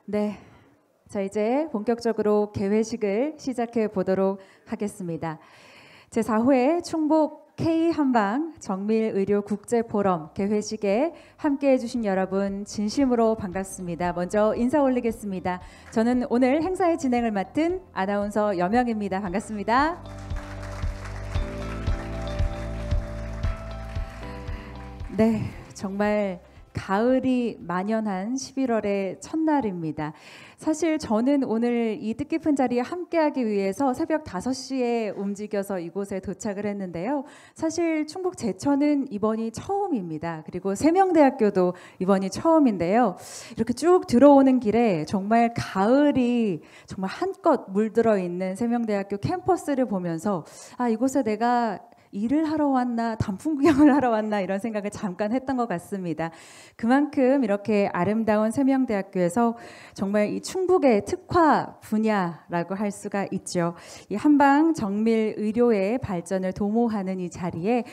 네, 자 이제 본격적으로 개회식을 시작해 보도록 하겠습니다. 제4회 충북 K한방 정밀의료국제포럼 개회식에 함께해 주신 여러분 진심으로 반갑습니다. 먼저 인사 올리겠습니다. 저는 오늘 행사의 진행을 맡은 아나운서 여명입니다. 반갑습니다. 네, 정말 가을이 만연한 11월의 첫날입니다. 사실 저는 오늘 이 뜻깊은 자리에 함께하기 위해서 새벽 5시에 움직여서 이곳에 도착을 했는데요. 사실 충북 제천은 이번이 처음입니다. 그리고 세명대학교도 이번이 처음인데요. 이렇게 쭉 들어오는 길에 정말 가을이 정말 한껏 물들어 있는 세명대학교 캠퍼스를 보면서 이곳에 내가 일을 하러 왔나 단풍 구경을 하러 왔나 이런 생각을 잠깐 했던 것 같습니다. 그만큼 이렇게 아름다운 세명대학교에서 정말 이 충북의 특화 분야라고 할 수가 있죠. 이 한방 정밀 의료의 발전을 도모하는 이 자리에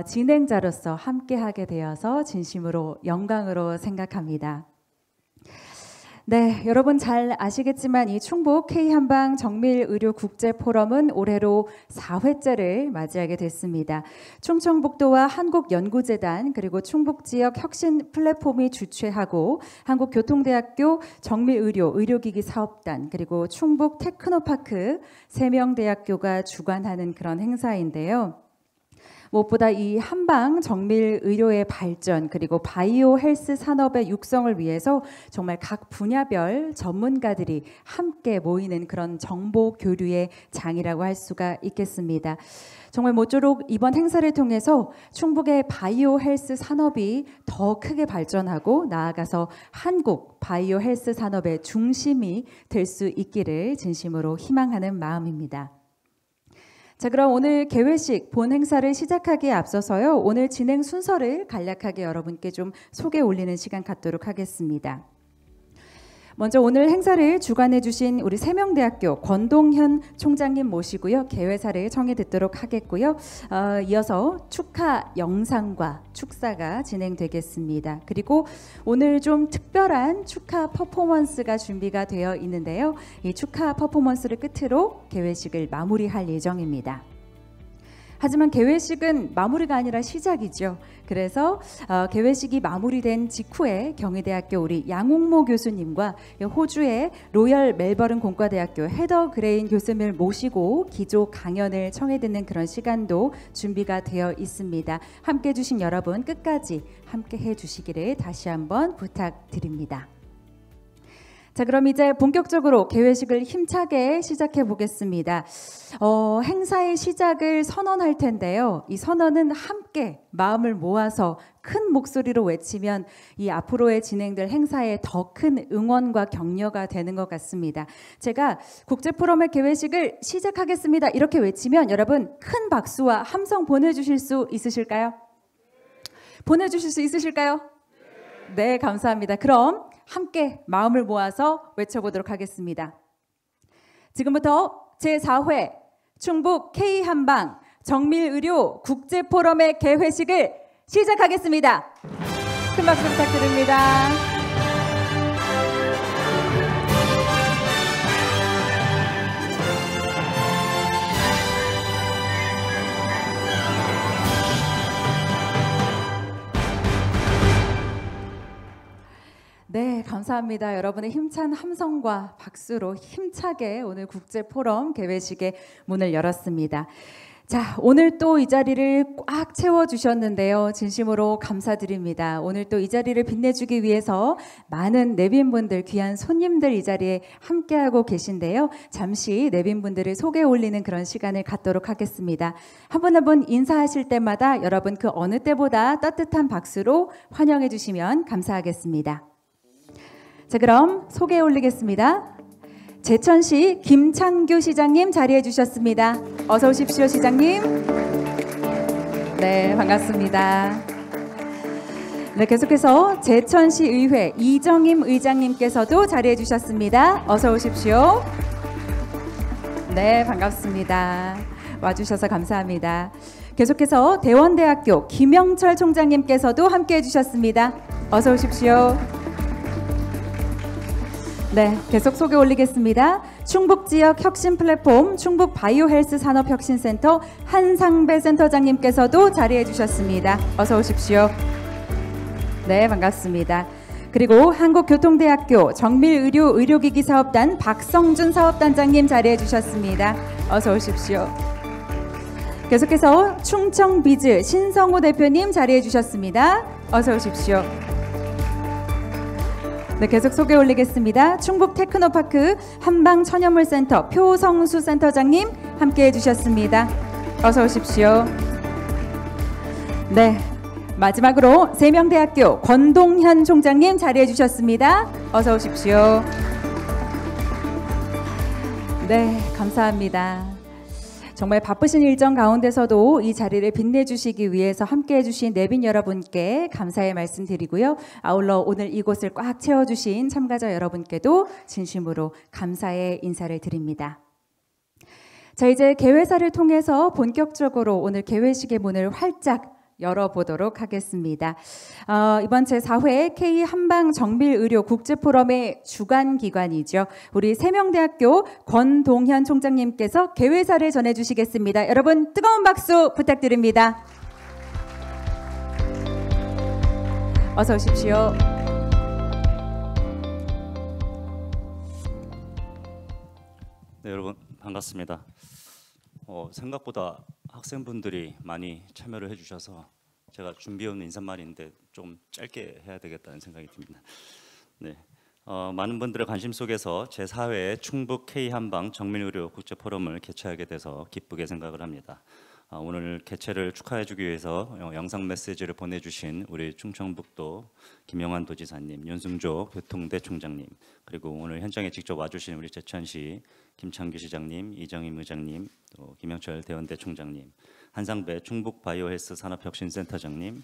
진행자로서 함께하게 되어서 진심으로 영광으로 생각합니다. 네, 여러분 잘 아시겠지만 이 충북 K한방 정밀의료국제포럼은 올해로 4회째를 맞이하게 됐습니다. 충청북도와 한국연구재단 그리고 충북지역 혁신 플랫폼이 주최하고 한국교통대학교 정밀의료 의료기기 사업단 그리고 충북 테크노파크 세명대학교가 주관하는 그런 행사인데요. 무엇보다 이 한방 정밀 의료의 발전 그리고 바이오 헬스 산업의 육성을 위해서 정말 각 분야별 전문가들이 함께 모이는 그런 정보 교류의 장이라고 할 수가 있겠습니다. 정말 모쪼록 이번 행사를 통해서 충북의 바이오 헬스 산업이 더 크게 발전하고 나아가서 한국 바이오 헬스 산업의 중심이 될 수 있기를 진심으로 희망하는 마음입니다. 자, 그럼 오늘 개회식 본 행사를 시작하기에 앞서서요. 오늘 진행 순서를 간략하게 여러분께 좀 소개 올리는 시간 갖도록 하겠습니다. 먼저 오늘 행사를 주관해 주신 우리 세명대학교 권동현 총장님 모시고요. 개회사를 청해 듣도록 하겠고요. 이어서 축하 영상과 축사가 진행되겠습니다. 그리고 오늘 좀 특별한 축하 퍼포먼스가 준비가 되어 있는데요. 이 축하 퍼포먼스를 끝으로 개회식을 마무리할 예정입니다. 하지만 개회식은 마무리가 아니라 시작이죠. 그래서 개회식이 마무리된 직후에 경희대학교 우리 양홍모 교수님과 호주의 로열 멜버른 공과대학교 헤더 그레인 교수님을 모시고 기조 강연을 청해 듣는 그런 시간도 준비가 되어 있습니다. 함께 해주신 여러분 끝까지 함께 해주시기를 다시 한번 부탁드립니다. 자, 그럼 이제 본격적으로 개회식을 힘차게 시작해 보겠습니다. 행사의 시작을 선언할 텐데요. 이 선언은 함께 마음을 모아서 큰 목소리로 외치면 이 앞으로의 진행될 행사에 더 큰 응원과 격려가 되는 것 같습니다. 제가 국제포럼의 개회식을 시작하겠습니다. 이렇게 외치면 여러분 큰 박수와 함성 보내주실 수 있으실까요? 보내주실 수 있으실까요? 네, 감사합니다. 그럼 함께 마음을 모아서 외쳐보도록 하겠습니다. 지금부터 제4회 충북 K한방 정밀의료 국제포럼의 개회식을 시작하겠습니다. 큰 박수 부탁드립니다. 네, 감사합니다. 여러분의 힘찬 함성과 박수로 힘차게 오늘 국제포럼 개회식의 문을 열었습니다. 자, 오늘 또 이 자리를 꽉 채워주셨는데요. 진심으로 감사드립니다. 오늘 또 이 자리를 빛내주기 위해서 많은 내빈분들, 귀한 손님들 이 자리에 함께하고 계신데요. 잠시 내빈분들을 소개 올리는 그런 시간을 갖도록 하겠습니다. 한 분 한 분 인사하실 때마다 여러분 그 어느 때보다 따뜻한 박수로 환영해 주시면 감사하겠습니다. 자, 그럼 소개 올리겠습니다. 제천시 김창규 시장님 자리해 주셨습니다. 어서 오십시오, 시장님. 네, 반갑습니다. 네, 계속해서 제천시 의회 이정임 의장님께서도 자리해 주셨습니다. 어서 오십시오. 네, 반갑습니다. 와주셔서 감사합니다. 계속해서 대원대학교 김영철 총장님께서도 함께해 주셨습니다. 어서 오십시오. 네, 계속 소개 올리겠습니다. 충북 지역 혁신 플랫폼 충북 바이오헬스 산업혁신센터 한상배 센터장님께서도 자리해 주셨습니다. 어서 오십시오. 네, 반갑습니다. 그리고 한국교통대학교 정밀의료 의료기기 사업단 박성준 사업단장님 자리해 주셨습니다. 어서 오십시오. 계속해서 충청비즈 신성호 대표님 자리해 주셨습니다. 어서 오십시오. 네, 계속 소개 올리겠습니다. 충북 테크노파크 한방천연물센터 표성수 센터장님 함께해 주셨습니다. 어서 오십시오. 네, 마지막으로 세명대학교 권동현 총장님 자리해 주셨습니다. 어서 오십시오. 네, 감사합니다. 정말 바쁘신 일정 가운데서도 이 자리를 빛내주시기 위해서 함께해 주신 내빈 여러분께 감사의 말씀 드리고요. 아울러 오늘 이곳을 꽉 채워주신 참가자 여러분께도 진심으로 감사의 인사를 드립니다. 자, 이제 개회사를 통해서 본격적으로 오늘 개회식의 문을 활짝 열어보도록 하겠습니다. 이번 제4회 K한방정밀의료 국제포럼의 주관기관이죠. 우리 세명대학교 권동현 총장님께서 개회사를 전해주시겠습니다. 여러분 뜨거운 박수 부탁드립니다. 어서 오십시오. 네, 여러분 반갑습니다. 생각보다 학생분들이 많이 참여를 해주셔서 제가 준비해온 인사말인데 좀 짧게 해야 되겠다는 생각이 듭니다. 네, 많은 분들의 관심 속에서 제4회 충북 K한방 정밀의료 국제포럼을 개최하게 돼서 기쁘게 생각을 합니다. 오늘 개최를 축하해주기 위해서 영상 메시지를 보내주신 우리 충청북도 김영환 도지사님, 윤승조 교통대 총장님, 그리고 오늘 현장에 직접 와주신 우리 제천시 김창규 시장님, 이정임 의장님, 또 김영철 대원대 총장님, 한상배 충북 바이오헬스 산업혁신센터장님,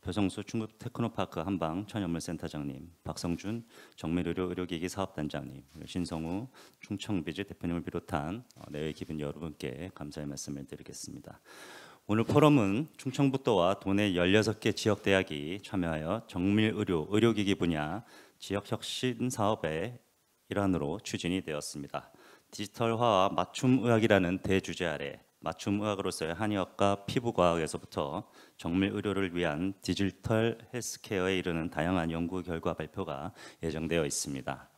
표성수 충북 테크노파크 한방 천연물센터장님, 박성준 정밀의료 의료기기 사업단장님, 신성우 충청비즈 대표님을 비롯한 내외 기분 여러분께 감사의 말씀을 드리겠습니다. 오늘 포럼은 충청북도와 도내 16개 지역대학이 참여하여 정밀의료 의료기기 분야 지역혁신 사업의 일환으로 추진이 되었습니다. 디지털화와 맞춤의학이라는 대주제 아래 맞춤의학으로서의 한의학과 피부과학에서부터 정밀의료를 위한 디지털 헬스케어에 이르는 다양한 연구 결과 발표가 예정되어 있습니다.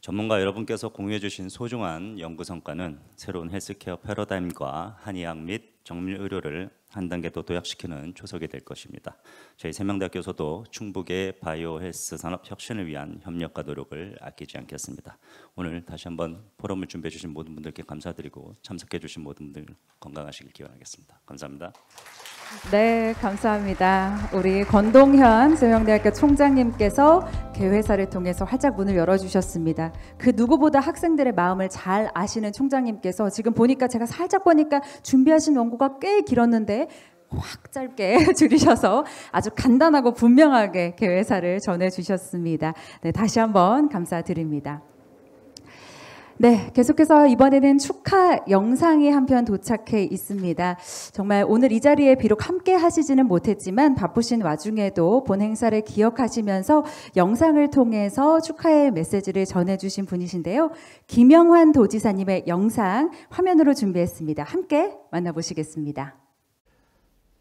전문가 여러분께서 공유해 주신 소중한 연구 성과는 새로운 헬스케어 패러다임과 한의학 및 정밀의료를 한 단계 더 도약시키는 초석이 될 것입니다. 저희 세명대학교에서도 충북의 바이오 헬스 산업 혁신을 위한 협력과 노력을 아끼지 않겠습니다. 오늘 다시 한번 포럼을 준비해 주신 모든 분들께 감사드리고 참석해 주신 모든 분들 건강하시길 기원하겠습니다. 감사합니다. 네, 감사합니다. 우리 권동현 세명대학교 총장님께서 개회사를 통해서 활짝 문을 열어주셨습니다. 그 누구보다 학생들의 마음을 잘 아시는 총장님께서 지금 보니까 제가 살짝 보니까 준비하신 원고가 꽤 길었는데 확 짧게 줄이셔서 아주 간단하고 분명하게 개회사를 전해주셨습니다. 네, 다시 한번 감사드립니다. 네, 계속해서 이번에는 축하 영상이 한편 도착해 있습니다. 정말 오늘 이 자리에 비록 함께 하시지는 못했지만 바쁘신 와중에도 본 행사를 기억하시면서 영상을 통해서 축하의 메시지를 전해주신 분이신데요. 김영환 도지사님의 영상 화면으로 준비했습니다. 함께 만나보시겠습니다.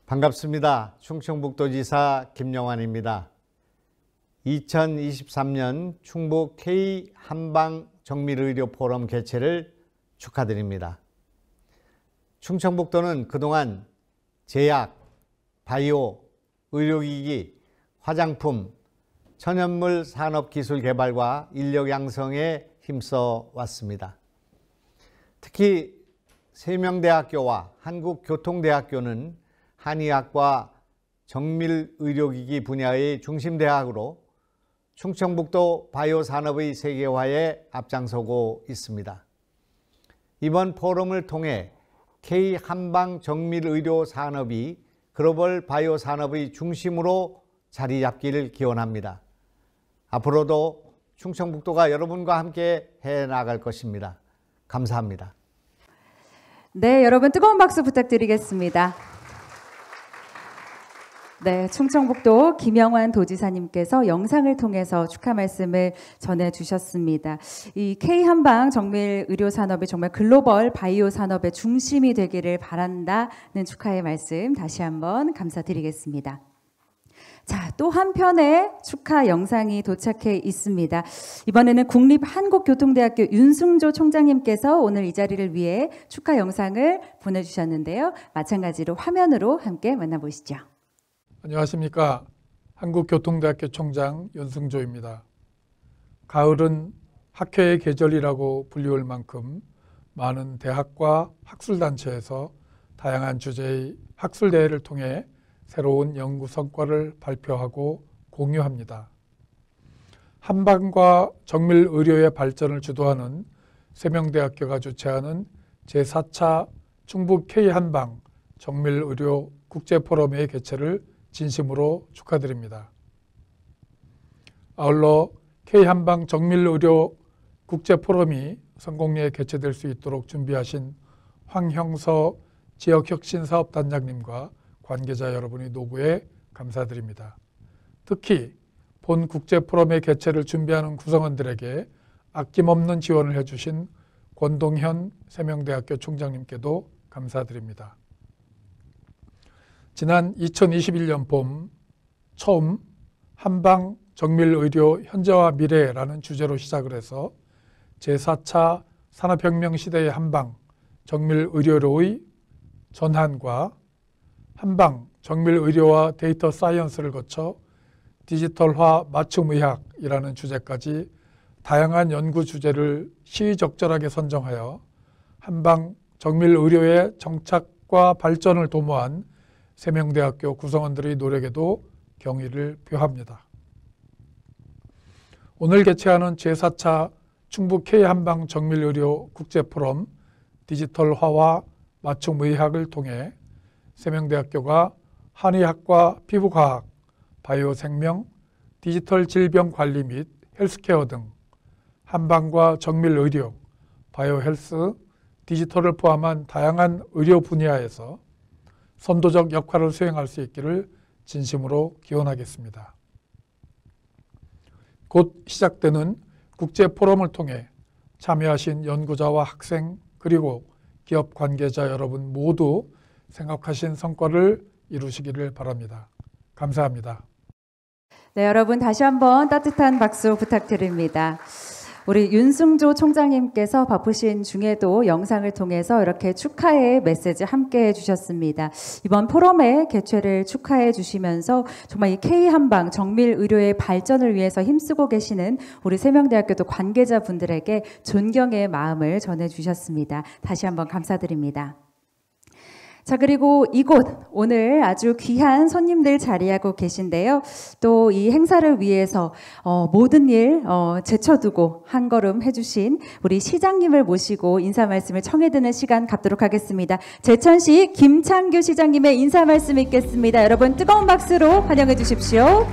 반갑습니다. 충청북도지사 김영환입니다. 2023년 충북 K한방 정밀의료 포럼 개최를 축하드립니다. 충청북도는 그동안 제약, 바이오, 의료기기, 화장품, 천연물 산업기술 개발과 인력 양성에 힘써 왔습니다. 특히 세명대학교와 한국교통대학교는 한의학과 정밀의료기기 분야의 중심대학으로 충청북도 바이오 산업의 세계화에 앞장서고 있습니다. 이번 포럼을 통해 K한방 정밀의료 산업이 글로벌 바이오 산업의 중심으로 자리 잡기를 기원합니다. 앞으로도 충청북도가 여러분과 함께 해나갈 것입니다. 감사합니다. 네, 여러분 뜨거운 박수 부탁드리겠습니다. 네, 충청북도 김영환 도지사님께서 영상을 통해서 축하 말씀을 전해주셨습니다. 이 K한방 정밀 의료 산업이 정말 글로벌 바이오 산업의 중심이 되기를 바란다는 축하의 말씀 다시 한번 감사드리겠습니다. 자, 또 한편의 축하 영상이 도착해 있습니다. 이번에는 국립한국교통대학교 윤승조 총장님께서 오늘 이 자리를 위해 축하 영상을 보내주셨는데요. 마찬가지로 화면으로 함께 만나보시죠. 안녕하십니까. 한국교통대학교 총장 윤승조입니다. 가을은 학회의 계절이라고 불리울 만큼 많은 대학과 학술단체에서 다양한 주제의 학술대회를 통해 새로운 연구 성과를 발표하고 공유합니다. 한방과 정밀의료의 발전을 주도하는 세명대학교가 주최하는 제4차 충북 K한방 정밀의료 국제포럼의 개최를 진심으로 축하드립니다. 아울러 K한방 정밀의료 국제포럼이 성공리에 개최될 수 있도록 준비하신 황형서 지역혁신사업단장님과 관계자 여러분의 노고에 감사드립니다. 특히 본 국제포럼의 개최를 준비하는 구성원들에게 아낌없는 지원을 해주신 권동현 세명대학교 총장님께도 감사드립니다. 지난 2021년 봄 처음 한방 정밀의료 현재와 미래라는 주제로 시작을 해서 제4차 산업혁명 시대의 한방 정밀의료로의 전환과 한방 정밀의료와 데이터 사이언스를 거쳐 디지털화 맞춤의학이라는 주제까지 다양한 연구 주제를 시의적절하게 선정하여 한방 정밀의료의 정착과 발전을 도모한 세명대학교 구성원들의 노력에도 경의를 표합니다. 오늘 개최하는 제4차 충북 K한방 정밀의료 국제포럼 디지털화와 맞춤의학을 통해 세명대학교가 한의학과 피부과학, 바이오생명, 디지털 질병관리 및 헬스케어 등 한방과 정밀의료, 바이오헬스, 디지털을 포함한 다양한 의료 분야에서 선도적 역할을 수행할 수 있기를 진심으로 기원하겠습니다. 곧 시작되는 국제포럼을 통해 참여하신 연구자와 학생 그리고 기업 관계자 여러분 모두 생각하신 성과를 이루시기를 바랍니다. 감사합니다. 네, 여러분 다시 한번 따뜻한 박수 부탁드립니다. 우리 윤승조 총장님께서 바쁘신 중에도 영상을 통해서 이렇게 축하의 메시지 함께 해주셨습니다. 이번 포럼의 개최를 축하해 주시면서 정말 이 K한방 정밀의료의 발전을 위해서 힘쓰고 계시는 우리 세명대학교도 관계자분들에게 존경의 마음을 전해주셨습니다. 다시 한번 감사드립니다. 자, 그리고 이곳 오늘 아주 귀한 손님들 자리하고 계신데요. 또 이 행사를 위해서 모든 일 제쳐두고 한 걸음 해주신 우리 시장님을 모시고 인사 말씀을 청해드는 시간 갖도록 하겠습니다. 제천시 김창규 시장님의 인사 말씀 있겠습니다. 여러분 뜨거운 박수로 환영해 주십시오.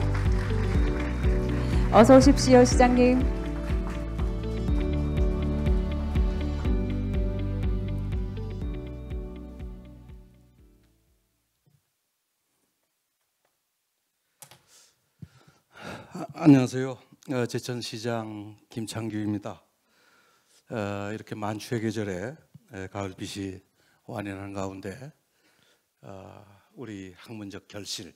어서 오십시오, 시장님. 안녕하세요. 제천시장 김창규입니다. 이렇게 만추의 계절에 가을빛이 완연한 가운데 우리 학문적 결실을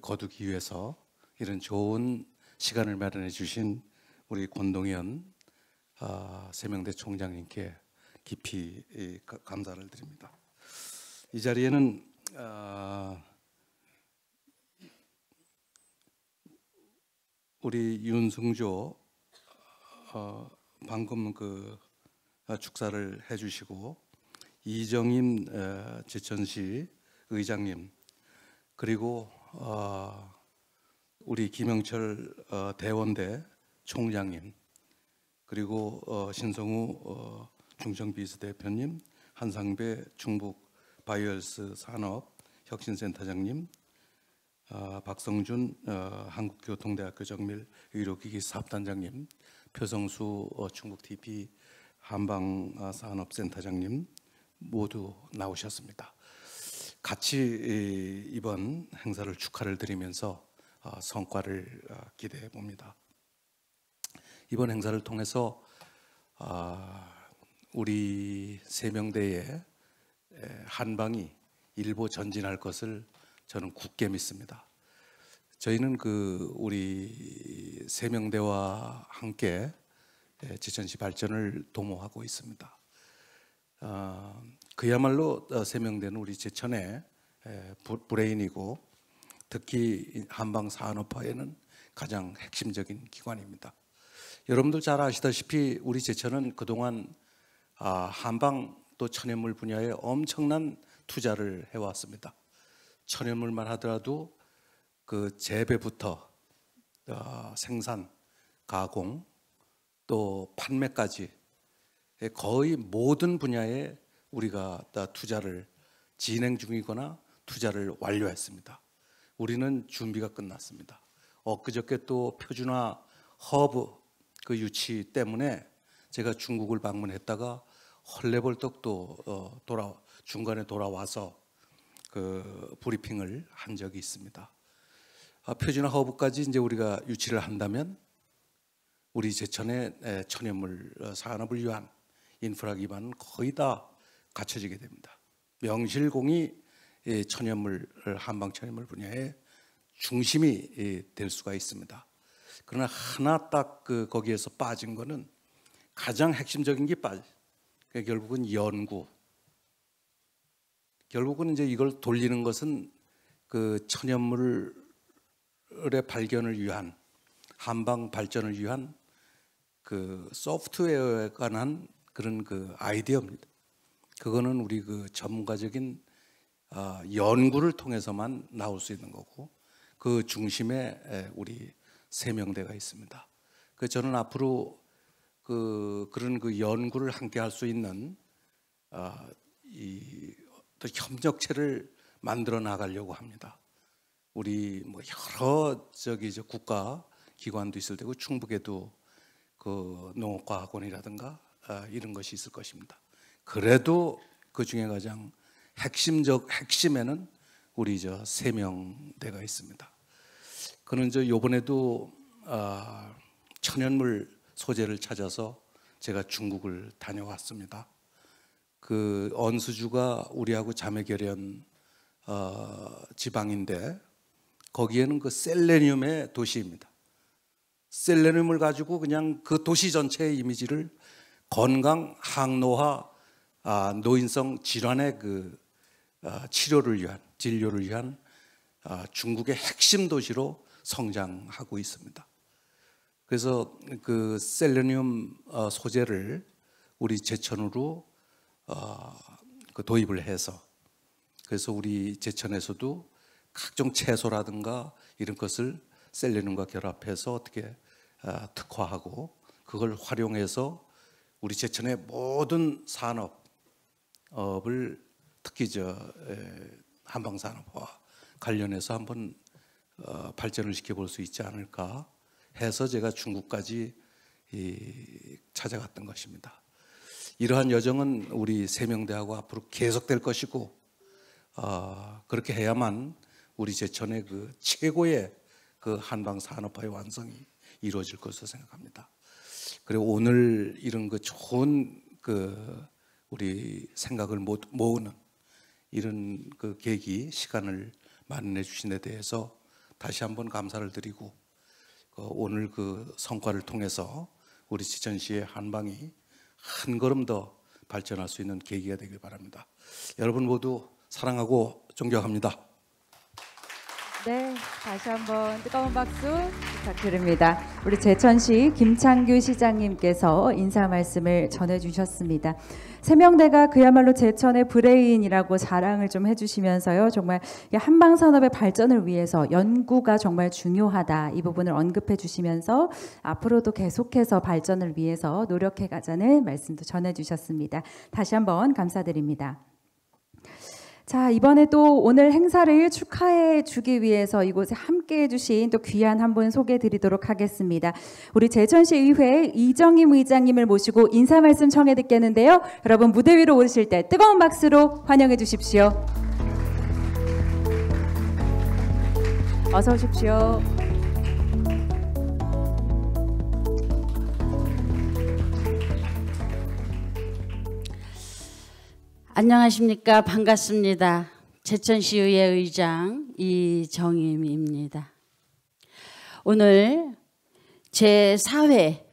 거두기 위해서 이런 좋은 시간을 마련해 주신 우리 권동현 세명대 총장님께 깊이 감사를 드립니다. 이 자리에는 우리 윤승조 방금 축사를 해주시고 이정임 제천시 의장님 그리고 우리 김영철 대원대 총장님 그리고 신성우 중청비서대표님 한상배 충북 바이오헬스 산업 혁신센터장님 박성준 한국교통대학교 정밀의료기기 사업단장님, 표성수 충북 TP 한방산업센터장님 모두 나오셨습니다. 같이 이번 행사를 축하를 드리면서 성과를 기대해 봅니다. 이번 행사를 통해서 우리 세명대의 한방이 일보 전진할 것을 저는 굳게 믿습니다. 저희는 우리 세명대와 함께 제천시 발전을 도모하고 있습니다. 그야말로 세명대는 우리 제천의 브레인이고 특히 한방 산업화에는 가장 핵심적인 기관입니다. 여러분들 잘 아시다시피 우리 제천은 그동안 한방 또 천연물 분야에 엄청난 투자를 해왔습니다. 천연물만 하더라도 그 재배부터 생산, 가공, 또 판매까지 거의 모든 분야에 우리가 투자를 진행 중이거나 투자를 완료했습니다. 우리는 준비가 끝났습니다. 엊그저께 또 표준화 허브 그 유치 때문에 제가 중국을 방문했다가 헐레벌떡 또 중간에 돌아와서 그 브리핑을 한 적이 있습니다. 표준화 허브까지 이제 우리가 유치를 한다면 우리 제천의 천연물 산업을 위한 인프라 기반은 거의 다 갖춰지게 됩니다. 명실공히 천연물 한방 천연물 분야의 중심이 될 수가 있습니다. 그러나 하나 딱 거기에서 빠진 거는 가장 핵심적인 게 결국은 연구. 결국은 이제 이걸 돌리는 것은 그 천연물의 발견을 위한 한방 발전을 위한 그 소프트웨어에 관한 그런 그 아이디어입니다. 그거는 우리 그 전문가적인 연구를 통해서만 나올 수 있는 거고 그 중심에 우리 세명대가 있습니다. 저는 앞으로 그런 그 연구를 함께 할 수 있는 또 협력체를 만들어 나가려고 합니다. 우리 뭐 여러 국가 기관도 있을 테고 충북에도 그 농업과학원이라든가 이런 것이 있을 것입니다. 그래도 그 중에 가장 핵심에는 우리 세명대가 있습니다. 그는 요번에도 천연물 소재를 찾아서 제가 중국을 다녀왔습니다. 그 언수주가 우리하고 자매결연 지방인데 거기에는 그 셀레늄의 도시입니다. 셀레늄을 가지고 그냥 그 도시 전체의 이미지를 건강, 항노화, 노인성 질환의 그 진료를 위한 중국의 핵심 도시로 성장하고 있습니다. 그래서 그 셀레늄 소재를 우리 제천으로 그 도입을 해서 그래서 우리 제천에서도 각종 채소라든가 이런 것을 셀레늄과 결합해서 어떻게 특화하고 그걸 활용해서 우리 제천의 모든 산업을 특히 한방산업화 관련해서 한번 발전을 시켜볼 수 있지 않을까 해서 제가 중국까지 찾아갔던 것입니다. 이러한 여정은 우리 세명대하고 앞으로 계속될 것이고 그렇게 해야만 우리 제천의 그 최고의 그 한방 산업화의 완성이 이루어질 것으로 생각합니다. 그리고 오늘 이런 그 좋은 그 우리 생각을 모으는 이런 그 계기 시간을 마련해 주신 데 대해서 다시 한번 감사를 드리고 오늘 그 성과를 통해서 우리 제천시의 한방이 한 걸음 더 발전할 수 있는 계기가 되길 바랍니다. 여러분 모두 사랑하고 존경합니다. 네, 다시 한번 뜨거운 박수 부탁드립니다. 우리 제천시 김창규 시장님께서 인사 말씀을 전해주셨습니다. 세명대가 그야말로 제천의 브레인이라고 자랑을 좀 해주시면서요. 정말 한방산업의 발전을 위해서 연구가 정말 중요하다. 이 부분을 언급해 주시면서 앞으로도 계속해서 발전을 위해서 노력해 가자는 말씀도 전해주셨습니다. 다시 한번 감사드립니다. 자, 이번에 또 오늘 행사를 축하해 주기 위해서 이곳에 함께해 주신 또 귀한 한 분 소개해 드리도록 하겠습니다. 우리 제천시 의회 이정임 의장님을 모시고 인사 말씀 청해 듣겠는데요. 여러분 무대 위로 오르실 때 뜨거운 박수로 환영해 주십시오. 어서 오십시오. 안녕하십니까. 반갑습니다. 제천시의회 의장 이정임입니다. 오늘 제4회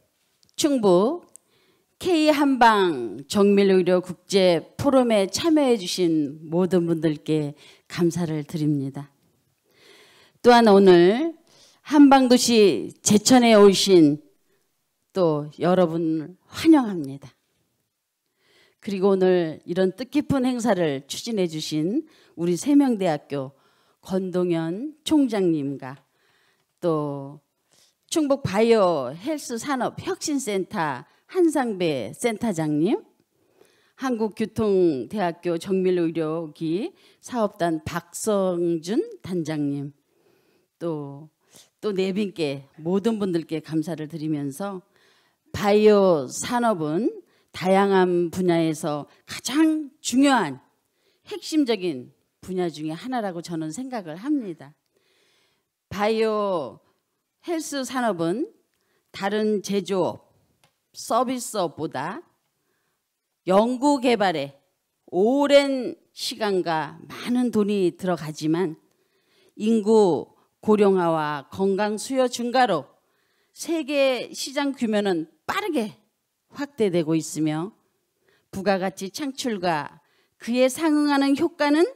충북 K한방 정밀의료 국제 포럼에 참여해 주신 모든 분들께 감사를 드립니다. 또한 오늘 한방도시 제천에 오신 또 여러분을 환영합니다. 그리고 오늘 이런 뜻깊은 행사를 추진해 주신 우리 세명대학교 권동현 총장님과 또 충북 바이오 헬스 산업 혁신센터 한상배 센터장님, 한국교통대학교 정밀의료기 사업단 박성준 단장님, 또 네 분께 모든 분들께 감사를 드리면서 바이오 산업은 다양한 분야에서 가장 중요한 핵심적인 분야 중에 하나라고 저는 생각을 합니다. 바이오 헬스 산업은 다른 제조업, 서비스업보다 연구 개발에 오랜 시간과 많은 돈이 들어가지만 인구 고령화와 건강 수요 증가로 세계 시장 규모는 빠르게 확대되고 있으며 부가가치 창출과 그에 상응하는 효과는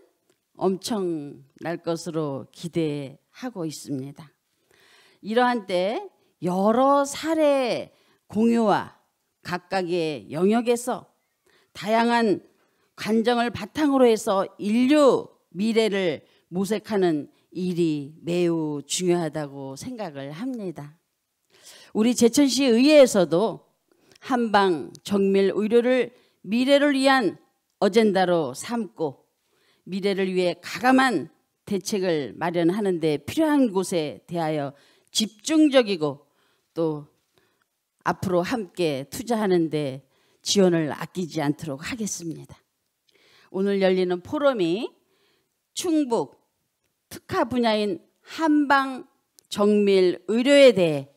엄청날 것으로 기대하고 있습니다. 이러한 때 여러 사례 공유와 각각의 영역에서 다양한 관정을 바탕으로 해서 인류 미래를 모색하는 일이 매우 중요하다고 생각을 합니다. 우리 제천시 의회에서도 한방 정밀 의료를 미래를 위한 어젠다로 삼고 미래를 위해 가감한 대책을 마련하는 데 필요한 곳에 대하여 집중적이고 또 앞으로 함께 투자하는 데 지원을 아끼지 않도록 하겠습니다. 오늘 열리는 포럼이 충북 특화 분야인 한방 정밀 의료에 대해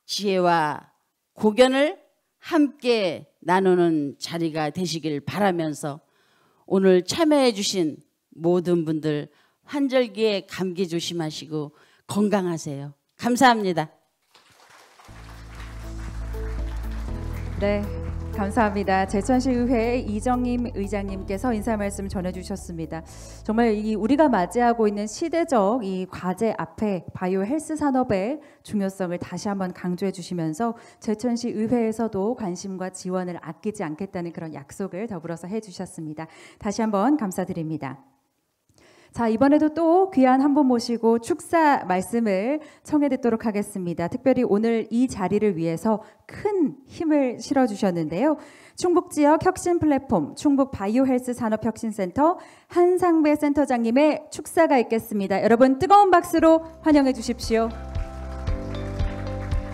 지혜와 고견을 함께 나누는 자리가 되시길 바라면서 오늘 참여해 주신 모든 분들 환절기에 감기 조심하시고 건강하세요. 감사합니다. 네, 감사합니다. 제천시의회 이정임 의장님께서 인사 말씀 전해주셨습니다. 정말 우리가 맞이하고 있는 시대적 이 과제 앞에 바이오 헬스 산업의 중요성을 다시 한번 강조해 주시면서 제천시의회에서도 관심과 지원을 아끼지 않겠다는 그런 약속을 더불어서 해주셨습니다. 다시 한번 감사드립니다. 자, 이번에도 또 귀한 한 분 모시고 축사 말씀을 청해 듣도록 하겠습니다. 특별히 오늘 이 자리를 위해서 큰 힘을 실어주셨는데요. 충북 지역 혁신 플랫폼 충북 바이오 헬스 산업혁신센터 한상배 센터장님의 축사가 있겠습니다. 여러분 뜨거운 박수로 환영해 주십시오.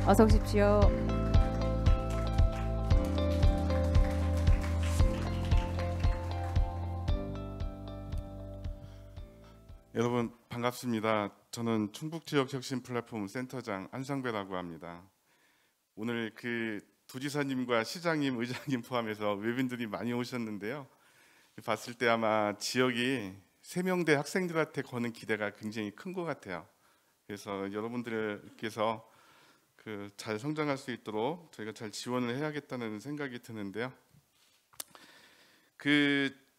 어서 오십시오. 여러분 반갑습니다. 저는 충북지역 혁신 플랫폼 센터장 한상배라고 합니다. 오늘 그 도지사님과 시장님, 의장님 포함해서 외빈들이 많이 오셨는데요. 봤을 때 아마 지역이 세명대 학생들한테 거는 기대가 굉장히 큰 것 같아요. 그래서 여러분들께서 잘 성장할 수 있도록 저희가 잘 지원을 해야겠다는 생각이 드는데요.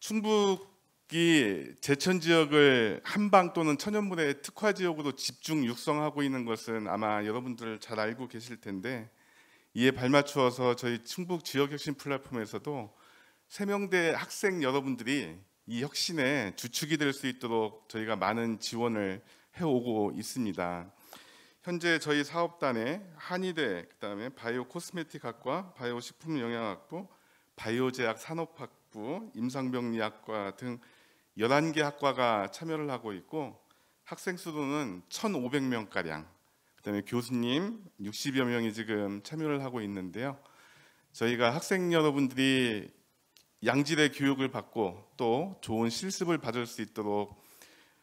충북이 제천 지역을 한방 또는 천연물의 특화 지역으로 집중 육성하고 있는 것은 아마 여러분들 잘 알고 계실 텐데, 이에 발맞추어서 저희 충북 지역 혁신 플랫폼에서도 세명대 학생 여러분들이 이 혁신의 주축이 될 수 있도록 저희가 많은 지원을 해오고 있습니다. 현재 저희 사업단에 한의대, 그다음에 바이오 코스메틱학과, 바이오 식품영양학부, 바이오제약 산업학부, 임상병리학과 등 11개 학과가 참여를 하고 있고, 학생 수로는 1,500명가량, 그다음에 교수님 60여 명이 지금 참여를 하고 있는데요. 저희가 학생 여러분들이 양질의 교육을 받고 또 좋은 실습을 받을 수 있도록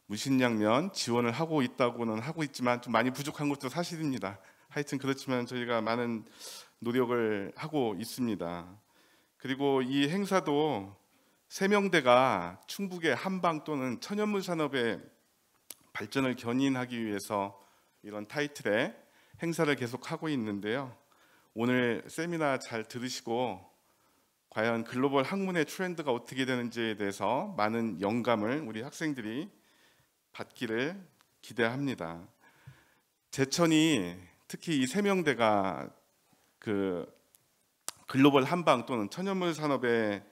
무신양면 지원을 하고 있다고는 하고 있지만 좀 많이 부족한 것도 사실입니다. 하여튼 그렇지만 저희가 많은 노력을 하고 있습니다. 그리고 이 행사도 세명대가 충북의 한방 또는 천연물 산업의 발전을 견인하기 위해서 이런 타이틀의 행사를 계속 하고 있는데요. 오늘 세미나 잘 들으시고 과연 글로벌 학문의 트렌드가 어떻게 되는지에 대해서 많은 영감을 우리 학생들이 받기를 기대합니다. 제천이 특히 이 세명대가 그 글로벌 한방 또는 천연물 산업의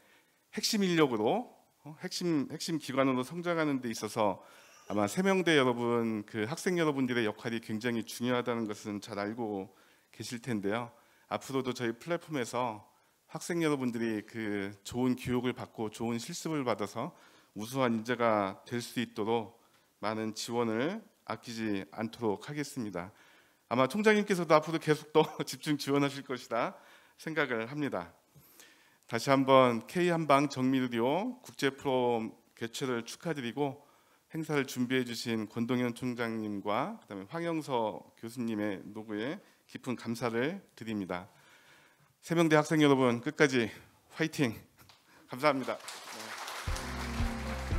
핵심 인력으로 핵심 기관으로 성장하는 데 있어서 아마 세명대 여러분, 그 학생 여러분들의 역할이 굉장히 중요하다는 것은 잘 알고 계실 텐데요. 앞으로도 저희 플랫폼에서 학생 여러분들이 그 좋은 교육을 받고 좋은 실습을 받아서 우수한 인재가 될 수 있도록 많은 지원을 아끼지 않도록 하겠습니다. 아마 총장님께서도 앞으로 계속 더 집중 지원하실 것이다 생각을 합니다. 다시 한번 K한방 정밀의료 국제 프로그램 개최를 축하드리고 행사를 준비해 주신 권동현 총장님과 그다음에 황영서 교수님의 노고에 깊은 감사를 드립니다. 세명대 학생 여러분 끝까지 화이팅! 감사합니다.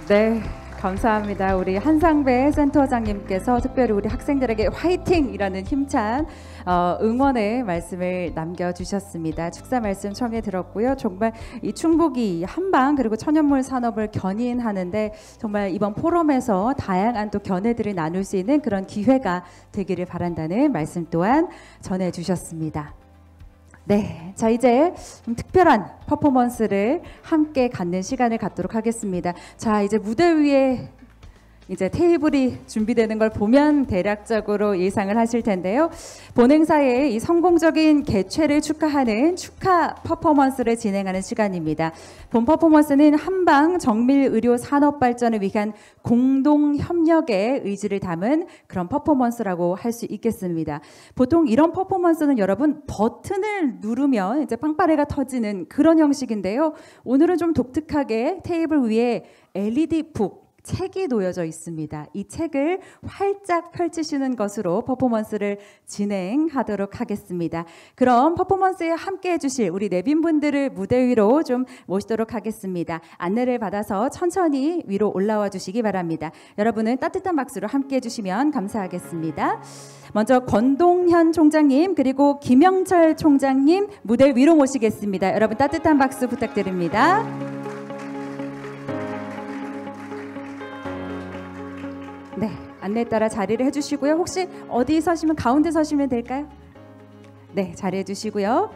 네, 감사합니다. 우리 한상배 센터장님께서 특별히 우리 학생들에게 화이팅이라는 힘찬 응원의 말씀을 남겨주셨습니다. 축사 말씀 청해 들었고요. 정말 이 충북이 한방 그리고 천연물 산업을 견인하는데 정말 이번 포럼에서 다양한 또 견해들을 나눌 수 있는 그런 기회가 되기를 바란다는 말씀 또한 전해주셨습니다. 네, 자 이제 좀 특별한 퍼포먼스를 함께 갖는 시간을 갖도록 하겠습니다. 자 이제 무대 위에 이제 테이블이 준비되는 걸 보면 대략적으로 예상을 하실 텐데요. 본 행사의 이 성공적인 개최를 축하하는 축하 퍼포먼스를 진행하는 시간입니다. 본 퍼포먼스는 한방 정밀 의료 산업 발전을 위한 공동 협력의 의지를 담은 그런 퍼포먼스라고 할 수 있겠습니다. 보통 이런 퍼포먼스는 여러분 버튼을 누르면 이제 빵빠레가 터지는 그런 형식인데요. 오늘은 좀 독특하게 테이블 위에 LED 북 책이 놓여져 있습니다. 이 책을 활짝 펼치시는 것으로 퍼포먼스를 진행하도록 하겠습니다. 그럼 퍼포먼스에 함께 해주실 우리 내빈분들을 무대 위로 좀 모시도록 하겠습니다. 안내를 받아서 천천히 위로 올라와 주시기 바랍니다. 여러분은 따뜻한 박수로 함께 해주시면 감사하겠습니다. 먼저 권동현 총장님 그리고 김영철 총장님 무대 위로 모시겠습니다. 여러분 따뜻한 박수 부탁드립니다. 네, 안내에 따라 자리를 해주시고요. 혹시 어디 서시면 가운데 서시면 될까요? 네, 자리해 주시고요.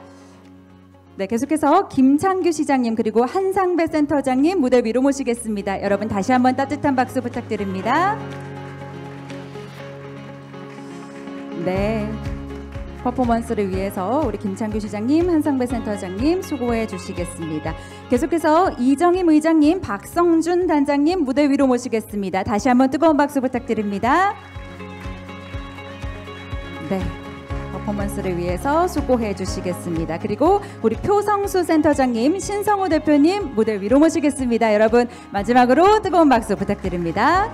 네, 계속해서 김창규 시장님 그리고 한상배 센터장님 무대 위로 모시겠습니다. 여러분 다시 한번 따뜻한 박수 부탁드립니다. 네, 퍼포먼스를 위해서 우리 김창규 시장님, 한상배 센터장님 수고해 주시겠습니다. 계속해서 이정임 의장님, 박성준 단장님 무대 위로 모시겠습니다. 다시 한번 뜨거운 박수 부탁드립니다. 네, 퍼포먼스를 위해서 수고해 주시겠습니다. 그리고 우리 표성수 센터장님, 신성우 대표님 무대 위로 모시겠습니다. 여러분 마지막으로 뜨거운 박수 부탁드립니다.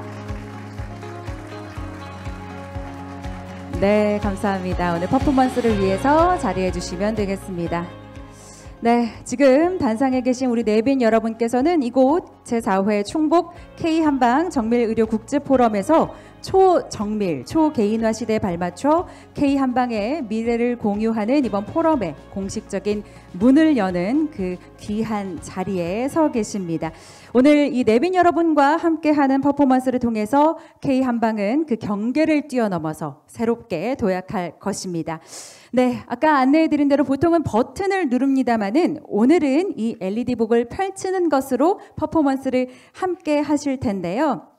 네, 감사합니다. 오늘 퍼포먼스를 위해서 자리해 주시면 되겠습니다. 네, 지금 단상에 계신 우리 내빈 여러분께서는 이곳 제4회 충북 K한방 정밀의료국제포럼에서 초정밀, 초개인화 시대에 발맞춰 K한방의 미래를 공유하는 이번 포럼의 공식적인 문을 여는 그 귀한 자리에 서 계십니다. 오늘 이 내빈 여러분과 함께하는 퍼포먼스를 통해서 K한방은 그 경계를 뛰어넘어서 새롭게 도약할 것입니다. 네, 아까 안내해드린 대로 보통은 버튼을 누릅니다만은 오늘은 이 LED북을 펼치는 것으로 퍼포먼스를 함께 하실 텐데요.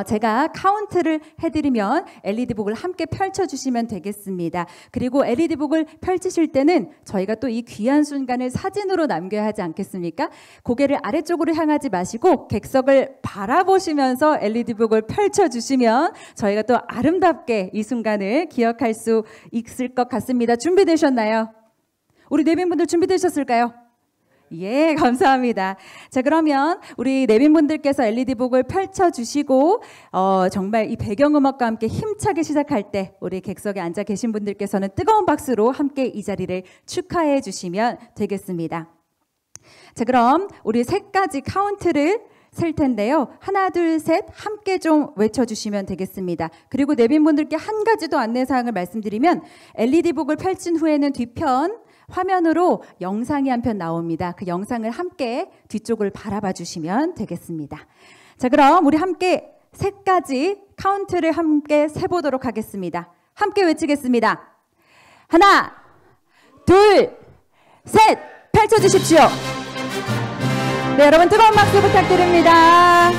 제가 카운트를 해드리면 LED북을 함께 펼쳐주시면 되겠습니다. 그리고 LED북을 펼치실 때는 저희가 또 이 귀한 순간을 사진으로 남겨야 하지 않겠습니까? 고개를 아래쪽으로 향하지 마시고 객석을 바라보시면서 LED북을 펼쳐주시면 저희가 또 아름답게 이 순간을 기억할 수 있을 것 같습니다. 준비되셨나요? 우리 내빈분들 준비되셨을까요? 예, 감사합니다. 자, 그러면 우리 내빈분들께서 LED북을 펼쳐주시고 정말 이 배경음악과 함께 힘차게 시작할 때 우리 객석에 앉아 계신 분들께서는 뜨거운 박수로 함께 이 자리를 축하해 주시면 되겠습니다. 자, 그럼 우리 세 가지 카운트를 셀 텐데요. 하나, 둘, 셋 함께 좀 외쳐주시면 되겠습니다. 그리고 내빈분들께 한 가지 더 안내사항을 말씀드리면 LED북을 펼친 후에는 뒤편 화면으로 영상이 한 편 나옵니다. 그 영상을 함께 뒤쪽을 바라봐 주시면 되겠습니다. 자, 그럼 우리 함께 세 가지 카운트를 함께 세보도록 하겠습니다. 함께 외치겠습니다. 하나, 둘, 셋! 펼쳐주십시오. 네, 여러분 뜨거운 박수 부탁드립니다.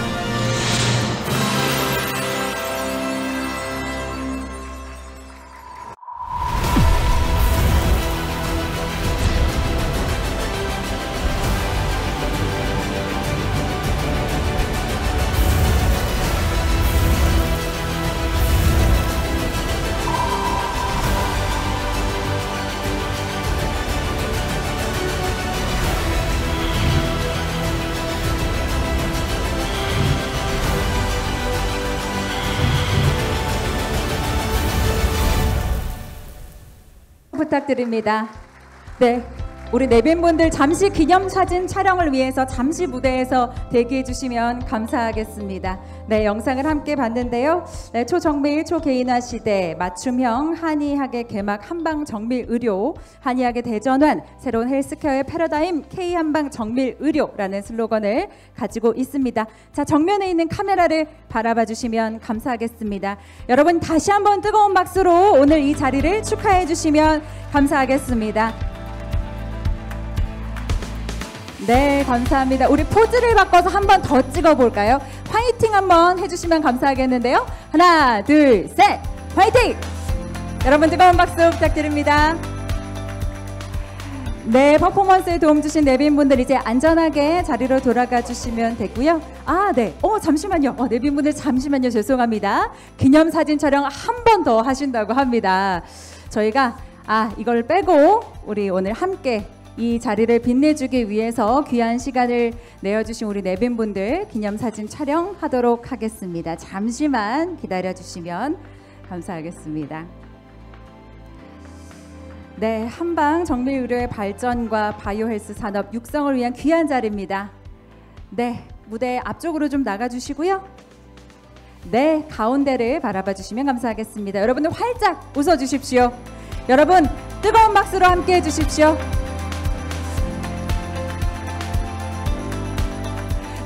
부탁드립니다. 네, 우리 내빈분들 잠시 기념사진 촬영을 위해서 잠시 무대에서 대기해 주시면 감사하겠습니다. 네, 영상을 함께 봤는데요. 네, 초정밀 초개인화 시대 맞춤형 한의학의 개막 한방정밀의료, 한의학의 대전환, 새로운 헬스케어의 패러다임 K한방정밀의료라는 슬로건을 가지고 있습니다. 자, 정면에 있는 카메라를 바라봐 주시면 감사하겠습니다. 여러분 다시 한번 뜨거운 박수로 오늘 이 자리를 축하해 주시면 감사하겠습니다. 네, 감사합니다. 우리 포즈를 바꿔서 한 번 더 찍어볼까요? 화이팅 한번 해주시면 감사하겠는데요. 하나, 둘, 셋! 화이팅! 여러분 뜨거운 박수 부탁드립니다. 네, 퍼포먼스에 도움 주신 내빈분들 이제 안전하게 자리로 돌아가 주시면 되고요. 아, 네. 잠시만요. 내빈분들 잠시만요. 죄송합니다. 기념사진 촬영 한 번 더 하신다고 합니다. 저희가 이걸 빼고 우리 오늘 함께 이 자리를 빛내주기 위해서 귀한 시간을 내어주신 우리 내빈분들 기념사진 촬영하도록 하겠습니다. 잠시만 기다려주시면 감사하겠습니다. 네, 한방 정밀의료의 발전과 바이오 헬스 산업 육성을 위한 귀한 자리입니다. 네, 무대 앞쪽으로 좀 나가주시고요. 네, 가운데를 바라봐 주시면 감사하겠습니다. 여러분들 활짝 웃어주십시오. 여러분 뜨거운 박수로 함께 해주십시오.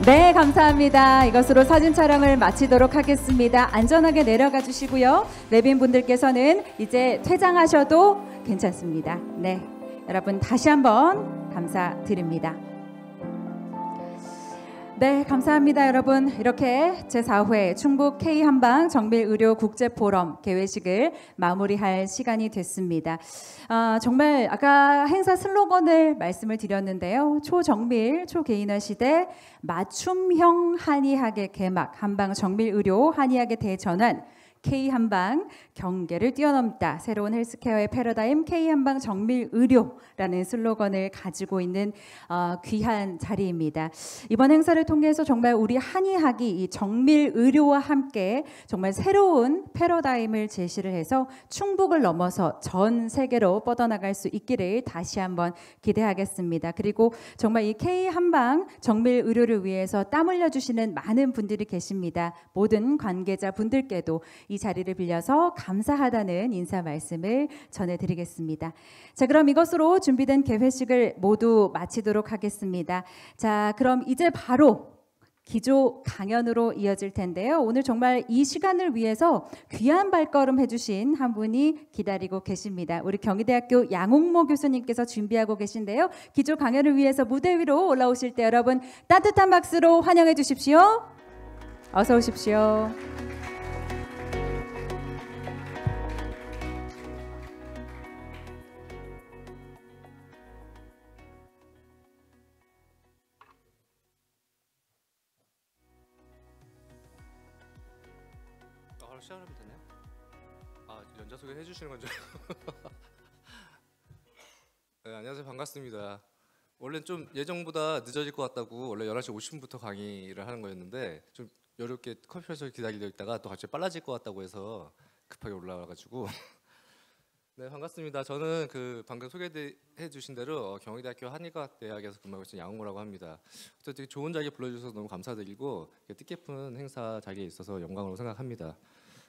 네, 감사합니다. 이것으로 사진 촬영을 마치도록 하겠습니다. 안전하게 내려가 주시고요. 내빈분들께서는 이제 퇴장하셔도 괜찮습니다. 네, 여러분 다시 한번 감사드립니다. 네, 감사합니다. 여러분 이렇게 제4회 충북 K한방 정밀의료 국제포럼 개회식을 마무리할 시간이 됐습니다. 정말 아까 행사 슬로건을 말씀을 드렸는데요. 초정밀 초개인화 시대 맞춤형 한의학의 개막, 한방 정밀의료 한의학의 대전환, K한방 경계를 뛰어넘다, 새로운 헬스케어의 패러다임 K한방 정밀의료라는 슬로건을 가지고 있는 귀한 자리입니다. 이번 행사를 통해서 정말 우리 한의학이 이 정밀의료와 함께 정말 새로운 패러다임을 제시를 해서 충북을 넘어서 전 세계로 뻗어나갈 수 있기를 다시 한번 기대하겠습니다. 그리고 정말 이 K한방 정밀의료를 위해서 땀 흘려주시는 많은 분들이 계십니다. 모든 관계자 분들께도 이 자리를 빌려서 감사하다는 인사 말씀을 전해드리겠습니다. 자, 그럼 이것으로 준비된 개회식을 모두 마치도록 하겠습니다. 자, 그럼 이제 바로 기조 강연으로 이어질 텐데요. 오늘 정말 이 시간을 위해서 귀한 발걸음 해주신 한 분이 기다리고 계십니다. 우리 경희대학교 양옥모 교수님께서 준비하고 계신데요. 기조 강연을 위해서 무대 위로 올라오실 때 여러분 따뜻한 박수로 환영해 주십시오. 어서 오십시오. 바로 시작하면 되나요? 연자 소개 해주시는 건죠? 네, 안녕하세요. 반갑습니다. 원래 좀 예정보다 늦어질 것 같다고 원래 11시 50분부터 강의를 하는 거였는데 좀 어렵게 커피숍에서 기다리려 있다가 또 갑자기 빨라질 것 같다고 해서 급하게 올라와가지고 네, 반갑습니다. 저는 그 방금 소개해 주신 대로 경희대학교 한의과대학에서 근무하고 있는 양홍우라고 합니다. 또 되게 좋은 자리에 불러주셔서 너무 감사드리고 뜻깊은 행사 자리에 있어서 영광으로 생각합니다.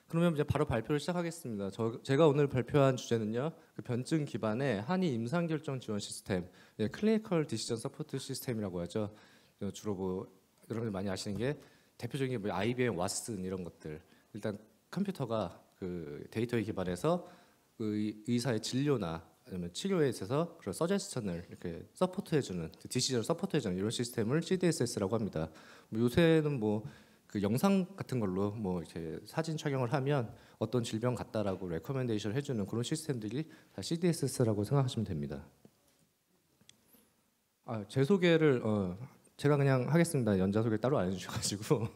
그러면 이제 바로 발표를 시작하겠습니다. 제가 오늘 발표한 주제는요, 그 변증 기반의 한의 임상 결정 지원 시스템, 클리니컬 디시전 서포트 시스템이라고 하죠. 주로 뭐 여러분들 많이 아시는 게 대표적인 뭐 IBM, 왓슨 이런 것들. 일단 컴퓨터가 그 데이터에 기반해서 그 의사의 진료나 아니면 치료에 있어서 그런 서제스천을 이렇게 서포트해주는 디시전 서포트해주는 이런 시스템을 CDSS라고 합니다. 뭐 요새는 뭐 그 영상 같은 걸로 뭐 이렇게 사진 촬영을 하면 어떤 질병 같다라고 레커멘데이션 해주는 그런 시스템들이 다 CDSS라고 생각하시면 됩니다. 제 소개를 제가 그냥 하겠습니다. 연자 소개 따로 안 해주셔가지고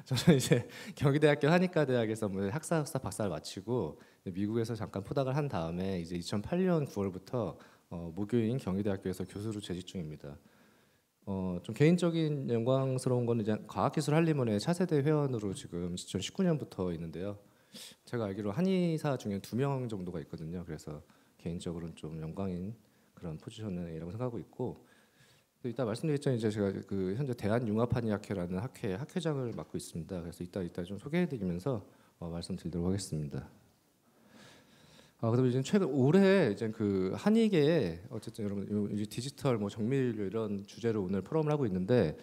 저는 이제 경희대학교 한의과대학에서 뭐 학사 박사를 마치고 미국에서 잠깐 포닥을 한 다음에 이제 2008년 9월부터 모교인 경희대학교에서 교수로 재직 중입니다. 좀 개인적인 영광스러운 건 이제 과학기술한림원의 차세대 회원으로 지금 2019년부터 있는데요. 제가 알기로 한의사 중에 2명 정도가 있거든요. 그래서 개인적으로는 좀 영광인 그런 포지션이라고 생각하고 있고, 이따 말씀드렸잖아요. 이제 제가 그 현재 대한융합한의학회라는 학회 학회장을 맡고 있습니다. 그래서 이따 좀 소개해드리면서 말씀드리도록 하겠습니다. 그다음에 이제 최근 올해 이제 그 한의계에 어쨌든 여러분 이제 디지털 뭐 정밀 이런 주제로 오늘 포럼을 하고 있는데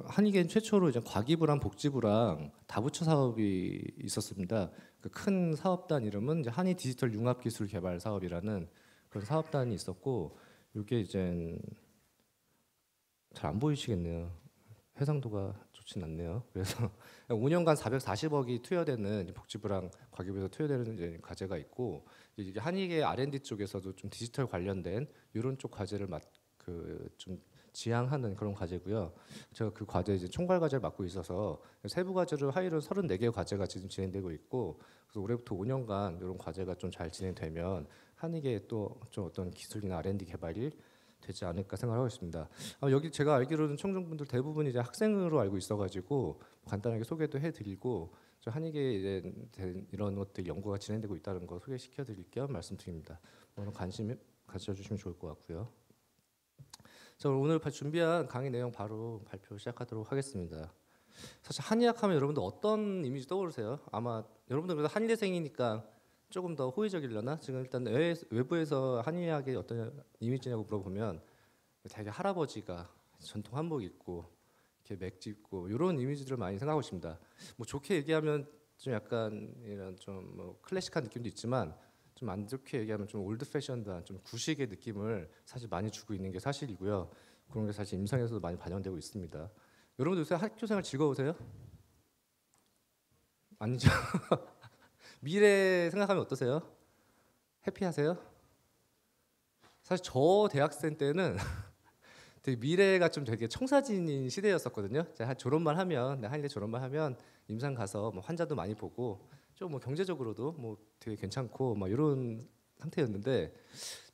한의계 최초로 이제 과기부랑 복지부랑 다부처 사업이 있었습니다. 그 큰 사업단 이름은 이제 한의 디지털 융합 기술 개발 사업이라는 그런 사업단이 있었고, 이게 이제 잘 안 보이시겠네요. 해상도가 좋진 않네요. 그래서 5년간 440억이 투여되는 복지부랑 과기부에서 투여되는 이제 과제가 있고, 이게 한의계 R&D 쪽에서도 좀 디지털 관련된 이런 쪽 과제를 좀 지향하는 그런 과제고요. 제가 그 과제 이제 총괄 과제를 맡고 있어서 세부 과제로 하이로 34개의 과제가 지금 진행되고 있고, 그래서 올해부터 5년간 이런 과제가 좀 잘 진행되면 한의계에 또 좀 어떤 기술이나 R&D 개발이 되지 않을까 생각하고 있습니다. 여기 제가 알기로는 청중분들 대부분 이제 학생으로 알고 있어가지고 간단하게 소개도 해드리고, 저 한의계에 이제 이런 것들 연구가 진행되고 있다는 거 소개시켜드릴 겸 말씀드립니다. 오늘 관심 가져주시면 좋을 것 같고요. 자, 오늘 준비한 강의 내용 바로 발표 시작하도록 하겠습니다. 사실 한의학하면 여러분들 어떤 이미지 떠오르세요? 아마 여러분들 그래도 한의대생이니까 조금 더 호의적이려나? 지금 일단 외부에서 한의학의 어떤 이미지냐고 물어보면 되게 할아버지가 전통 한복 입고 이렇게 맥주 입고 이런 이미지들을 많이 생각하고 있습니다. 뭐 좋게 얘기하면 좀 약간 이런 좀 뭐 클래식한 느낌도 있지만, 좀 안 좋게 얘기하면 좀 올드 패션드한 좀 구식의 느낌을 사실 많이 주고 있는 게 사실이고요. 그런 게 사실 임상에서도 많이 반영되고 있습니다. 여러분들 요새 학교 생활 즐거우세요? 아니죠? 미래 생각하면 어떠세요? 해피하세요? 사실 저 대학생 때는 되게 미래가 좀 되게 청사진인 시대였었거든요. 제가 졸업만 하면, 한의대 졸업만 하면 임상 가서 뭐 환자도 많이 보고 좀 뭐 경제적으로도 뭐 되게 괜찮고 막 이런 상태였는데,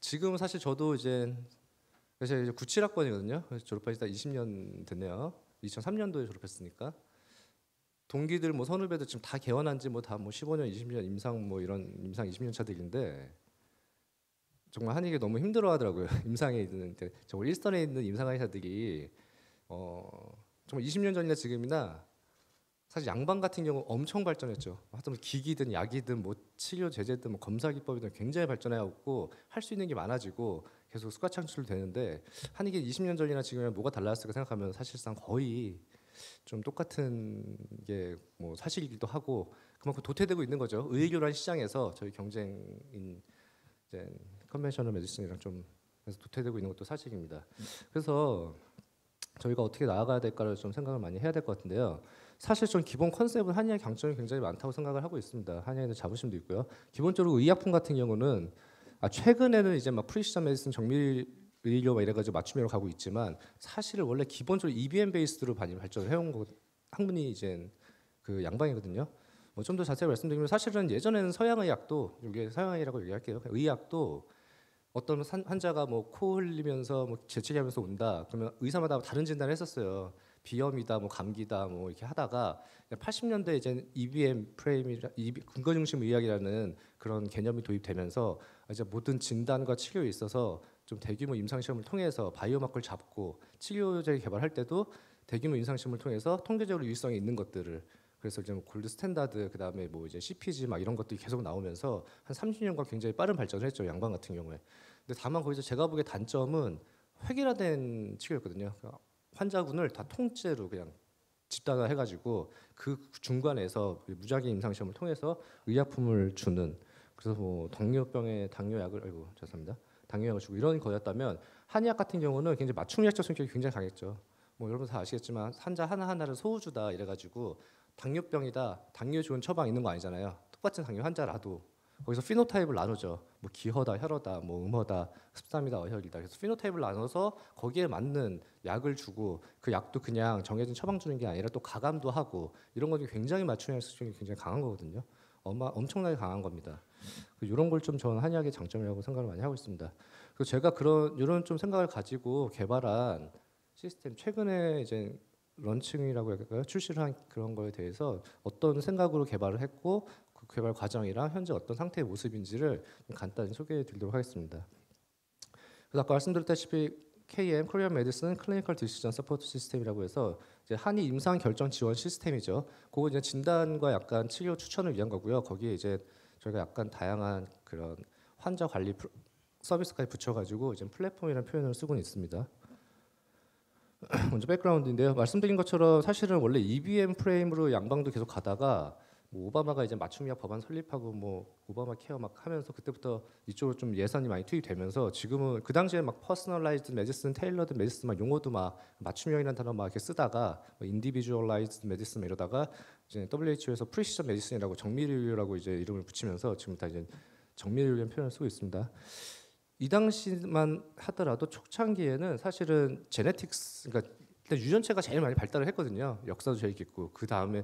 지금 사실 저도 이제 97학번이거든요. 그래서 졸업한 지 20년 됐네요. 2003년도에 졸업했으니까. 동기들 뭐 선후배들 지금 다 개원한 지 뭐 다 뭐 15년, 20년 임상 뭐 이런 임상 20년 차들인데 정말 한의계 너무 힘들어하더라고요. 임상에 있는 정말 일선에 있는 임상 의사들이 정말 20년 전이나 지금이나 사실 양방 같은 경우 엄청 발전했죠. 하여튼 기기든 약이든 뭐 치료 제제든 뭐 검사 기법이든 굉장히 발전해갖고 할 수 있는 게 많아지고 계속 수가 창출되는데, 한의계 20년 전이나 지금이랑 뭐가 달랐을까 생각하면 사실상 거의 좀 똑같은 게 뭐 사실이기도 하고, 그만큼 도태되고 있는 거죠. 의료란 시장에서 저희 경쟁인 이제 컨벤셔널 메디슨이랑 좀 그래서 도태되고 있는 것도 사실입니다. 그래서 저희가 어떻게 나아가야 될까를 좀 생각을 많이 해야 될 것 같은데요. 사실 전 기본 컨셉은 한의학 강점이 굉장히 많다고 생각을 하고 있습니다. 한의학의 자부심도 있고요. 기본적으로 의약품 같은 경우는 최근에는 이제 막 프리시전 메디슨 정밀 의료 막 이래가지고 맞춤형으로 가고 있지만, 사실은 원래 기본적으로 EBM 베이스로 많이 발전을 해온 거 학문이 이제 그 양방이거든요. 뭐 좀 더 자세히 말씀드리면 사실은 예전에는 서양의학도, 이게 서양의라고 얘기할게요. 의학도 어떤 환자가 뭐 코 흘리면서 뭐 재채기하면서 온다. 그러면 의사마다 다른 진단을 했었어요. 비염이다, 뭐 감기다, 뭐 이렇게 하다가 80년대 이제 EBM 프레임이라 근거 중심 의학이라는 그런 개념이 도입되면서 이제 모든 진단과 치료에 있어서 좀 대규모 임상 시험을 통해서 바이오마커를 잡고 치료제 개발할 때도 대규모 임상 시험을 통해서 통계적으로 유의성이 있는 것들을 그래서 이제 뭐 골드 스탠다드 그다음에 뭐 이제 CPG 막 이런 것들이 계속 나오면서 한 30년간 굉장히 빠른 발전을 했죠. 양방 같은 경우에. 근데 다만 거기서 제가 보기에 단점은 획일화된 치료였거든요. 그러니까 환자군을 다 통째로 그냥 집단화해가지고 그 중간에서 무작위 임상 시험을 통해서 의약품을 주는 그래서 뭐 당뇨병에 당뇨약을 아이고 죄송합니다. 당뇨약을 주고 이런 거였다면 한의학 같은 경우는 굉장히 맞춤의학적 성격이 굉장히 강했죠. 뭐 여러분 다 아시겠지만 환자 하나하나를 소우주다 이래가지고 당뇨병이다 당뇨 좋은 처방 있는 거 아니잖아요. 똑같은 당뇨 환자라도 거기서 피노타입을 나누죠. 뭐 기허다, 혈허다, 뭐 음허다, 습삼이다, 어혈이다. 그래서 피노타입을 나눠서 거기에 맞는 약을 주고 그 약도 그냥 정해진 처방 주는 게 아니라 또 가감도 하고 이런 것이 굉장히 맞춤형 수준이 굉장히 강한 거거든요. 엄청나게 강한 겁니다. 이런 걸 좀 저는 한의학의 장점이라고 생각을 많이 하고 있습니다. 그리고 제가 이런 좀 생각을 가지고 개발한 시스템 최근에 이제 런칭이라고 할까요? 출시를 한 그런 거에 대해서 어떤 생각으로 개발을 했고 그 개발 과정이랑 현재 어떤 상태의 모습인지를 좀 간단히 소개해 드리도록 하겠습니다. 그래서 아까 말씀드렸다시피 KM Korean Medicine Clinical Decision Support System이라고 해서 이제 한의 임상 결정 지원 시스템이죠. 그거 이제 진단과 약간 치료 추천을 위한 거고요. 거기에 이제 저희가 약간 다양한 그런 환자 관리 서비스까지 붙여가지고 이제 플랫폼이라는 표현을 쓰고는 있습니다. 먼저 백그라운드인데요. 말씀드린 것처럼 사실은 원래 EBM 프레임으로 양방도 계속 가다가 뭐 오바마가 이제 맞춤의학 법안 설립하고 뭐 오바마 케어 막 하면서 그때부터 이쪽으로 좀 예산이 많이 투입되면서 지금은 그 당시에 막 퍼스널라이즈드 메디슨, 테일러드 메디슨 막 용어도 막 맞춤형이라는 단어 막 이렇게 쓰다가 뭐 인디비주얼라이즈드 메디슨 이러다가 이제 WHO에서 프리시전 메디슨이라고 정밀의료라고 이제 이름을 붙이면서 지금 다 이제 정밀의료라는 표현을 쓰고 있습니다. 이 당시만 하더라도 초창기에는 사실은 제네틱스 그러니까 일단 유전체가 제일 많이 발달을 했거든요. 역사도 제일 깊고 그 다음에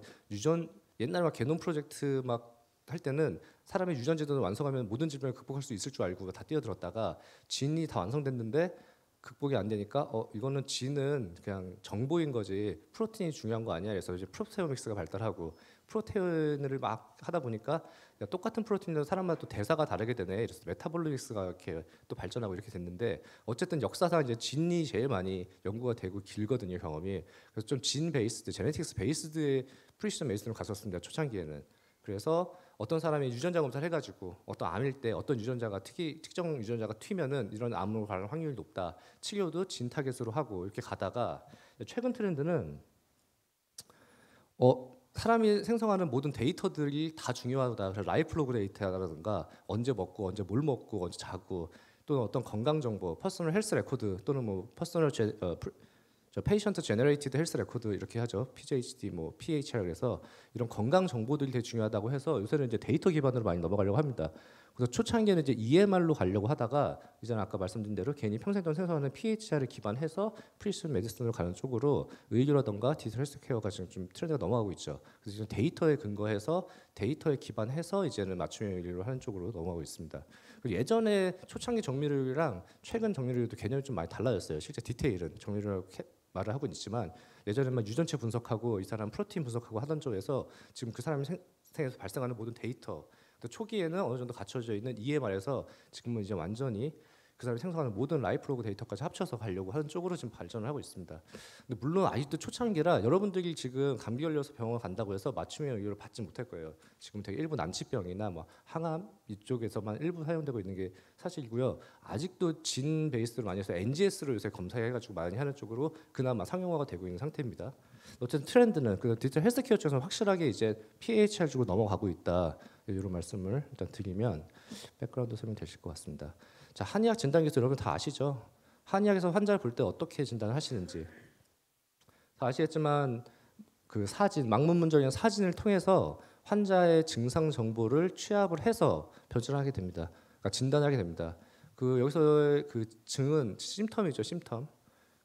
옛날에 막 게놈 프로젝트 막 할 때는 사람의 유전제도를 완성하면 모든 질병을 극복할 수 있을 줄 알고 다 뛰어들었다가 진이 다 완성됐는데 극복이 안 되니까 이거는 진은 그냥 정보인 거지 프로틴이 중요한 거 아니야. 그래서 이제 프로테오믹스가 발달하고 프로테인을 막 하다 보니까 야, 똑같은 프로틴도 사람마다 또 대사가 다르게 되네. 그래서 메타볼리믹스가 이렇게 또 발전하고 이렇게 됐는데 어쨌든 역사상 이제 진이 제일 많이 연구가 되고 길거든요 경험이. 그래서 좀 진 베이스드, 제네틱스 베이스드의 프리시전 메디슨으로 갔었습니다 초창기에는. 그래서 어떤 사람이 유전자 검사를 해가지고 어떤 암일 때 어떤 유전자가 특정 유전자가 튀면은 이런 암으로 갈 확률이 높다. 치료도 진 타겟으로 하고 이렇게 가다가 최근 트렌드는 사람이 생성하는 모든 데이터들이 다 중요하다. 그래서 라이프 로그 데이터라든가 언제 먹고 언제 뭘 먹고 언제 자고 또는 어떤 건강 정보, 퍼스널 헬스 레코드 또는 뭐 퍼스널 페이션트 제너레이티드 헬스 레코드 이렇게 하죠. PJHD 뭐 PHR 그래서 이런 건강 정보들이 되게 중요하다고 해서 요새는 이제 데이터 기반으로 많이 넘어가려고 합니다. 그래서 초창기에는 이제 EMR로 가려고 하다가 이제는 아까 말씀드린 대로 괜히 평생 동안 생성하는 PHR을 기반해서 프리시전 메디슨으로 가는 쪽으로 의료라든가 디지털 헬스케어가 지금 좀 트렌드가 넘어가고 있죠. 그래서 지금 데이터에 근거해서 데이터에 기반해서 이제는 맞춤형 의료를 하는 쪽으로 넘어가고 있습니다. 그리고 예전에 초창기 정밀의료랑 최근 정밀의료도 개념이 좀 많이 달라졌어요. 실제 디테일은 정밀의료라고 말을 하고 있지만 예전에만 유전체 분석하고 이 사람 프로틴 분석하고 하던 쪽에서 지금 그 사람이 생에서 발생하는 모든 데이터 초기에는 어느 정도 갖춰져 있는 EMR에서 지금은 이제 완전히 그 사람이 생성하는 모든 라이프 로그 데이터까지 합쳐서 가려고 하는 쪽으로 지금 발전을 하고 있습니다. 근데 물론 아직도 초창기라 여러분들이 지금 감기 걸려서 병원 간다고 해서 맞춤형 의료를 받지 못할 거예요. 지금 되게 일부 난치병이나 뭐 항암 이쪽에서만 일부 사용되고 있는 게 사실이고요. 아직도 진 베이스로 많이 해서 NGS로 요새 검사해가지고 많이 하는 쪽으로 그나마 상용화가 되고 있는 상태입니다. 어쨌든 트렌드는 그 디지털 헬스케어 쪽에서 확실하게 이제 PHR 쪽으로 넘어가고 있다. 이런 말씀을 일단 드리면 백그라운드 설명 되실 것 같습니다. 자, 한의학 진단 기술 여러분 다 아시죠? 한의학에서 환자를 볼 때 어떻게 진단을 하시는지 다 아시겠지만 그 사진, 망문문절이나 사진을 통해서 환자의 증상 정보를 취합을 해서 변질하게 됩니다. 그러니까 진단하게 됩니다. 그 여기서 그 증은 심텀이죠, 심텀.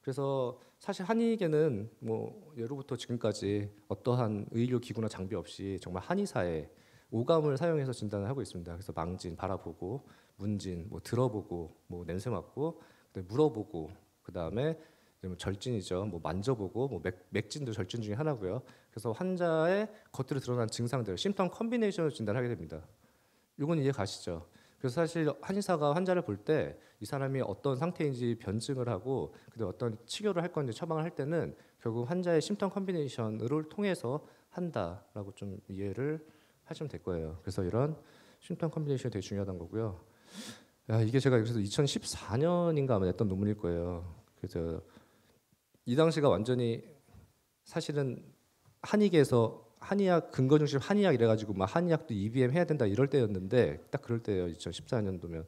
그래서 사실 한의계는 뭐 예로부터 지금까지 어떠한 의료 기구나 장비 없이 정말 한의사의 오감을 사용해서 진단을 하고 있습니다. 그래서 망진, 바라보고, 문진, 뭐 들어보고, 뭐 냄새 맡고, 물어보고, 그 다음에 뭐 절진이죠. 뭐 만져보고, 뭐 맥진도 절진 중에 하나고요. 그래서 환자의 겉으로 드러난 증상들, 심텀 컨비네이션을 진단하게 됩니다. 이건 이해 가시죠? 그래서 사실 한의사가 환자를 볼 때 이 사람이 어떤 상태인지 변증을 하고 그다음 어떤 치료를 할 건지 처방을 할 때는 결국 환자의 심텀 컨비네이션을 통해서 한다라고 좀 이해를 하시면 될 거예요. 그래서 이런 심텀 컨비네이션이 되게 중요하다는 거고요. 야, 이게 제가 그래서 2014년인가 아마 냈던 논문일 거예요. 그래서 이 당시가 완전히 사실은 한의계에서 한의학 근거 중심 한의학 이래가지고 막 한의학도 EBM 해야 된다 이럴 때였는데 딱 그럴 때예요. 2014년도면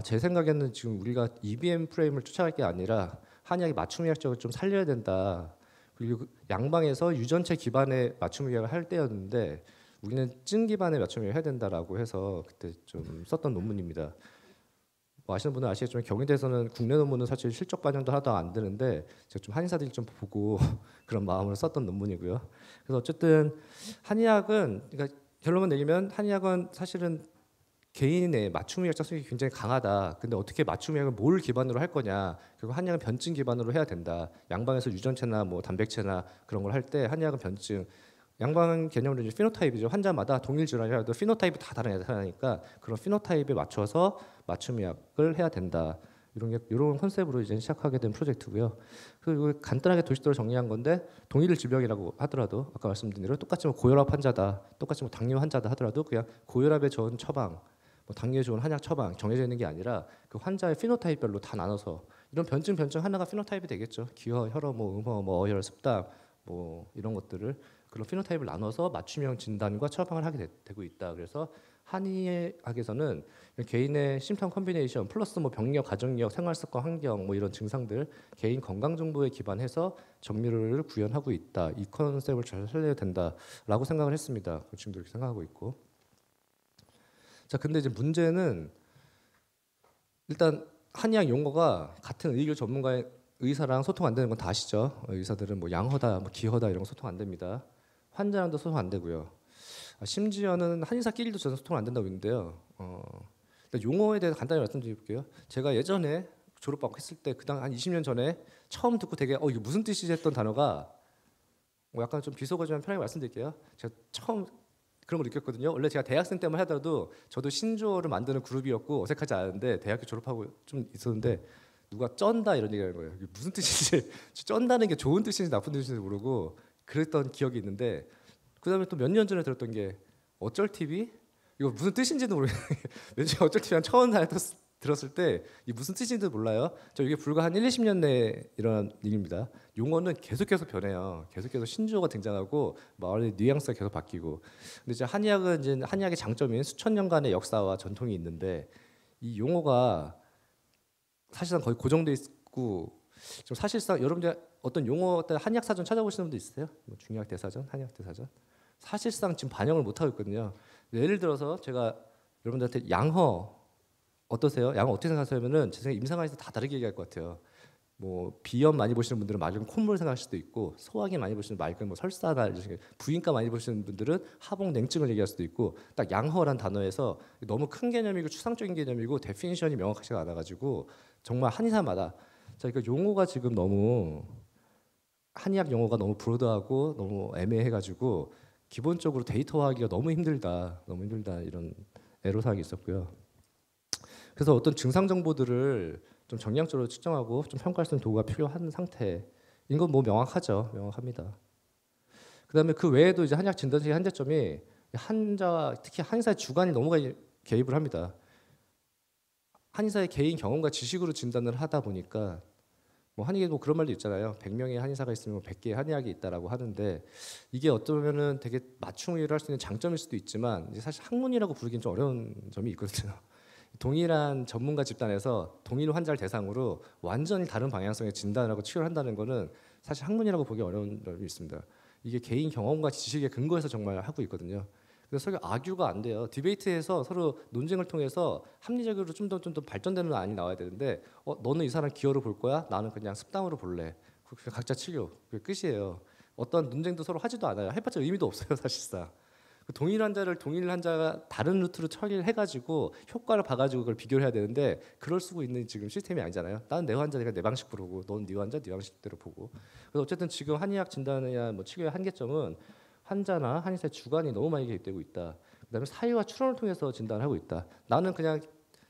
제 생각에는 지금 우리가 EBM 프레임을 쫓아갈 게 아니라 한의학이 맞춤의학적으로 좀 살려야 된다. 그리고 양방에서 유전체 기반의 맞춤의학을 할 때였는데 우리는 찐 기반의 맞춤의학을 해야 된다라고 해서 그때 좀 썼던 논문입니다. 뭐 아시는 분은 아시겠지만 경희대에서는 국내 논문은 사실 실적 반영도 하나도 안 되는데 제가 좀 한의사들이 좀 보고 그런 마음으로 썼던 논문이고요. 그래서 어쨌든 한의학은 그러니까 결론만 내리면 한의학은 사실은 개인의 맞춤의학 작성이 굉장히 강하다. 근데 어떻게 맞춤의학을 뭘 기반으로 할 거냐? 결국 한의학은 변증 기반으로 해야 된다. 양방에서 유전체나 뭐 단백체나 그런 걸 할 때 한의학은 변증. 양방 개념으로 이제 피노타입이죠. 환자마다 동일 질환이라도 피노타입이 다 다르니까 그런 피노타입에 맞춰서 맞춤의학을 해야 된다. 이런 컨셉으로 이제 시작하게 된 프로젝트고요. 그리고 간단하게 도식도를 정리한 건데 동일 질병이라고 하더라도 아까 말씀드린 대로 똑같이 뭐 고혈압 환자다, 똑같이 뭐 당뇨 환자다 하더라도 그냥 고혈압에 좋은 처방, 뭐 당뇨에 좋은 한약 처방 정해져 있는 게 아니라 그 환자의 피노타입별로 다 나눠서 이런 변증 하나가 피노타입이 되겠죠. 기허, 혈어, 뭐 음허, 뭐 어혈, 습담 뭐 이런 것들을 그런 피노타입을 나눠서 맞춤형 진단과 처방을 하게 되고 있다. 그래서 한의학에서는 개인의 심텀 컨비네이션 플러스 뭐 병력, 가정력, 생활습관, 환경 뭐 이런 증상들 개인 건강 정보에 기반해서 정밀을 구현하고 있다. 이 컨셉을 잘 살려야 된다라고 생각을 했습니다. 지금도 이렇게 생각하고 있고. 자, 근데 이제 문제는 일단 한의학 용어가 같은 의료 전문가의 의사랑 소통 안 되는 건 다 아시죠? 의사들은 뭐 양허다, 뭐 기허다 이런 거 소통 안 됩니다. 환자랑도 소통 안 되고요. 심지어는 한의사끼리도 저는 소통 안 된다고 했는데요. 용어에 대해서 간단히 말씀드릴게요. 제가 예전에 졸업하고 했을 때 그당 한 20년 전에 처음 듣고 되게 이게 무슨 뜻이지 했던 단어가 뭐 약간 좀 비속어지만 편하게 말씀드릴게요. 제가 처음 그런 걸 느꼈거든요. 원래 제가 대학생 때만 하더라도 저도 신조어를 만드는 그룹이었고 어색하지 않은데 대학교 졸업하고 좀 있었는데 누가 쩐다 이런 얘기를 하는 거예요. 이게 무슨 뜻인지 쩐다는 게 좋은 뜻인지 나쁜 뜻인지 모르고 그랬던 기억이 있는데 그다음에 또 몇 년 전에 들었던 게 어쩔 TV 이거 무슨 뜻인지도 모르겠어요. 왠지 어쩔 TV 한 처음 들었을 때 이게 무슨 뜻인지도 몰라요. 저 이게 불과 한 1, 20년 내에 일어난 일입니다. 용어는 계속해서 변해요. 계속해서 신조어가 등장하고 마을의 뉘앙스가 계속 바뀌고. 근데 이제 한의학은 이제 한의학의 장점인 수천 년간의 역사와 전통이 있는데 이 용어가 사실상 거의 고정돼 있고 좀 사실상 여러분들 어떤 용어 한의학 사전 찾아보시는 분도 있으세요? 뭐 중의학 대사전, 한의학 대사전? 사실상 지금 반영을 못 하고 있거든요. 예를 들어서 제가 여러분들한테 양허 어떠세요? 양허 어떻게 생각하세요면은 제 생각에 임상관에서 다 다르게 얘기할 것 같아요. 뭐 비염 많이 보시는 분들은 맑은 콧물 생각할 수도 있고 소화기 많이 보시는 맑은 뭐 설사나 부인과 많이 보시는 분들은 하복 냉증을 얘기할 수도 있고 딱 양허란 단어에서 너무 큰 개념이고 추상적인 개념이고 데피니션이 명확하지가 않아가지고 정말 한의사마다 자 그러니까 용어가 지금 너무 한의학 용어가 너무 브로드하고 너무 애매해가지고 기본적으로 데이터화하기가 너무 힘들다 이런 애로사항이 있었고요. 그래서 어떤 증상 정보들을 좀 정량적으로 측정하고 좀 평가할 수 있는 도구가 필요한 상태인 건 뭐 명확합니다. 그다음에 그 외에도 이제 한의학 진단식의 한계점이 환자와 특히 한의사의 주관이 너무 개입을 합니다. 한의사의 개인 경험과 지식으로 진단을 하다 보니까 뭐 한의에 뭐 그런 말도 있잖아요. 100명의 한의사가 있으면 100개의 한의학이 있다라고 하는데 이게 어쩌면은 되게 맞춤의를 할 수 있는 장점일 수도 있지만 이제 사실 학문이라고 부르기는 좀 어려운 점이 있거든요. 동일한 전문가 집단에서 동일 환자를 대상으로 완전히 다른 방향성의 진단을 하고 치료를 한다는 거는 사실 학문이라고 보기 어려운 점이 있습니다. 이게 개인 경험과 지식에 근거해서 정말 하고 있거든요. 그래서 서로 아규가 안 돼요. 디베이트에서 서로 논쟁을 통해서 합리적으로 좀 더 발전되는 안이 나와야 되는데 너는 이 사람 기어로 볼 거야? 나는 그냥 습당으로 볼래. 각자 치료. 그게 끝이에요. 어떤 논쟁도 서로 하지도 않아요. 해봤자 의미도 없어요 사실상. 동일 환자를 동일 환자가 다른 루트로 처리를 해가지고 효과를 봐가지고 그걸 비교를 해야 되는데 그럴 수 있는 지금 시스템이 아니잖아요. 나는 내 환자니까 내 방식으로 보고, 넌 네 환자 네 방식대로 보고. 그래서 어쨌든 지금 한의학 진단이나 뭐 치료의 한계점은 환자나 한의사의 주관이 너무 많이 개입되고 있다. 그다음에 사유와 추론을 통해서 진단을 하고 있다. 나는 그냥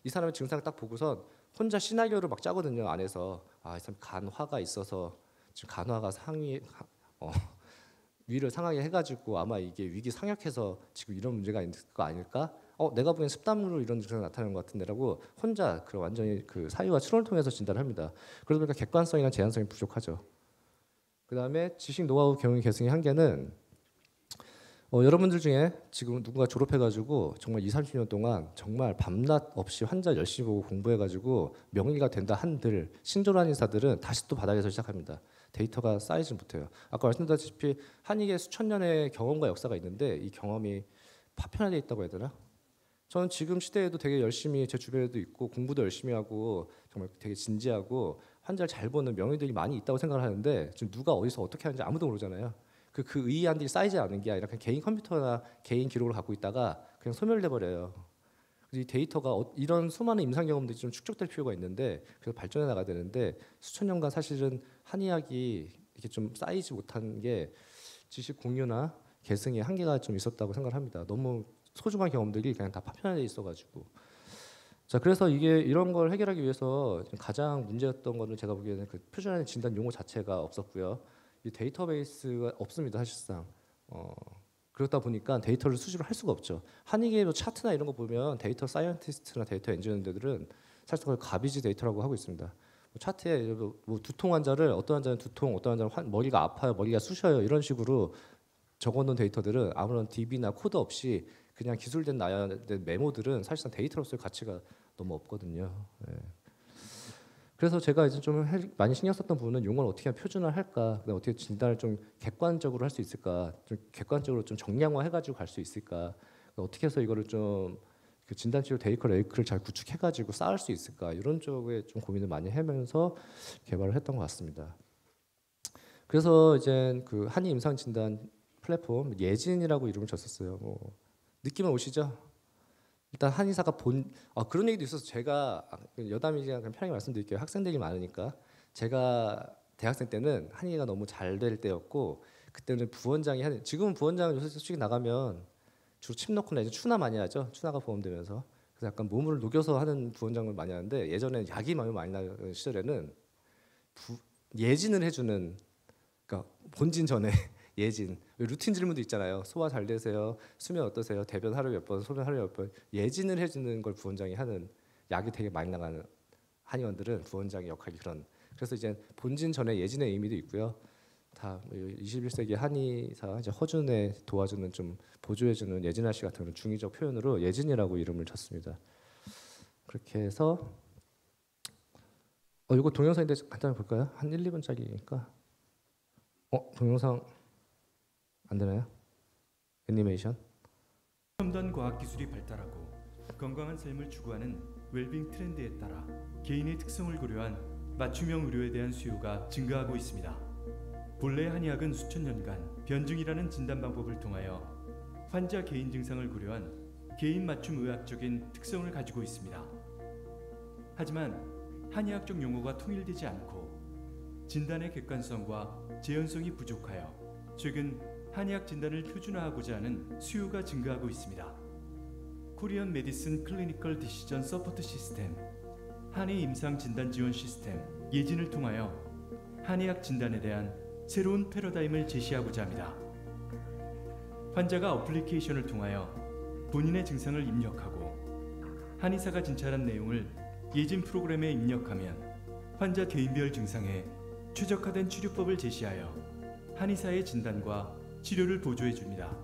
이 사람의 증상 딱 보고선 혼자 시나리오를 막 짜거든요. 안에서 이 사람 간화가 있어서 지금 간화가 위를 상하게 해가지고 아마 이게 위기 상역해서 지금 이런 문제가 있는 거 아닐까? 내가 보기엔 습담으로 이런 증상이 나타나는 것 같은데라고 혼자 그 완전히 그 사유와 추론을 통해서 진단을 합니다. 그러다 보니까 객관성이나 제한성이 부족하죠. 그다음에 지식 노하우 경영 계승의 한계는 여러분들 중에 지금 누군가 졸업해가지고 정말 20-30년 동안 정말 밤낮 없이 환자 열심히 보고 공부해가지고 명의가 된다 한들 신조란 의사들은 다시 또 바닥에서 시작합니다. 데이터가 쌓이지 못해요. 아까 말씀드렸다시피 한의계 수천 년의 경험과 역사가 있는데 이 경험이 파편화되어 있다고 해야 되나? 저는 지금 시대에도 되게 열심히 제 주변에도 있고 공부도 열심히 하고 정말 되게 진지하고 환자를 잘 보는 명의들이 많이 있다고 생각을 하는데 지금 누가 어디서 어떻게 하는지 아무도 모르잖아요. 그 의의안들이 쌓이지 않는 게 아니라 그냥 개인 컴퓨터나 개인 기록을 갖고 있다가 그냥 소멸돼 버려요. 그래서 이 데이터가 이런 수많은 임상 경험들이 좀 축적될 필요가 있는데 그래서 발전해 나가야 되는데 수천 년간 사실은 한의학이 이렇게 좀 쌓이지 못한 게 지식 공유나 계승의 한계가 좀 있었다고 생각을 합니다. 너무 소중한 경험들이 그냥 다 파편화돼 있어가지고. 자, 그래서 이게 이런 걸 해결하기 위해서 가장 문제였던 거는 제가 보기에는 그 표준화된 진단 용어 자체가 없었고요. 이 데이터베이스가 없습니다, 사실상. 그렇다 보니까 데이터를 수집을 할 수가 없죠. 한의계의 차트나 이런 거 보면 데이터 사이언티스트나 데이터 엔지니어들은 사실상 가비지 데이터라고 하고 있습니다. 차트에 뭐 두통 환자를 어떤 환자는 두통, 어떤 환자는 머리가 아파요, 머리가 쑤셔요 이런 식으로 적어놓은 데이터들은 아무런 DB나 코드 없이 그냥 기술된 나열된 메모들은 사실상 데이터로서의 가치가 너무 없거든요. 네. 그래서 제가 이제 좀 많이 신경 썼던 부분은 용어를 어떻게 하면 표준화할까, 어떻게 진단을 좀 객관적으로 할 수 있을까, 좀 객관적으로 좀 정량화해가지고 갈 수 있을까, 어떻게 해서 이거를 좀 그 진단치료 데이터 레이크를 잘 구축해가지고 쌓을 수 있을까 이런 쪽에 좀 고민을 많이 하면서 개발을 했던 것 같습니다. 그래서 이제 그 한의 임상 진단 플랫폼 예진이라고 이름을 줬었어요. 뭐 느낌은 오시죠? 일단 한의사가 그런 얘기도 있어서 제가 여담이지만 그냥 편하게 말씀드릴게요. 학생들이 많으니까 제가 대학생 때는 한의가 너무 잘 될 때였고 그때는 부원장이 지금은 부원장은 요새 솔직히 나가면 주로 침 넣거나 이제 추나 많이 하죠. 추나가 보험되면서 그래서 약간 몸을 녹여서 하는 부원장을 많이 하는데 예전에는 약이 많이 나는 시절에는 예진을 해주는 그러니까 본진 전에 예진 루틴 질문도 있잖아요. 소화 잘 되세요? 수면 어떠세요? 대변 하루에 몇 번, 소변 하루에 몇 번 예진을 해주는 걸 부원장이 하는 약이 되게 많이 나가는 한의원들은 부원장의 역할이 그래서 이제 본진 전에 예진의 의미도 있고요. 다 21세기 한의사 이제 허준에 도와주는 좀 보조해주는 예진아 씨 같은 그런 중의적 표현으로 예진이라고 이름을 줬습니다. 그렇게 해서 이거 동영상인데 간단히 볼까요? 한 1, 2분짜리니까 동영상 안 되나요? 애니메이션. 첨단 과학 기술이 발달하고 건강한 삶을 추구하는 웰빙 트렌드에 따라 개인의 특성을 고려한 맞춤형 의료에 대한 수요가 증가하고 있습니다. 본래 한의학은 수천 년간 변증이라는 진단 방법을 통하여 환자 개인 증상을 고려한 개인 맞춤 의학적인 특성을 가지고 있습니다. 하지만 한의학적 용어가 통일되지 않고 진단의 객관성과 재현성이 부족하여 최근 한의학 진단을 표준화하고자 하는 수요가 증가하고 있습니다. 코리안 메디슨 클리니컬 디시전 서포트 시스템, 한의 임상 진단 지원 시스템 예진을 통하여 한의학 진단에 대한 새로운 패러다임을 제시하고자 합니다. 환자가 어플리케이션을 통하여 본인의 증상을 입력하고 한의사가 진찰한 내용을 예진 프로그램에 입력하면 환자 개인별 증상에 최적화된 치료법을 제시하여 한의사의 진단과 치료를 보조해 줍니다.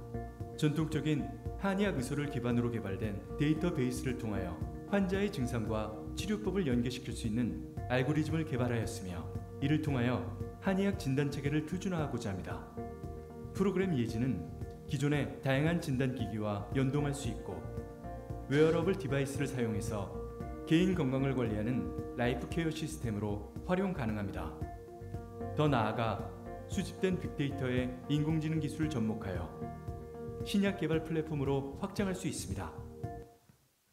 전통적인 한의학 의소를 기반으로 개발된 데이터베이스를 통하여 환자의 증상과 치료법을 연계시킬 수 있는 알고리즘을 개발하였으며 이를 통하여 한의학 진단 체계를 표준화하고자 합니다. 프로그램 예진은 기존의 다양한 진단 기기와 연동할 수 있고 웨어러블 디바이스를 사용해서 개인 건강을 관리하는 라이프 케어 시스템으로 활용 가능합니다. 더 나아가 수집된 빅데이터에 인공지능 기술을 접목하여 신약 개발 플랫폼으로 확장할 수 있습니다.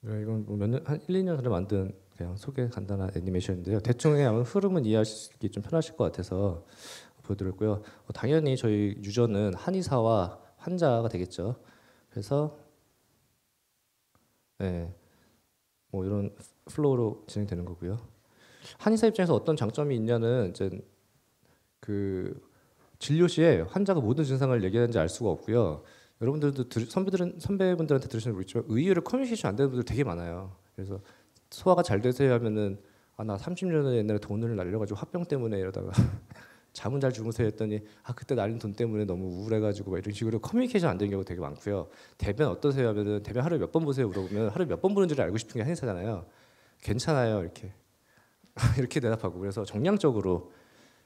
네, 이건 뭐 한 1, 2년 전에 만든 그냥 소개 간단한 애니메이션인데요. 대충의 아마 흐름은 이해하시기 좀 편하실 것 같아서 보여드렸고요. 당연히 저희 유저는 한의사와 환자가 되겠죠. 그래서 네, 뭐 이런 플로우로 진행되는 거고요. 한의사 입장에서 어떤 장점이 있냐는 이제 그 진료 시에 환자가 모든 증상을 얘기하는지 알 수가 없고요. 여러분들도 선배분들한테 들으시는 거 모르겠지만 의외로 커뮤니케이션 안 되는 분들 되게 많아요. 그래서 소화가 잘 되세요 하면은 나 30년 전에 옛날에 돈을 날려가지고 화병 때문에 이러다가 잠은 잘 주무세요 했더니 그때 날린 돈 때문에 너무 우울해가지고 막 이런 식으로 커뮤니케이션 안 되는 경우 되게 많고요. 대변 어떠세요 하면은 대변 하루에 몇 번 보세요 물어보면 하루에 몇 번 보는지를 알고 싶은 게 한의사잖아요. 괜찮아요 이렇게 이렇게 대답하고 그래서 정량적으로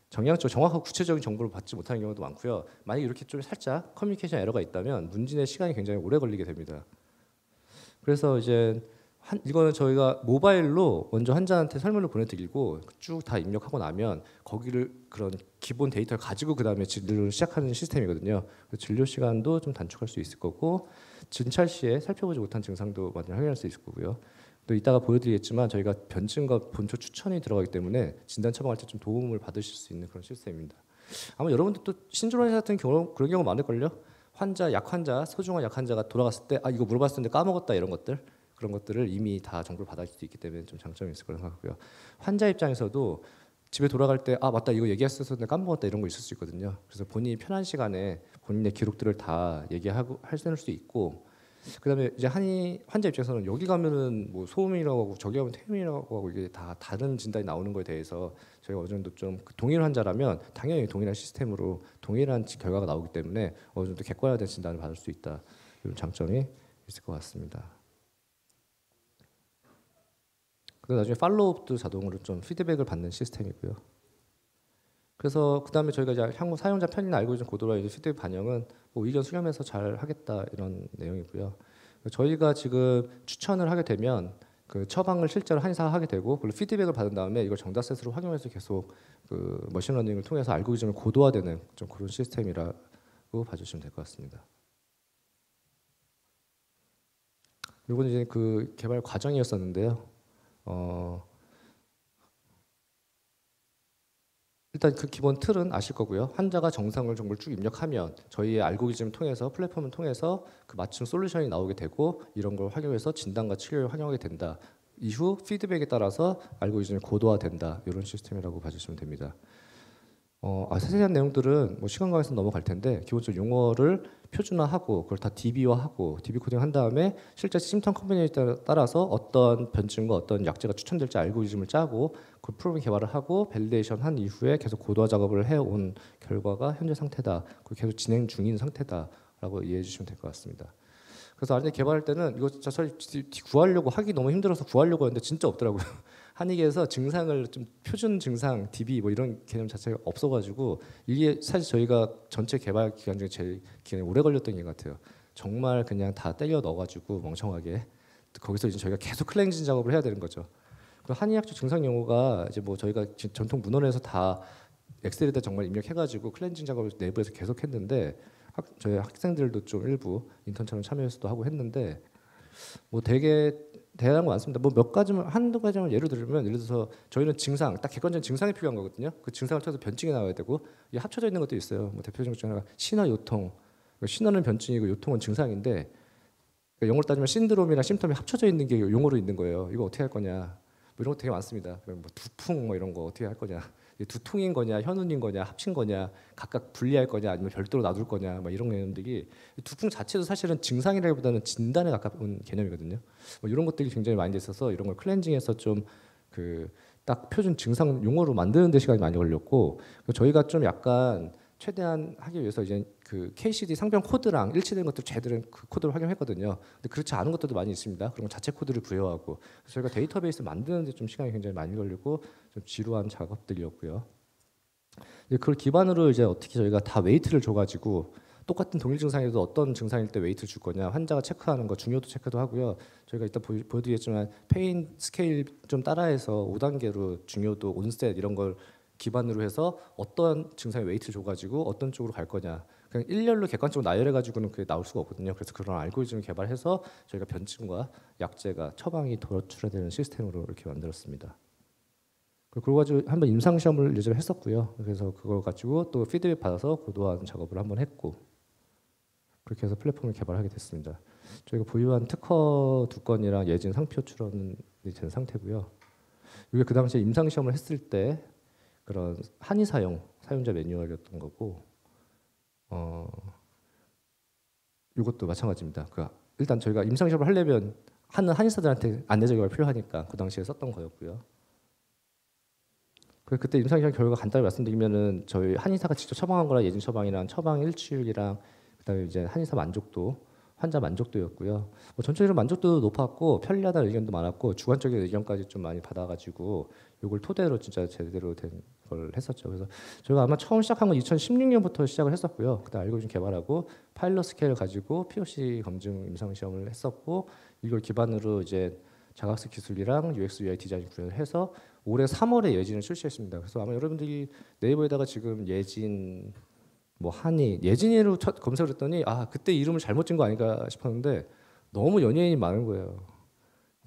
정확하고 구체적인 정보를 받지 못하는 경우도 많고요. 만약에 이렇게 좀 살짝 커뮤니케이션 에러가 있다면 문진의 시간이 굉장히 오래 걸리게 됩니다. 그래서 이제 이거는 저희가 모바일로 먼저 환자한테 설문을 보내드리고 쭉 다 입력하고 나면 거기를 그런 기본 데이터를 가지고 그 다음에 진료를 시작하는 시스템이거든요. 진료 시간도 좀 단축할 수 있을 거고 진찰 시에 살펴보지 못한 증상도 많이 확인할 수 있을 거고요. 또 이따가 보여드리겠지만 저희가 변증과 본초 추천이 들어가기 때문에 진단 처방할 때 좀 도움을 받으실 수 있는 그런 시스템입니다. 아마 여러분들 또 신조로사 같은 경우 그런 경우 많을걸요. 소중한 약 환자가 돌아갔을 때 이거 물어봤었는데 까먹었다 이런 것들 그런 것들을 이미 다 정보를 받을 수 있기 때문에 좀 장점이 있을 거라고 생각하고요. 환자 입장에서도 집에 돌아갈 때 맞다 이거 얘기했었는데 까먹었다 이런 거 있을 수 있거든요. 그래서 본인이 편한 시간에 본인의 기록들을 다 얘기하고 할 수 있고 그다음에 이제 환자 입장에서는 여기 가면은 뭐 소음이라고 하고 저기 가면 태음이라고 하고 이게 다 다른 진단이 나오는 거에 대해서 저희가 어느 정도 좀 동일 환자라면 당연히 동일한 시스템으로 동일한 결과가 나오기 때문에 어느 정도 객관화된 진단을 받을 수 있다 이런 장점이 있을 것 같습니다. 그리고 나중에 팔로우업도 자동으로 좀 피드백을 받는 시스템이고요. 그래서 그다음에 저희가 이제 향후 사용자 편의나 알고리즘 고도화 이제 피드백 반영은 뭐 의견 수렴해서 잘 하겠다 이런 내용이고요. 저희가 지금 추천을 하게 되면 그 처방을 실제로 한의사가 하게 되고 그리고 피드백을 받은 다음에 이걸 정답셋으로 확인해서 계속 그 머신러닝을 통해서 알고리즘을 고도화되는 좀 그런 시스템이라고 봐주시면 될 것 같습니다. 이건 이제 그 개발 과정이었었는데요. 일단 그 기본 틀은 아실 거고요. 환자가 정상을 정보를 쭉 입력하면 저희의 알고리즘을 통해서 플랫폼을 통해서 그 맞춤 솔루션이 나오게 되고 이런 걸 활용해서 진단과 치료를 활용하게 된다. 이후 피드백에 따라서 알고리즘이 고도화된다. 이런 시스템이라고 봐주시면 됩니다. 세세한 내용들은 뭐 시간 관계에서 넘어갈 텐데 기본적으로 용어를 표준화하고 그걸 다 DB화하고 DB 코딩한 다음에 실제 심턴 컨비네이션에 따라서 어떤 변증과 어떤 약제가 추천될지 알고리즘을 짜고 그 프로그램 개발을 하고 밸리데이션 한 이후에 계속 고도화 작업을 해온 결과가 현재 상태다. 그리고 계속 진행 중인 상태다라고 이해해 주시면 될 것 같습니다. 그래서 R&D 개발할 때는 이거 진짜 구하려고 하기 너무 힘들어서 구하려고 했는데 진짜 없더라고요. 한의계에서 증상을 좀 표준 증상, DB 뭐 이런 개념 자체가 없어가지고 이게 사실 저희가 전체 개발 기간 중에 제일 기간이 오래 걸렸던 게 같아요. 정말 그냥 다 때려 넣어가지고 멍청하게 거기서 이제 저희가 계속 클렌징 작업을 해야 되는 거죠. 한의학적 증상 용어가 이제 뭐 저희가 전통 문헌에서 다 엑셀에다 정말 입력해가지고 클렌징 작업을 내부에서 계속 했는데 저희 학생들도 좀 일부 인턴처럼 참여해서도 하고 했는데 뭐 되게 대단한 거 많습니다. 뭐 몇 가지만 한두 가지만 예를 들면 예를 들어서 저희는 증상 딱 객관적인 증상이 필요한 거거든요. 그 증상을 통해서 변증이 나와야 되고 이게 합쳐져 있는 것도 있어요. 뭐 대표적인 것 중에 하나가 신화 요통. 신화는 변증이고 요통은 증상인데 그러니까 영어로 따지면 신드롬이나 심텀이 합쳐져 있는 게 용어로 있는 거예요. 이거 어떻게 할 거냐. 뭐 이런 거 되게 많습니다. 뭐 두풍 뭐 이런 거 어떻게 할 거냐. 두통인 거냐, 현운인 거냐, 합친 거냐, 각각 분리할 거냐, 아니면 별도로 놔둘 거냐, 뭐 이런 개념들이 두풍 자체도 사실은 증상이라기보다는 진단에 가까운 개념이거든요. 뭐 이런 것들이 굉장히 많이 있어서 이런 걸 클렌징해서 좀 그 딱 표준 증상 용어로 만드는 데 시간이 많이 걸렸고 저희가 좀 약간 최대한 하기 위해서 이제 그 KCD 상병 코드랑 일치되는 것들 제대로 그 코드를 활용했거든요. 근데 그렇지 않은 것들도 많이 있습니다. 그런 자체 코드를 부여하고 저희가 데이터베이스 만드는데 좀 시간이 굉장히 많이 걸리고 좀 지루한 작업들이었고요. 그걸 기반으로 이제 어떻게 저희가 다 웨이트를 줘가지고 똑같은 동일 증상에도 어떤 증상일 때 웨이트를 줄 거냐 환자가 체크하는 거 중요도 체크도 하고요. 저희가 이따 보여드리겠지만 페인 스케일 좀 따라해서 5단계로 중요도 온셋 이런 걸 기반으로 해서 어떤 증상에 웨이트를 줘가지고 어떤 쪽으로 갈 거냐 그냥 일렬로 객관적으로 나열해 가지고는 그게 나올 수가 없거든요. 그래서 그런 알고리즘을 개발해서 저희가 변증과 약제가 처방이 도출되는 시스템으로 이렇게 만들었습니다. 그걸 가지고 한번 임상 시험을 예전에 했었고요. 그래서 그걸 가지고 또 피드백 받아서 고도화하는 작업을 한번 했고 그렇게 해서 플랫폼을 개발하게 됐습니다. 저희가 보유한 특허 2건이랑 예진 상표 출원이 된 상태고요. 이게 그 당시에 임상 시험을 했을 때 그런 한의 사용자 매뉴얼이었던 거고, 이것도 마찬가지입니다. 일단 저희가 임상 시험을 하려면 하는 한의사들한테 안내 자료가 필요하니까 그 당시에 썼던 거였고요. 그때 임상 시험 결과 간단히 말씀드리면은 저희 한의사가 직접 처방한 거랑 예진 처방이랑 처방 일치율이랑 그다음에 이제 한의사 만족도, 환자 만족도였고요. 전체적으로 만족도도 높았고 편리하다는 의견도 많았고 주관적인 의견까지 좀 많이 받아가지고 이걸 토대로 진짜 제대로 된 걸 했었죠. 그래서 저희가 아마 처음 시작한 건 2016년부터 시작을 했었고요. 그다음 알고리즘 개발하고 파일럿 스케일을 가지고 POC 검증 임상 시험을 했었고 이걸 기반으로 이제 자각식 기술이랑 UX UI 디자인 구현을 해서 올해 3월에 예진을 출시했습니다. 그래서 아마 여러분들이 네이버에다가 지금 예진 뭐 한의 예진이로 검색을 했더니 그때 이름을 잘못 진 거 아닌가 싶었는데 너무 연예인이 많은 거예요.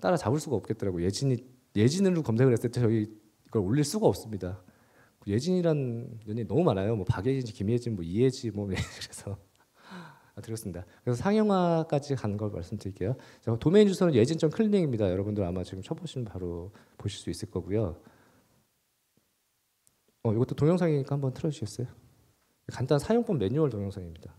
따라 잡을 수가 없겠더라고요. 예진으로 검색을 했을 때 저희 이걸 올릴 수가 없습니다. 예진이란 연예인 너무 많아요. 뭐 박예진, 김예진, 뭐 이예지 뭐 그래서 드렸습니다. 그래서 상용화까지 간 걸 말씀드릴게요. 도메인 주소는 예진.클리닉입니다. 여러분들 아마 지금 쳐보시면 바로 보실 수 있을 거고요. 이것도 동영상이니까 한번 틀어주시겠어요? 간단한 사용법 매뉴얼 동영상입니다.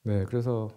네, 그래서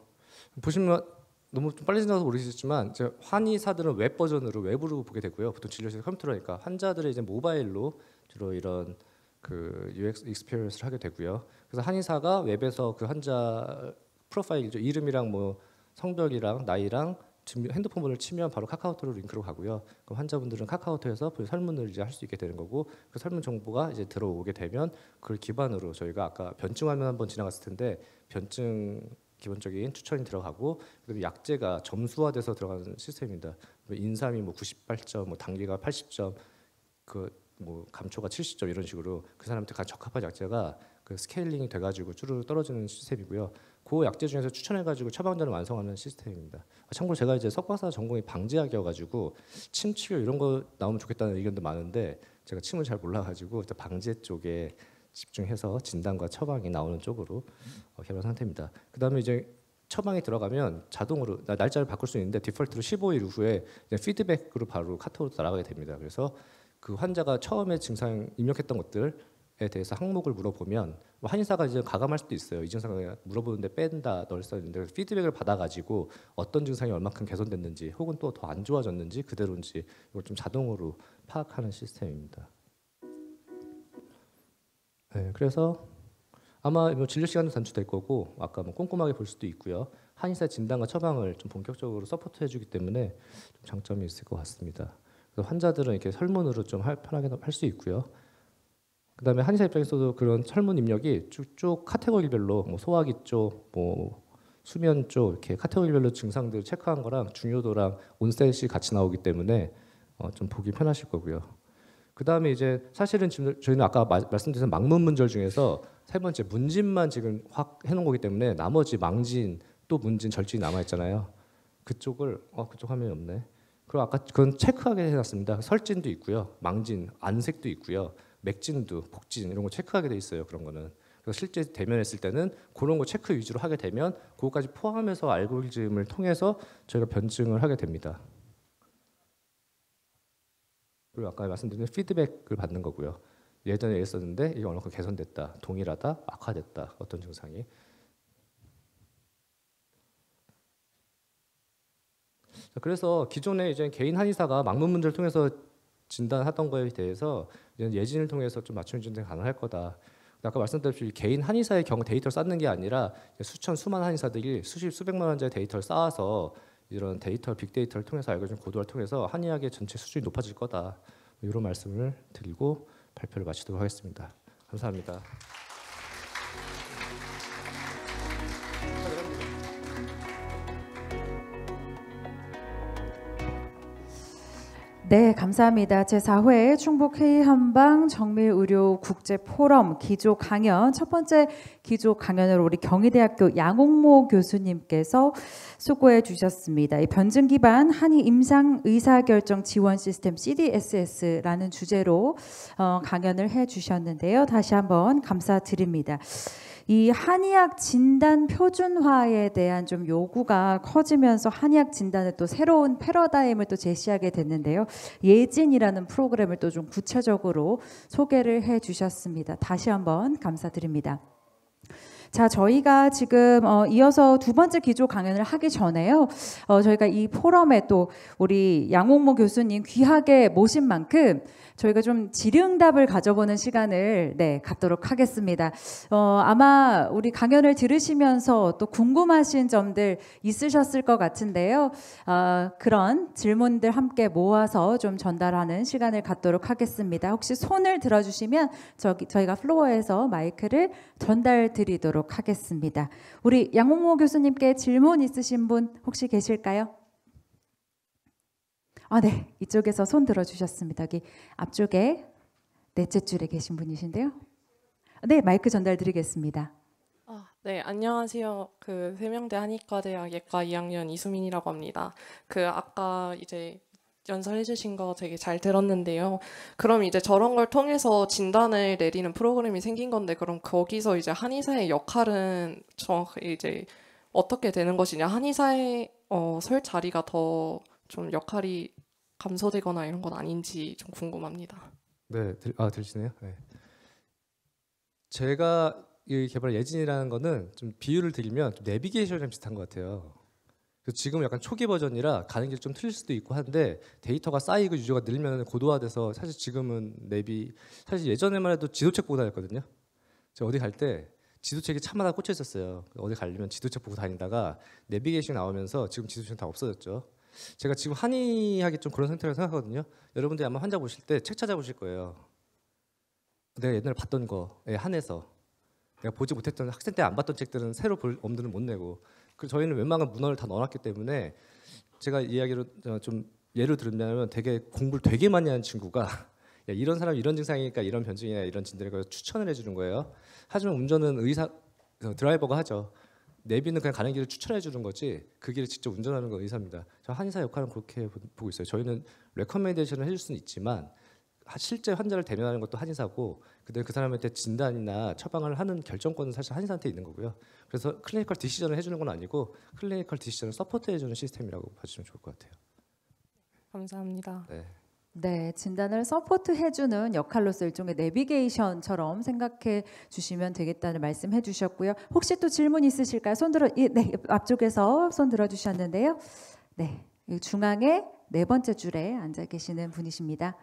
보시면 너무 좀 빨리 지나서 모르시겠지만 이제 한의사들은 웹 버전으로 웹으로 보게 되고요. 보통 진료실에서 컴퓨터라니까 환자들은 이제 모바일로 주로 이런 그 UX 익스피리언스를 하게 되고요. 그래서 한의사가 웹에서 그 환자 프로파일 이름이랑 뭐 성별이랑 나이랑 핸드폰 번호를 치면 바로 카카오톡으로 링크로 가고요. 그럼 환자분들은 카카오톡에서 그 설문을 이제 할 수 있게 되는 거고 그 설문 정보가 이제 들어오게 되면 그걸 기반으로 저희가 아까 변증하면 한번 지나갔을 텐데 변증 기본적인 추천이 들어가고 그다음에 약제가 점수화돼서 들어가는 시스템입니다. 인삼이 뭐 98점, 뭐 단계가 80점, 그 뭐 감초가 70점 이런 식으로 그 사람한테 가장 적합한 약제가 그 스케일링이 돼가지고 쭈르르 떨어지는 시스템이고요. 그 약제 중에서 추천해가지고 처방전을 완성하는 시스템입니다. 참고로 제가 이제 석박사 전공이 방제학이어가지고 침 치료 이런 거 나오면 좋겠다는 의견도 많은데 제가 침을 잘 몰라가지고 방제 쪽에 집중해서 진단과 처방이 나오는 쪽으로 개발 상태입니다. 그다음에 이제 처방이 들어가면 자동으로 날짜를 바꿀 수 있는데 디폴트로 15일 후에 피드백으로 바로 카톡으로 날아가게 됩니다. 그래서 그 환자가 처음에 증상 입력했던 것들에 대해서 항목을 물어보면 한의사가 이제 가감할 수도 있어요. 이 증상을 물어보는데 뺀다, 널 써있는데 피드백을 받아가지고 어떤 증상이 얼마큼 개선됐는지 혹은 또 더 안 좋아졌는지 그대로인지 이걸 좀 자동으로 파악하는 시스템입니다. 네, 그래서 아마 뭐 진료 시간도 단축될 거고 아까 뭐 꼼꼼하게 볼 수도 있고요. 한의사 진단과 처방을 좀 본격적으로 서포트해주기 때문에 좀 장점이 있을 것 같습니다. 그래서 환자들은 이렇게 설문으로 좀 편하게 할 수 있고요. 그다음에 한의사 입장에서도 그런 설문 입력이 쭉 카테고리별로 뭐 소화기 쪽, 뭐 수면 쪽 이렇게 카테고리별로 증상들 체크한 거랑 중요도랑 온셋이 같이 나오기 때문에 좀 보기 편하실 거고요. 그다음에 이제 사실은 지금 저희는 아까 말씀드린 막문 문절 중에서 세 번째 문진만 지금 확 해놓은 거기 때문에 나머지 망진 또 문진 절진이 남아 있잖아요. 그쪽을 그쪽 화면이 없네. 그리고 아까 그건 체크하게 해놨습니다. 설진도 있고요, 망진, 안색도 있고요, 맥진도, 복진 이런 거 체크하게 돼 있어요. 그런 거는 그래서 실제 대면했을 때는 그런 거 체크 위주로 하게 되면 그거까지 포함해서 알고리즘을 통해서 저희가 변증을 하게 됩니다. 그리고 아까 말씀드린 피드백을 받는 거고요. 예전에 이랬었는데 이게 얼마큼 개선됐다, 동일하다, 악화됐다, 어떤 증상이. 그래서 기존에 이제 개인 한의사가 막문 문제를 통해서 진단하던 거에 대해서 이제 예진을 통해서 좀 맞춤 진단이 가능할 거다. 아까 말씀드렸듯이 개인 한의사의 경우 데이터를 쌓는 게 아니라 수많은 한의사들이 수백만 원짜리 데이터를 쌓아서 이런 데이터, 빅데이터를 통해서 알고리즘 고도화를 통해서 한의학의 전체 수준이 높아질 거다. 이런 말씀을 드리고 발표를 마치도록 하겠습니다. 감사합니다. 네, 감사합니다. 제4회 충북 K한방 정밀의료 국제포럼 기조 강연 첫 번째 기조 강연을 우리 경희대학교 양옥모 교수님께서 수고해 주셨습니다. 이 변증 기반 한의 임상 의사결정 지원 시스템 CDSS라는 주제로 강연을 해 주셨는데요. 다시 한번 감사드립니다. 이 한의학 진단 표준화에 대한 좀 요구가 커지면서 한의학 진단의 또 새로운 패러다임을 또 제시하게 됐는데요. 예진이라는 프로그램을 또 좀 구체적으로 소개를 해 주셨습니다. 다시 한번 감사드립니다. 자, 저희가 지금 이어서 두 번째 기조 강연을 하기 전에요. 저희가 이 포럼에 또 우리 양옥모 교수님 귀하게 모신 만큼 저희가 좀 질의응답을 가져보는 시간을 갖도록 하겠습니다. 아마 우리 강연을 들으시면서 또 궁금하신 점들 있으셨을 것 같은데요. 그런 질문들 함께 모아서 좀 전달하는 시간을 갖도록 하겠습니다. 혹시 손을 들어주시면 저희가 플로어에서 마이크를 전달 드리도록 하겠습니다. 우리 양옥모 교수님께 질문 있으신 분 혹시 계실까요? 네. 이쪽에서 손 들어주셨습니다. 여기 앞쪽에 넷째 줄에 계신 분이신데요. 네, 마이크 전달 드리겠습니다. 네, 안녕하세요. 세명대 한의과대학 예과 2학년 이수민이라고 합니다. 아까 이제 연설해 주신 거 되게 잘 들었는데요. 그럼 이제 저런 걸 통해서 진단을 내리는 프로그램이 생긴 건데 그럼 거기서 이제 한의사의 역할은 이제 어떻게 되는 것이냐? 한의사의 설 자리가 더 좀 역할이 감소되거나 이런 건 아닌지 좀 궁금합니다. 네, 들리시네요. 네. 제가 이 개발 예진이라는 거는 좀 비유를 드리면 좀 내비게이션이랑 비슷한 것 같아요. 지금 약간 초기 버전이라 가는 길 좀 틀릴 수도 있고 한데 데이터가 쌓이고 유저가 늘면 고도화돼서 사실 지금은 사실 예전에만 해도 지도책 보고 다녔거든요. 제가 어디 갈 때 지도책이 차마다 꽂혀 있었어요. 어디 가려면 지도책 보고 다니다가 내비게이션이 나오면서 지금 지도책은 다 없어졌죠. 제가 지금 한의학이 좀 그런 상태라고 생각하거든요. 여러분들이 아마 환자 보실 때 책 찾아보실 거예요. 내가 옛날에 봤던 거에 한해서 내가 보지 못했던 학생 때 안 봤던 책들은 새로 볼 엄두는 못 내고 그래서 저희는 웬만한 문헌을 다 넣어놨기 때문에 제가 이야기로 좀 예를 들면 되게 공부를 되게 많이 하는 친구가 야, 이런 사람 이런 증상이니까 이런 변증이나 이런 진단을 추천을 해주는 거예요. 하지만 운전은 드라이버가 하죠. 내비는 그냥 가는 길을 추천해 주는 거지 그 길을 직접 운전하는 건 의사입니다. 저 한의사 역할은 그렇게 보고 있어요. 저희는 레커멘데이션을 해줄 수는 있지만 실제 환자를 대면하는 것도 한의사고 근데 그 사람한테 진단이나 처방을 하는 결정권은 사실 한의사한테 있는 거고요. 그래서 클리니컬 디시전을 해주는 건 아니고 클리니컬 디시전을 서포트해주는 시스템이라고 봐주시면 좋을 것 같아요. 감사합니다. 네, 진단을 서포트해주는 역할로서 일종의 내비게이션처럼 생각해 주시면 되겠다는 말씀해 주셨고요. 혹시 또 질문 있으실까요? 네, 앞쪽에서 손 들어주셨는데요. 네, 중앙에 네 번째 줄에 앉아 계시는 분이십니다.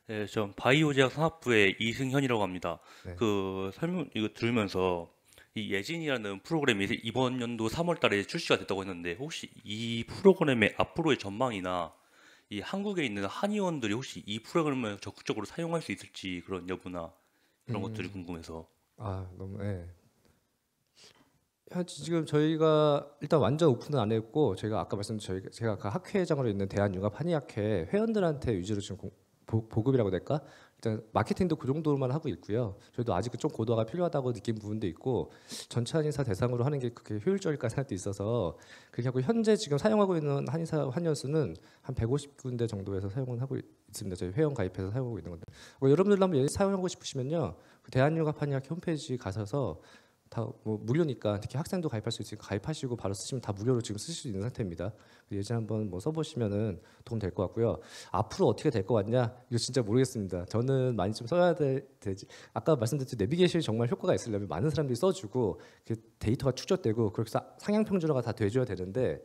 네, 전 바이오제약 산업부의 이승현이라고 합니다. 네. 설명 이거 들으면서 이 예진이라는 프로그램이 이번 연도 3월달에 출시가 됐다고 했는데 혹시 이 프로그램의 앞으로의 전망이나 이 한국에 있는 한의원들이 혹시 이 프로그램을 적극적으로 사용할 수 있을지 그런 여부나 그런 것들이 궁금해서. 너무 지금 저희가 일단 완전 오픈은 안 했고 저희가 아까 말씀드린 제가 그 학회장으로 있는 대한융합한의학회 회원들한테 위주로 지금 보급이라고 될까? 일단 마케팅도 그 정도로만 하고 있고요. 저희도 아직 좀 고도화가 필요하다고 느낀 부분도 있고 전체 한의사 대상으로 하는 게 그렇게 효율적일까 생각도 있어서 그렇게 하고 현재 지금 사용하고 있는 한의사 한의원 수는 한 150군데 정도에서 사용은 하고 있습니다. 저희 회원 가입해서 사용하고 있는 건데 여러분들 한번 사용하고 싶으시면요, 그 대한육아판의학 홈페이지 가셔서 다 뭐 무료니까 특히 학생도 가입할 수 있으니까 가입하시고 바로 쓰시면 다 무료로 지금 쓰실 수 있는 상태입니다. 예전에 한번 뭐 써보시면은 도움 될 것 같고요. 앞으로 어떻게 될 것 같냐 이거 진짜 모르겠습니다. 저는 많이 좀 써야 되지. 아까 말씀드렸듯이 내비게이션이 정말 효과가 있으려면 많은 사람들이 써주고 그 데이터가 축적되고 그렇게 상향 평준화가 다 돼줘야 되는데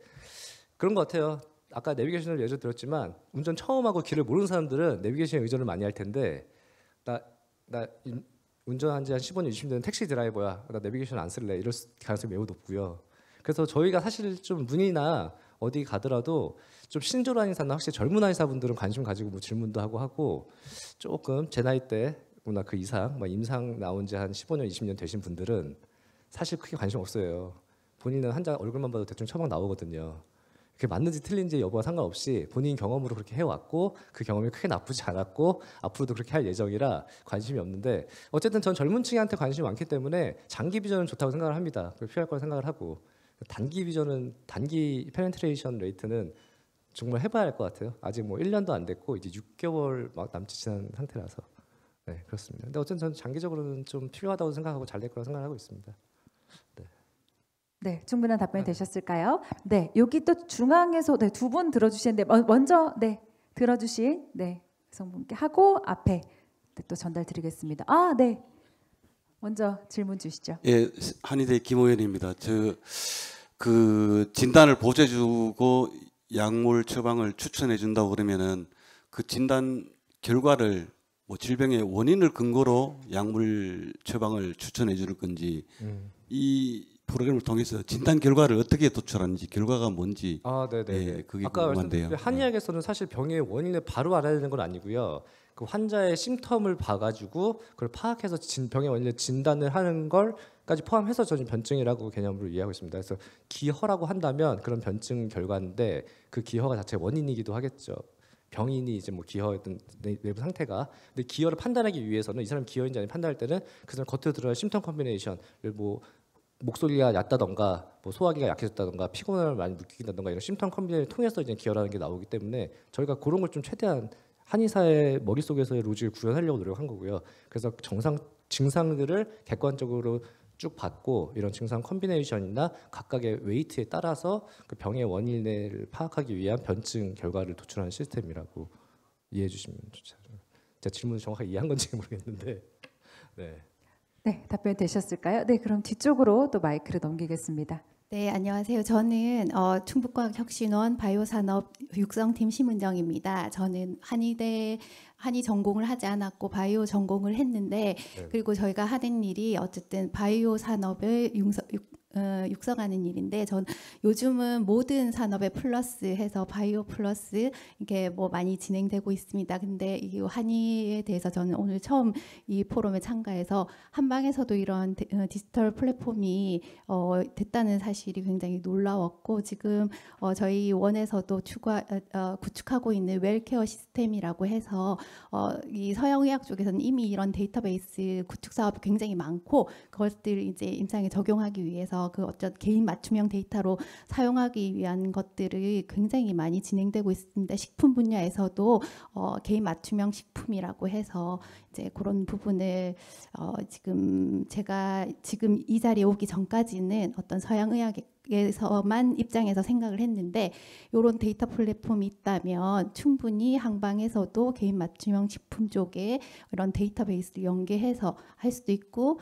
그런 것 같아요. 아까 내비게이션을 예를 들었지만 운전 처음 하고 길을 모르는 사람들은 내비게이션에 의존을 많이 할 텐데 나 운전한 지 한 15년, 20년 된 택시 드라이버야. 나 내비게이션 안 쓸래. 이럴 가능성이 매우 높고요. 그래서 저희가 사실 좀 문의나 어디 가더라도 좀 신조로 한의사나 확실히 젊은 한의사분들은 관심 가지고 뭐 질문도 하고 조금 제 나이 때나 그 이상 뭐 임상 나온 지 한 15년, 20년 되신 분들은 사실 크게 관심 없어요. 본인은 환자 얼굴만 봐도 대충 처방 나오거든요. 그게 맞는지 틀린지 여부와 상관없이 본인 경험으로 그렇게 해왔고 그 경험이 크게 나쁘지 않았고 앞으로도 그렇게 할 예정이라 관심이 없는데 어쨌든 전 젊은 층한테 관심이 많기 때문에 장기 비전은 좋다고 생각을 합니다. 필요할 거라 생각을 하고 단기 비전은 단기 페네트레이션 레이트는 정말 해봐야 할 것 같아요. 아직 뭐 1년도 안 됐고 이제 6개월 막 남짓 지난 상태라서 네 그렇습니다. 근데 어쨌든 저는 장기적으로는 좀 필요하다고 생각하고 잘 될 거라고 생각하고 있습니다. 네, 충분한 답변이 되셨을까요? 네, 여기 또 중앙에서 네, 두 분 들어주시는데 먼저 네 들어주신 네 여성분께 하고 앞에 네, 또 전달 드리겠습니다. 아, 네, 먼저 질문 주시죠. 예, 한의대 김호연입니다. 그 진단을 보조해주고 약물 처방을 추천해준다고 그러면은 그 진단 결과를 뭐 질병의 원인을 근거로 약물 처방을 추천해줄 건지 이 프로그램을 통해서 진단 결과를 어떻게 도출하는지 결과가 뭔지 예, 그게 아까 궁금한데요. 말씀드린 한의학에서는 사실 병의 원인을 바로 알아야 되는 건 아니고요. 그 환자의 심텀을 봐가지고 그걸 파악해서 병의 원인을 진단을 하는 걸까지 포함해서 저는 변증이라고 개념으로 이해하고 있습니다. 그래서 기허라고 한다면 그런 변증 결과인데 그 기허가 자체 원인이기도 하겠죠. 병인이 이제 뭐 기허였던 내부 상태가 근데 기허를 판단하기 위해서는 이 사람 기허인지 아닌지 판단할 때는 그 사람 겉으로 드러나는 심텀 컴비네이션을 뭐 목소리가 얕다던가 뭐 소화기가 약해졌다던가 피곤함을 많이 느낀다던가 이런 심텀 컴비네이션을 통해서 이제 기혈하는 게 나오기 때문에 저희가 그런 걸 좀 최대한 한의사의 머릿속에서의 로직을 구현하려고 노력한 거고요. 그래서 증상들을 객관적으로 쭉 받고 이런 증상 컴비네이션이나 각각의 웨이트에 따라서 그 병의 원인을 파악하기 위한 변증 결과를 도출하는 시스템이라고 이해해 주시면 좋죠. 제가 질문을 정확하게 이해한 건지 모르겠는데 네. 네, 답변 되셨을까요? 네, 그럼 뒤쪽으로 또 마이크를 넘기겠습니다. 네, 안녕하세요. 저는 충북과학혁신원 바이오산업 육성팀 심은정입니다. 저는 한의대 한의 전공을 하지 않았고 바이오 전공을 했는데 그리고 저희가 하는 일이 어쨌든 바이오 산업을 육성하는 일인데 전 요즘은 모든 산업에 플러스 해서 바이오 플러스 이게 뭐 많이 진행되고 있습니다. 근데 이 한의에 대해서 저는 오늘 처음 이 포럼에 참가해서 한방에서도 이런 디지털 플랫폼이 됐다는 사실이 굉장히 놀라웠고 지금 저희 원에서도 구축하고 있는 웰케어 시스템이라고 해서 이 서양의학 쪽에서는 이미 이런 데이터베이스 구축 사업이 굉장히 많고 그것들을 이제 임상에 적용하기 위해서 그 어떤 개인 맞춤형 데이터로 사용하기 위한 것들이 굉장히 많이 진행되고 있습니다. 식품 분야에서도 개인 맞춤형 식품이라고 해서 이제 그런 부분을 지금 제가 지금 이 자리에 오기 전까지는 어떤 서양의학에서만 입장에서 생각을 했는데 이런 데이터 플랫폼이 있다면 충분히 한방에서도 개인 맞춤형 식품 쪽에 이런 데이터베이스를 연계해서 할 수도 있고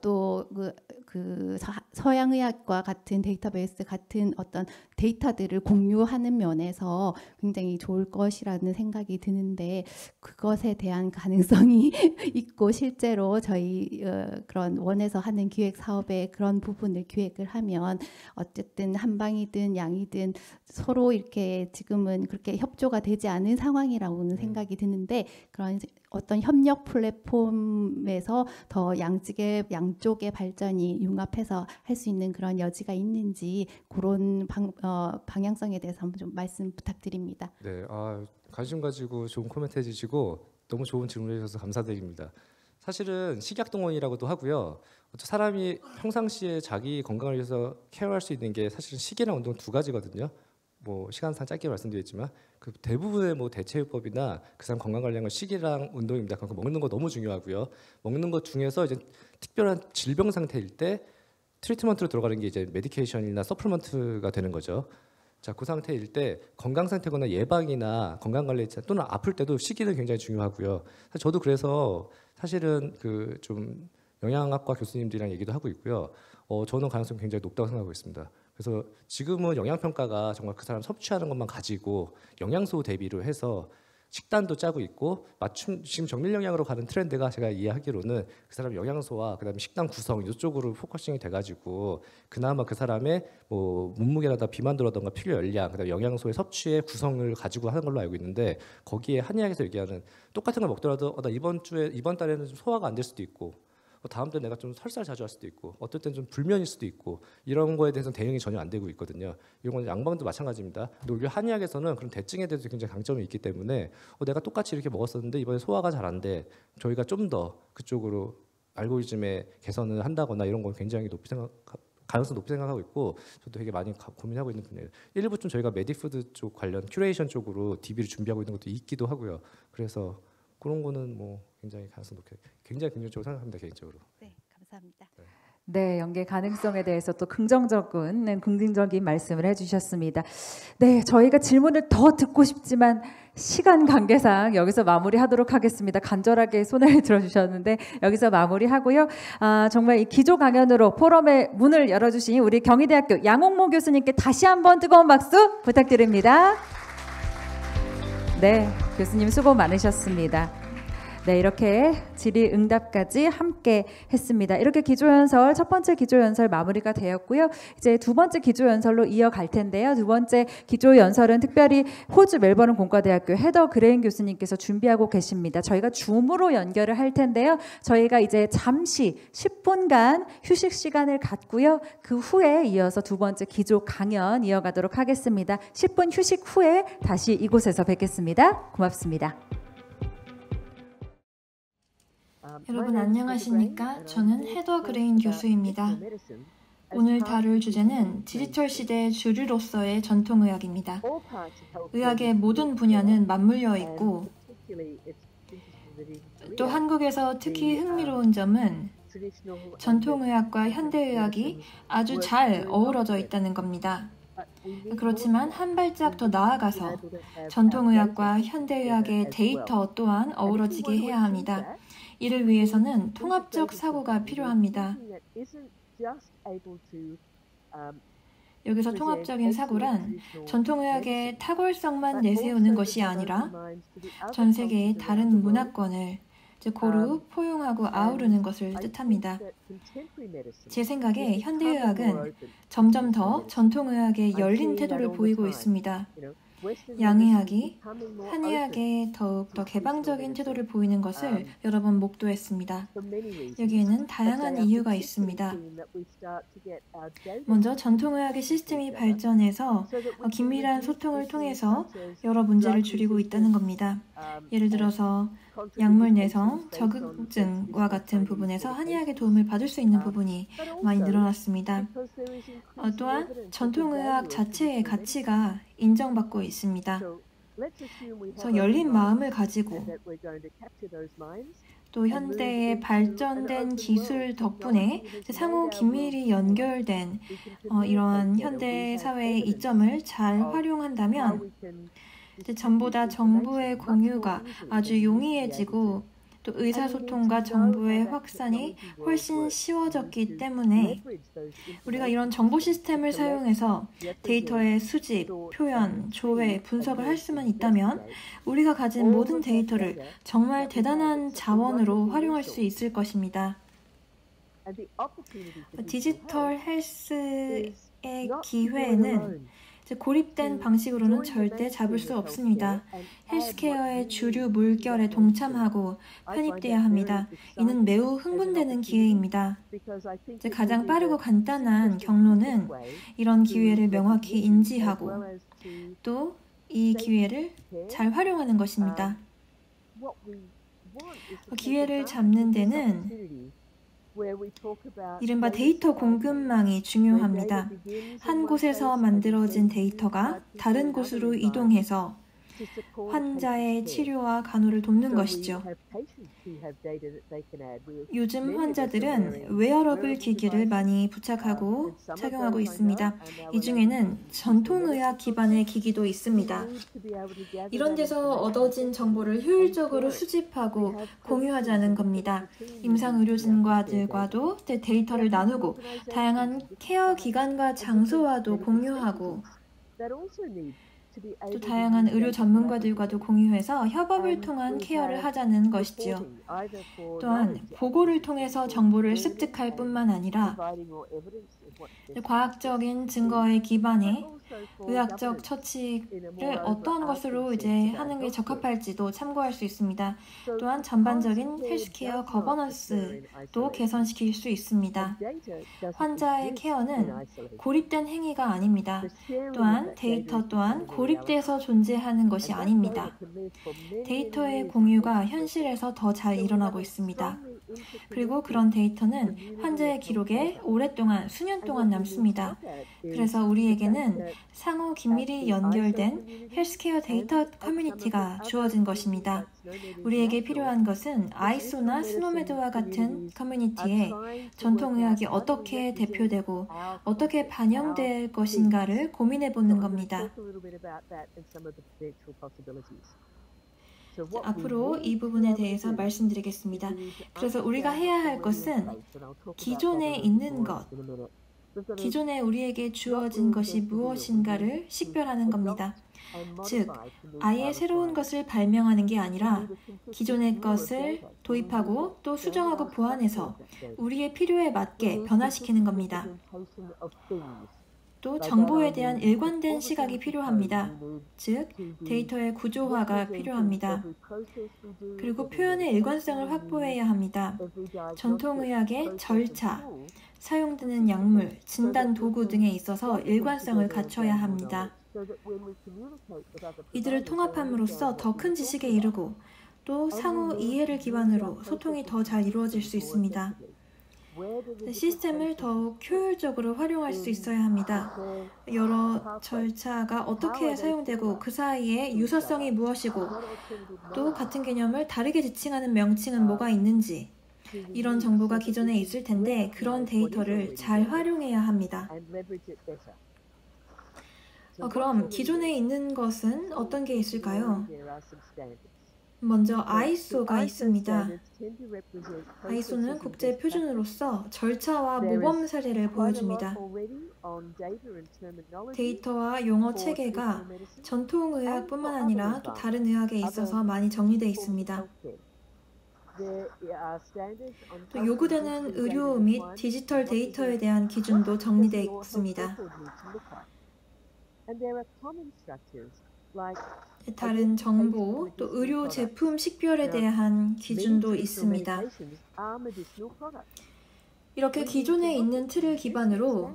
또 그 서양의학과 같은 데이터베이스 같은 어떤 데이터들을 공유하는 면에서 굉장히 좋을 것이라는 생각이 드는데 그것에 대한 가능성이 있고 실제로 저희 그런 원에서 하는 기획 사업에 그런 부분을 기획을 하면 어쨌든 한방이든 양이든 서로 이렇게 지금은 그렇게 협조가 되지 않은 상황이라고는 생각이 드는데 그런 어떤 협력 플랫폼에서 더 양쪽의 발전이 융합해서 할 수 있는 그런 여지가 있는지 그런 방향성에 대해서 한번 좀 말씀 부탁드립니다. 네, 관심 가지고 좋은 코멘트 해주시고 너무 좋은 질문을 해주셔서 감사드립니다. 사실은 식약동원이라고도 하고요. 사람이 평상시에 자기 건강을 위해서 케어할 수 있는 게 사실은 식이랑 운동 두 가지거든요. 뭐 시간상 짧게 말씀드렸지만 그 대부분의 뭐 대체요법이나 그 사람 건강 관련 건 식이랑 운동입니다. 그러니까 먹는 거 너무 중요하고요. 먹는 것 중에서 이제 특별한 질병 상태일 때 트리트먼트로 들어가는 게 이제 메디케이션이나 서플먼트가 되는 거죠. 자, 그 상태일 때 건강 상태거나 예방이나 건강 관리 또는 아플 때도 시기는 굉장히 중요하고요. 저도 그래서 사실은 그 좀 영양학과 교수님들이랑 얘기도 하고 있고요. 저는 가능성이 굉장히 높다고 생각하고 있습니다. 그래서 지금은 영양평가가 정말 그 사람 섭취하는 것만 가지고 영양소 대비로 해서 식단도 짜고 있고 지금 정밀 영양으로 가는 트렌드가 제가 이해하기로는 그 사람 영양소와 그다음에 식단 구성 이쪽으로 포커싱이 돼가지고 그나마 그 사람의 뭐 몸무게라든가 비만도라든가 필요 열량 그다음에 영양소의 섭취의 구성을 가지고 하는 걸로 알고 있는데 거기에 한의학에서 얘기하는 똑같은 걸 먹더라도 나 이번 달에는 좀 소화가 안 될 수도 있고 다음 때 내가 좀 설사를 자주 할 수도 있고 어떨 땐 좀 불면일 수도 있고 이런 거에 대해서는 대응이 전혀 안 되고 있거든요. 이건 양방도 마찬가지입니다. 근데 오히려 한의학에서는 그런 대증에 대해서 굉장히 강점이 있기 때문에 내가 똑같이 이렇게 먹었었는데 이번에 소화가 잘 안 돼. 저희가 좀 더 그쪽으로 알고리즘의 개선을 한다거나 이런 건 굉장히 가능성 높이 생각하고 있고 저도 되게 많이 고민하고 있는 분야예요. 일부 좀 저희가 메디푸드 쪽 관련 큐레이션 쪽으로 DB를 준비하고 있는 것도 있기도 하고요. 그래서 그런 거는 뭐 굉장히 가능성 높게 굉장히 긍정적으로 생각합니다 개인적으로. 네, 감사합니다. 네, 연계 가능성에 대해서 또 긍정적인 말씀을 해주셨습니다. 네, 저희가 질문을 더 듣고 싶지만 시간 관계상 여기서 마무리하도록 하겠습니다. 간절하게 손을 들어주셨는데 여기서 마무리하고요. 정말 이 기조 강연으로 포럼의 문을 열어주신 우리 경희대학교 양홍모 교수님께 다시 한번 뜨거운 박수 부탁드립니다. 네, 교수님 수고 많으셨습니다. 네, 이렇게 질의응답까지 함께 했습니다. 이렇게 기조연설, 첫 번째 기조연설 마무리가 되었고요. 이제 두 번째 기조연설로 이어갈 텐데요. 두 번째 기조연설은 특별히 호주 멜버른 공과대학교 헤더 그레인 교수님께서 준비하고 계십니다. 저희가 줌으로 연결을 할 텐데요. 저희가 이제 잠시 10분간 휴식 시간을 갖고요. 그 후에 이어서 두 번째 기조 강연 이어가도록 하겠습니다. 10분 휴식 후에 다시 이곳에서 뵙겠습니다. 고맙습니다. 여러분 안녕하십니까? 저는 헤더 그레인 교수입니다. 오늘 다룰 주제는 디지털 시대의 주류로서의 전통의학입니다. 의학의 모든 분야는 맞물려 있고 또 한국에서 특히 흥미로운 점은 전통의학과 현대의학이 아주 잘 어우러져 있다는 겁니다. 그렇지만 한 발짝 더 나아가서 전통의학과 현대의학의 데이터 또한 어우러지게 해야 합니다. 이를 위해서는 통합적 사고가 필요합니다. 여기서 통합적인 사고란 전통의학의 탁월성만 내세우는 것이 아니라 전 세계의 다른 문화권을 고루 포용하고 아우르는 것을 뜻합니다. 제 생각에 현대의학은 점점 더 전통의학에 열린 태도를 보이고 있습니다. 양의학이 한의학에 더욱 더 개방적인 태도를 보이는 것을 여러 번 목도했습니다. 여기에는 다양한 이유가 있습니다. 먼저 전통의학의 시스템이 발전해서 긴밀한 소통을 통해서 여러 문제를 줄이고 있다는 겁니다. 예를 들어서 약물 내성, 적응증과 같은 부분에서 한의학의 도움을 받을 수 있는 부분이 많이 늘어났습니다. 또한 전통의학 자체의 가치가 인정받고 있습니다. 그래서 열린 마음을 가지고 또 현대의 발전된 기술 덕분에 상호 긴밀히 연결된 이러한 현대 사회의 이점을 잘 활용한다면 전보다 정보의 공유가 아주 용이해지고 또 의사소통과 정보의 확산이 훨씬 쉬워졌기 때문에 우리가 이런 정보 시스템을 사용해서 데이터의 수집, 표현, 조회, 분석을 할 수만 있다면 우리가 가진 모든 데이터를 정말 대단한 자원으로 활용할 수 있을 것입니다. 디지털 헬스의 기회는 고립된 방식으로는 절대 잡을 수 없습니다. 헬스케어의 주류 물결에 동참하고 편입돼야 합니다. 이는 매우 흥분되는 기회입니다. 가장 빠르고 간단한 경로는 이런 기회를 명확히 인지하고 또 이 기회를 잘 활용하는 것입니다. 기회를 잡는 데는 이른바 데이터 공급망이 중요합니다. 한 곳에서 만들어진 데이터가 다른 곳으로 이동해서 환자의 치료와 간호를 돕는 것이죠. 요즘 환자들은 웨어러블 기기를 많이 부착하고 착용하고 있습니다. 이 중에는 전통의학 기반의 기기도 있습니다. 이런 데서 얻어진 정보를 효율적으로 수집하고 공유하자는 겁니다. 임상의료진과들과도 데이터를 나누고 다양한 케어 기관과 장소와도 공유하고 또 다양한 의료 전문가들과도 공유해서 협업을 통한 케어를 하자는 것이지요. 또한 보고를 통해서 정보를 습득할 뿐만 아니라 과학적인 증거에 기반해 의학적 처치를 어떤 것으로 하는 게 적합할지도 참고할 수 있습니다. 또한 전반적인 헬스케어 거버넌스도 개선시킬 수 있습니다. 환자의 케어는 고립된 행위가 아닙니다. 또한 데이터 또한 고립돼서 존재하는 것이 아닙니다. 데이터의 공유가 현실에서 더 잘 일어나고 있습니다. 그리고 그런 데이터는 환자의 기록에 오랫동안, 수년 동안 남습니다. 그래서 우리에게는 상호 긴밀히 연결된 헬스케어 데이터 커뮤니티가 주어진 것입니다. 우리에게 필요한 것은 아이소나 스노메드와 같은 커뮤니티에 전통의학이 어떻게 대표되고 어떻게 반영될 것인가를 고민해보는 겁니다. 앞으로 이 부분에 대해서 말씀드리겠습니다. 그래서 우리가 해야 할 것은 기존에 있는 것, 기존에 우리에게 주어진 것이 무엇인가를 식별하는 겁니다. 즉, 아예 새로운 것을 발명하는 게 아니라 기존의 것을 도입하고 또 수정하고 보완해서 우리의 필요에 맞게 변화시키는 겁니다. 또 정보에 대한 일관된 시각이 필요합니다. 즉, 데이터의 구조화가 필요합니다. 그리고 표현의 일관성을 확보해야 합니다. 전통의학의 절차, 사용되는 약물, 진단 도구 등에 있어서 일관성을 갖춰야 합니다. 이들을 통합함으로써 더 큰 지식에 이르고 또 상호 이해를 기반으로 소통이 더 잘 이루어질 수 있습니다. 시스템을 더욱 효율적으로 활용할 수 있어야 합니다. 여러 절차가 어떻게 사용되고 그 사이에 유사성이 무엇이고 또 같은 개념을 다르게 지칭하는 명칭은 뭐가 있는지 이런 정보가 기존에 있을 텐데 그런 데이터를 잘 활용해야 합니다. 그럼 기존에 있는 것은 어떤 게 있을까요? 먼저 아이소가 있습니다. 아이소는 국제 표준으로서 절차와 모범 사례를 보여줍니다. 데이터와 용어 체계가 전통의학뿐만 아니라 또 다른 의학에 있어서 많이 정리되어 있습니다. 또 요구되는 의료 및 디지털 데이터에 대한 기준도 정리되어 있습니다. 다른 정보, 또 의료 제품 식별에 대한 기준도 있습니다. 이렇게 기존에 있는 틀을 기반으로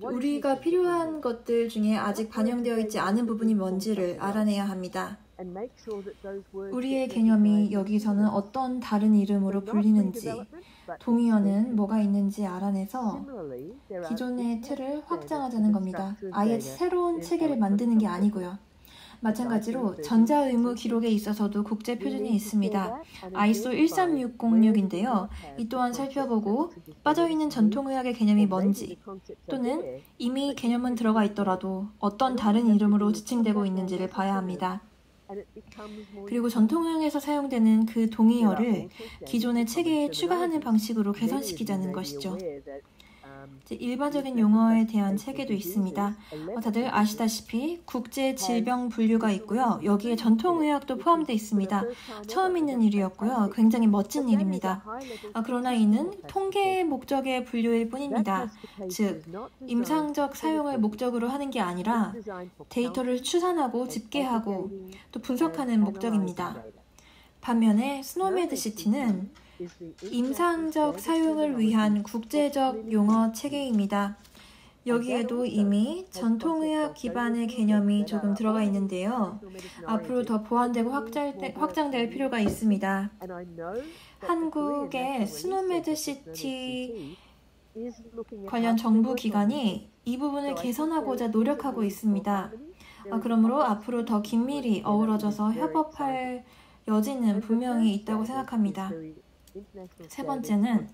우리가 필요한 것들 중에 아직 반영되어 있지 않은 부분이 뭔지를 알아내야 합니다. 우리의 개념이 여기서는 어떤 다른 이름으로 불리는지, 동의어는 뭐가 있는지 알아내서 기존의 틀을 확장하자는 겁니다. 아예 새로운 체계를 만드는 게 아니고요. 마찬가지로 전자의무 기록에 있어서도 국제 표준이 있습니다. ISO 13606인데요. 이 또한 살펴보고 빠져있는 전통의학의 개념이 뭔지 또는 이미 개념은 들어가 있더라도 어떤 다른 이름으로 지칭되고 있는지를 봐야 합니다. 그리고 전통의학에서 사용되는 그 동의어를 기존의 체계에 추가하는 방식으로 개선시키자는 것이죠. 일반적인 용어에 대한 체계도 있습니다. 다들 아시다시피 국제 질병 분류가 있고요. 여기에 전통의학도 포함되어 있습니다. 처음 있는 일이었고요. 굉장히 멋진 일입니다. 그러나 이는 통계 목적의 분류일 뿐입니다. 즉, 임상적 사용을 목적으로 하는 게 아니라 데이터를 추산하고 집계하고 또 분석하는 목적입니다. 반면에 스노메드시티는 임상적 사용을 위한 국제적 용어 체계입니다. 여기에도 이미 전통의학 기반의 개념이 조금 들어가 있는데요. 앞으로 더 보완되고 확장될 필요가 있습니다. 한국의 스노메드시티 관련 정부 기관이 이 부분을 개선하고자 노력하고 있습니다. 그러므로 앞으로 더 긴밀히 어우러져서 협업할 여지는 분명히 있다고 생각합니다. 세 번째는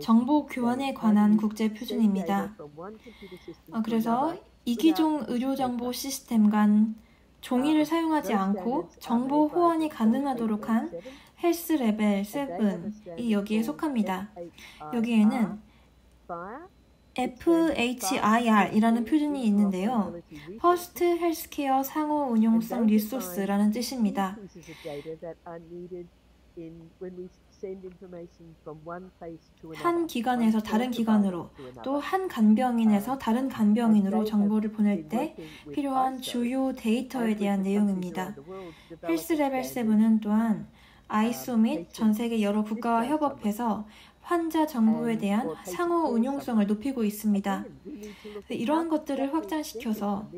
정보 교환에 관한 국제 표준입니다. 그래서 이기종 의료정보 시스템 간 종이를 사용하지 않고 정보 호환이 가능하도록 한 헬스 레벨 7이 여기에 속합니다. 여기에는 FHIR이라는 표준이 있는데요. First Healthcare 상호 운용성 리소스라는 뜻입니다. 한 기관에서 다른 기관으로 또 한 간병인에서 다른 간병인으로 정보를 보낼 때 필요한 주요 데이터에 대한 내용입니다. 헬스 레벨 7은 또한 아이소 및 전 세계 여러 국가와 협업해서 환자 정보에 대한 상호 운용성을 높이고 있습니다. 이러한 것들을 확장시켜서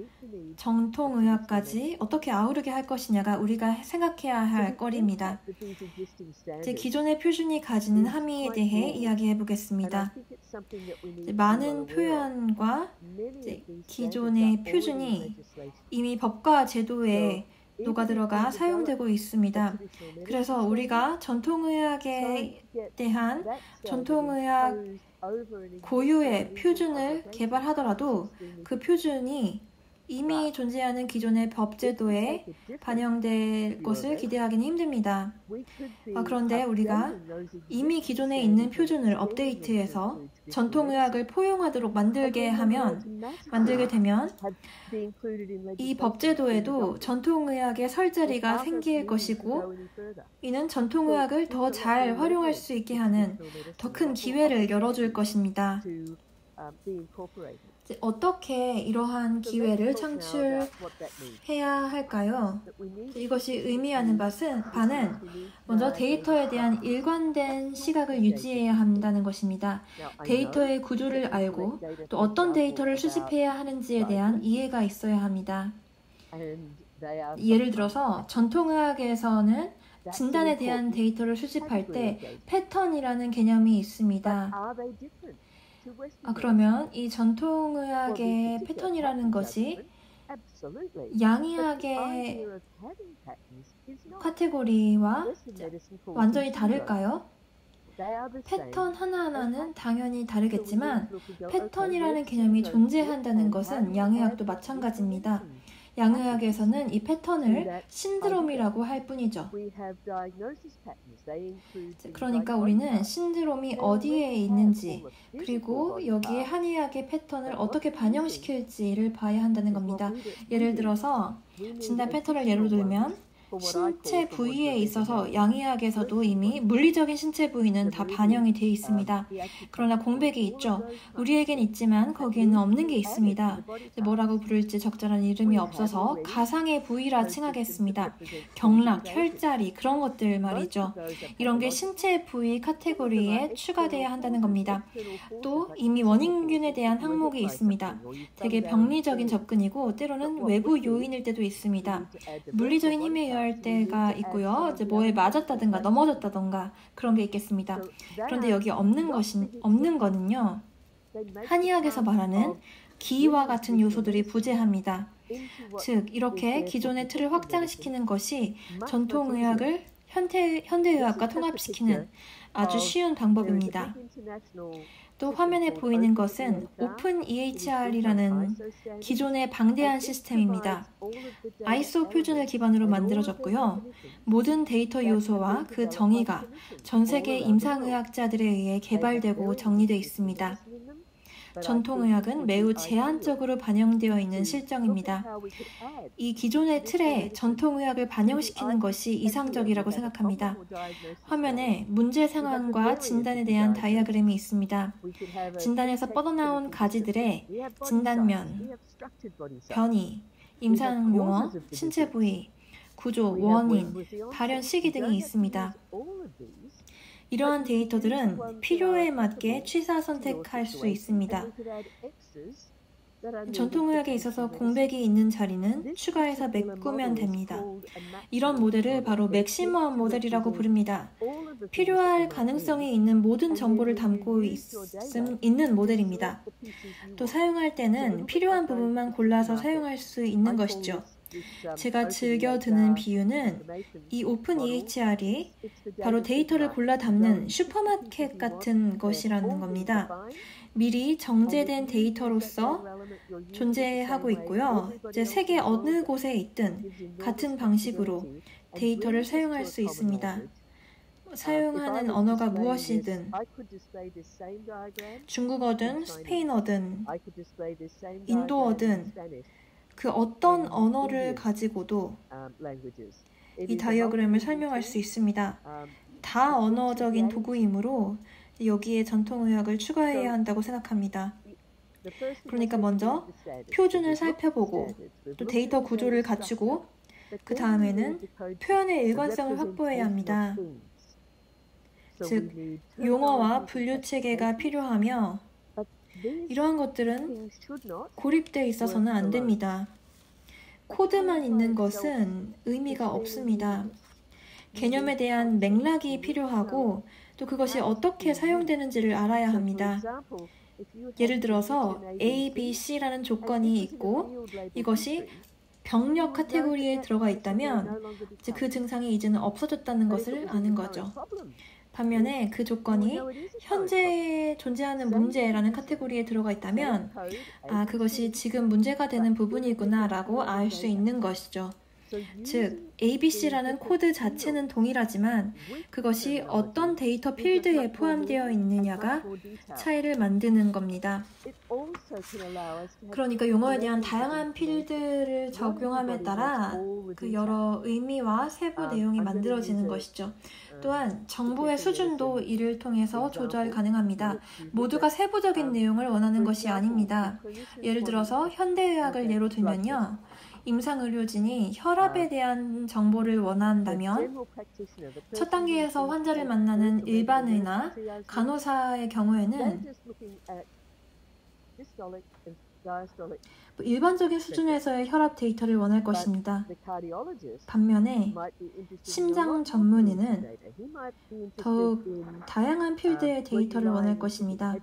정통의학까지 어떻게 아우르게 할 것이냐가 우리가 생각해야 할 거리입니다. 기존의 표준이 가지는 함의에 대해 이야기해 보겠습니다. 많은 표현과 기존의 표준이 이미 법과 제도에 녹아들어가 사용되고 있습니다. 그래서 우리가 전통의학에 대한 전통의학 고유의 표준을 개발하더라도 그 표준이 이미 존재하는 기존의 법제도에 반영될 것을 기대하기는 힘듭니다. 그런데 우리가 이미 기존에 있는 표준을 업데이트해서 전통의학을 포용하도록 만들게 되면 이 법제도에도 전통의학의 설 자리가 생길 것이고 이는 전통의학을 더 잘 활용할 수 있게 하는 더 큰 기회를 열어줄 것입니다. 어떻게 이러한 기회를 창출해야 할까요? 이것이 의미하는 바는 먼저 데이터에 대한 일관된 시각을 유지해야 한다는 것입니다. 데이터의 구조를 알고 또 어떤 데이터를 수집해야 하는지에 대한 이해가 있어야 합니다. 예를 들어서 전통의학에서는 진단에 대한 데이터를 수집할 때 패턴이라는 개념이 있습니다. 그러면 이 전통의학의 패턴이라는 것이 양의학의 카테고리와 완전히 다를까요? 패턴 하나하나는 당연히 다르겠지만 패턴이라는 개념이 존재한다는 것은 양의학도 마찬가지입니다. 양의학에서는 이 패턴을 신드롬이라고 할 뿐이죠. 그러니까 우리는 신드롬이 어디에 있는지 그리고 여기에 한의학의 패턴을 어떻게 반영시킬지를 봐야 한다는 겁니다. 예를 들어서 진단 패턴을 예로 들면 신체 부위에 있어서 양의학에서도 이미 물리적인 신체 부위는 다 반영이 되어 있습니다. 그러나 공백이 있죠. 우리에겐 있지만 거기에는 없는 게 있습니다. 뭐라고 부를지 적절한 이름이 없어서 가상의 부위라 칭하겠습니다. 경락, 혈자리 그런 것들 말이죠. 이런 게 신체 부위 카테고리에 추가돼야 한다는 겁니다. 또 이미 원인균에 대한 항목이 있습니다. 되게 병리적인 접근이고 때로는 외부 요인일 때도 있습니다. 물리적인 힘에 의할 때가 있고요. 이제 뭐에 맞았다든가 넘어졌다든가 그런 게 있겠습니다. 그런데 여기 없는 거는요. 한의학에서 말하는 기와 같은 요소들이 부재합니다. 즉 이렇게 기존의 틀을 확장시키는 것이 전통의학을 현대의학과 통합시키는 아주 쉬운 방법입니다. 또 화면에 보이는 것은 오픈 EHR이라는 기존의 방대한 시스템입니다. 아이소 표준을 기반으로 만들어졌고요. 모든 데이터 요소와 그 정의가 전 세계 임상의학자들에 의해 개발되고 정리되어 있습니다. 전통의학은 매우 제한적으로 반영되어 있는 실정입니다. 이 기존의 틀에 전통의학을 반영시키는 것이 이상적이라고 생각합니다. 화면에 문제 상황과 진단에 대한 다이어그램이 있습니다. 진단에서 뻗어나온 가지들의 진단면, 변이, 임상용어, 신체 부위, 구조, 원인, 발현 시기 등이 있습니다. 이러한 데이터들은 필요에 맞게 취사 선택할 수 있습니다. 전통의학에 있어서 공백이 있는 자리는 추가해서 메꾸면 됩니다. 이런 모델을 바로 맥시멈 모델이라고 부릅니다. 필요할 가능성이 있는 모든 정보를 담고 있는 모델입니다. 또 사용할 때는 필요한 부분만 골라서 사용할 수 있는 것이죠. 제가 즐겨 드는 비유는 이 오픈 EHR이 바로 데이터를 골라 담는 슈퍼마켓 같은 것이라는 겁니다. 미리 정제된 데이터로서 존재하고 있고요. 이제 세계 어느 곳에 있든 같은 방식으로 데이터를 사용할 수 있습니다. 사용하는 언어가 무엇이든 중국어든 스페인어든 인도어든 그 어떤 언어를 가지고도 이 다이어그램을 설명할 수 있습니다. 다 언어적인 도구이므로 여기에 전통의학을 추가해야 한다고 생각합니다. 그러니까 먼저 표준을 살펴보고 또 데이터 구조를 갖추고 그 다음에는 표현의 일관성을 확보해야 합니다. 즉, 용어와 분류체계가 필요하며 이러한 것들은 고립되어 있어서는 안 됩니다. 코드만 있는 것은 의미가 없습니다. 개념에 대한 맥락이 필요하고 또 그것이 어떻게 사용되는지를 알아야 합니다. 예를 들어서 A, B, C라는 조건이 있고 이것이 병력 카테고리에 들어가 있다면 이제 그 증상이 이제는 없어졌다는 것을 아는 거죠. 반면에 그 조건이 현재 존재하는 문제라는 카테고리에 들어가 있다면 그것이 지금 문제가 되는 부분이구나 라고 알 수 있는 것이죠. 즉, ABC라는 코드 자체는 동일하지만 그것이 어떤 데이터 필드에 포함되어 있느냐가 차이를 만드는 겁니다. 그러니까 용어에 대한 다양한 필드를 적용함에 따라 그 여러 의미와 세부 내용이 만들어지는 것이죠. 또한 정보의 수준도 이를 통해서 조절 가능합니다. 모두가 세부적인 내용을 원하는 것이 아닙니다. 예를 들어서 현대의학을 예로 들면요. 임상의료진이 혈압에 대한 정보를 원한다면 첫 단계에서 환자를 만나는 일반의나 간호사의 경우에는 일반적인 수준에서의 혈압 데이터를 원할 것입니다. 반면에 심장 전문의는 더욱 다양한 필드의 데이터를 원할 것입니다.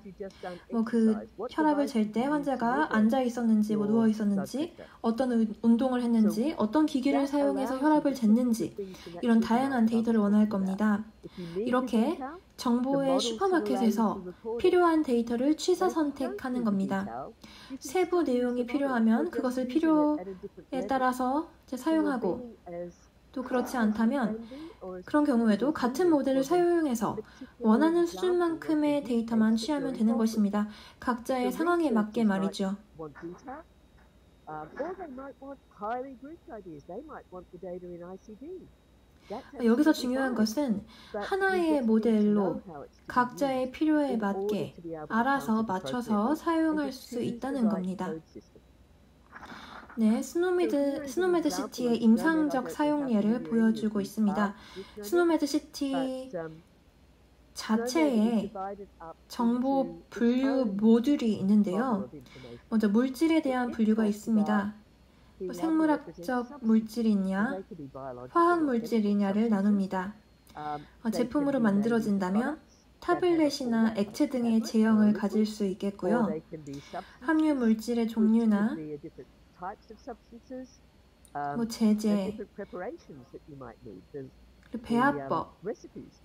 그 혈압을 잴 때 환자가 앉아 있었는지 누워 있었는지 어떤 운동을 했는지 어떤 기기를 사용해서 혈압을 쟀는지 이런 다양한 데이터를 원할 겁니다. 이렇게 정보의 슈퍼마켓에서 필요한 데이터를 취사 선택하는 겁니다. 세부 내용이 필요하면 그것을 필요에 따라서 사용하고 또 그렇지 않다면 그런 경우에도 같은 모델을 사용해서 원하는 수준만큼의 데이터만 취하면 되는 것입니다. 각자의 상황에 맞게 말이죠. 여기서 중요한 것은 하나의 모델로 각자의 필요에 맞게 알아서 맞춰서 사용할 수 있다는 겁니다. 네, 스노메드 시티의 임상적 사용 예를 보여주고 있습니다. 스노메드 시티 자체에 정보 분류 모듈이 있는데요. 먼저 물질에 대한 분류가 있습니다. 생물학적 물질이냐, 화학 물질이냐를 나눕니다. 제품으로 만들어진다면 타블렛이나 액체 등의 제형을 가질 수 있겠고요. 함유 물질의 종류나 제제, 배합법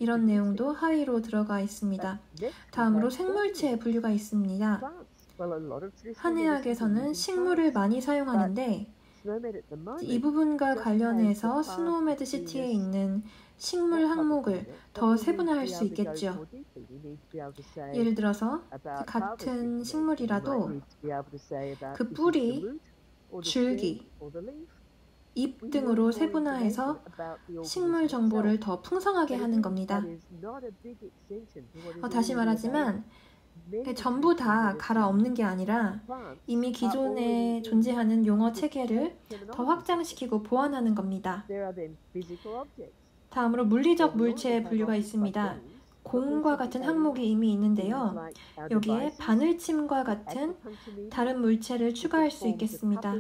이런 내용도 하위로 들어가 있습니다. 다음으로 생물체의 분류가 있습니다. 한의학에서는 식물을 많이 사용하는데 이 부분과 관련해서 스노메드 시티에 있는 식물 항목을 더 세분화할 수 있겠죠. 예를 들어서 같은 식물이라도 그 뿌리, 줄기, 잎 등으로 세분화해서 식물 정보를 더 풍성하게 하는 겁니다. 다시 말하지만 전부 다 갈아엎는 게 아니라 이미 기존에 존재하는 용어 체계를 더 확장시키고 보완하는 겁니다. 다음으로 물리적 물체의 분류가 있습니다. 공과 같은 항목이 이미 있는데요. 여기에 바늘침과 같은 다른 물체를 추가할 수 있겠습니다.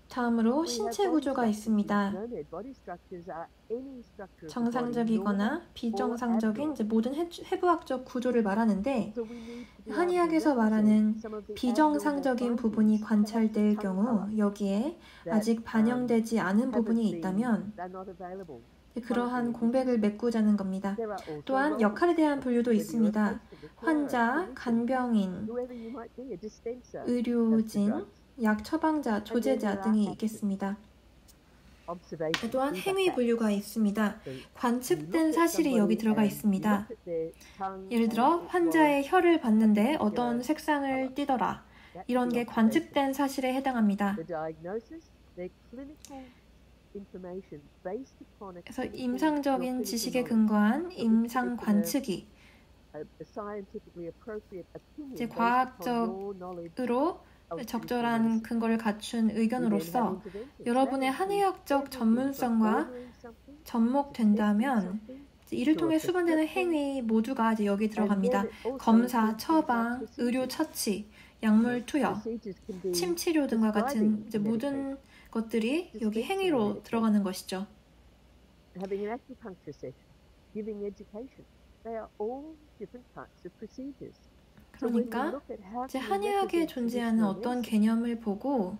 다음으로 신체 구조가 있습니다. 정상적이거나 비정상적인 모든 해부학적 구조를 말하는데, 한의학에서 말하는 비정상적인 부분이 관찰될 경우 여기에 아직 반영되지 않은 부분이 있다면 그러한 공백을 메꾸자는 겁니다. 또한 역할에 대한 분류도 있습니다. 환자, 간병인, 의료진, 약 처방자, 조제자 등이 있겠습니다. 또한 행위 분류가 있습니다. 관측된 사실이 여기 들어가 있습니다. 예를 들어 환자의 혀를 봤는데 어떤 색상을 띠더라. 이런 게 관측된 사실에 해당합니다. 그래서 임상적인 지식에 근거한 임상 관측이 이제 과학적으로 적절한 근거를 갖춘 의견으로서 여러분의 한의학적 전문성과 접목된다면 이를 통해 수반되는 행위 모두가 이제 여기 들어갑니다. 검사, 처방, 의료 처치, 약물 투여, 침 치료 등과 같은 이제 모든 것들이 여기 행위로 들어가는 것이죠. 그러니까 이제 한의학에 존재하는 어떤 개념을 보고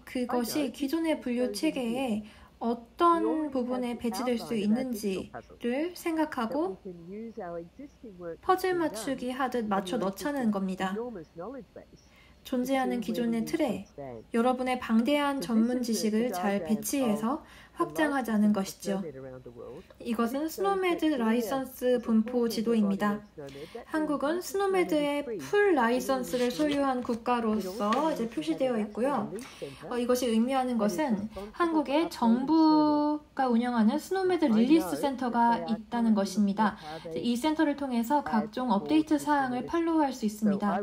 그것이 기존의 분류 체계에 어떤 부분에 배치될 수 있는지를 생각하고 퍼즐 맞추기 하듯 맞춰 넣자는 겁니다. 존재하는 기존의 틀에 여러분의 방대한 전문 지식을 잘 배치해서 확장하자는 것이죠. 이것은 스노메드 라이선스 분포 지도입니다. 한국은 스노메드의 풀 라이선스를 소유한 국가로서 이제 표시되어 있고요. 이것이 의미하는 것은 한국에 정부가 운영하는 스노메드 릴리스 센터가 있다는 것입니다. 이 센터를 통해서 각종 업데이트 사항을 팔로우할 수 있습니다.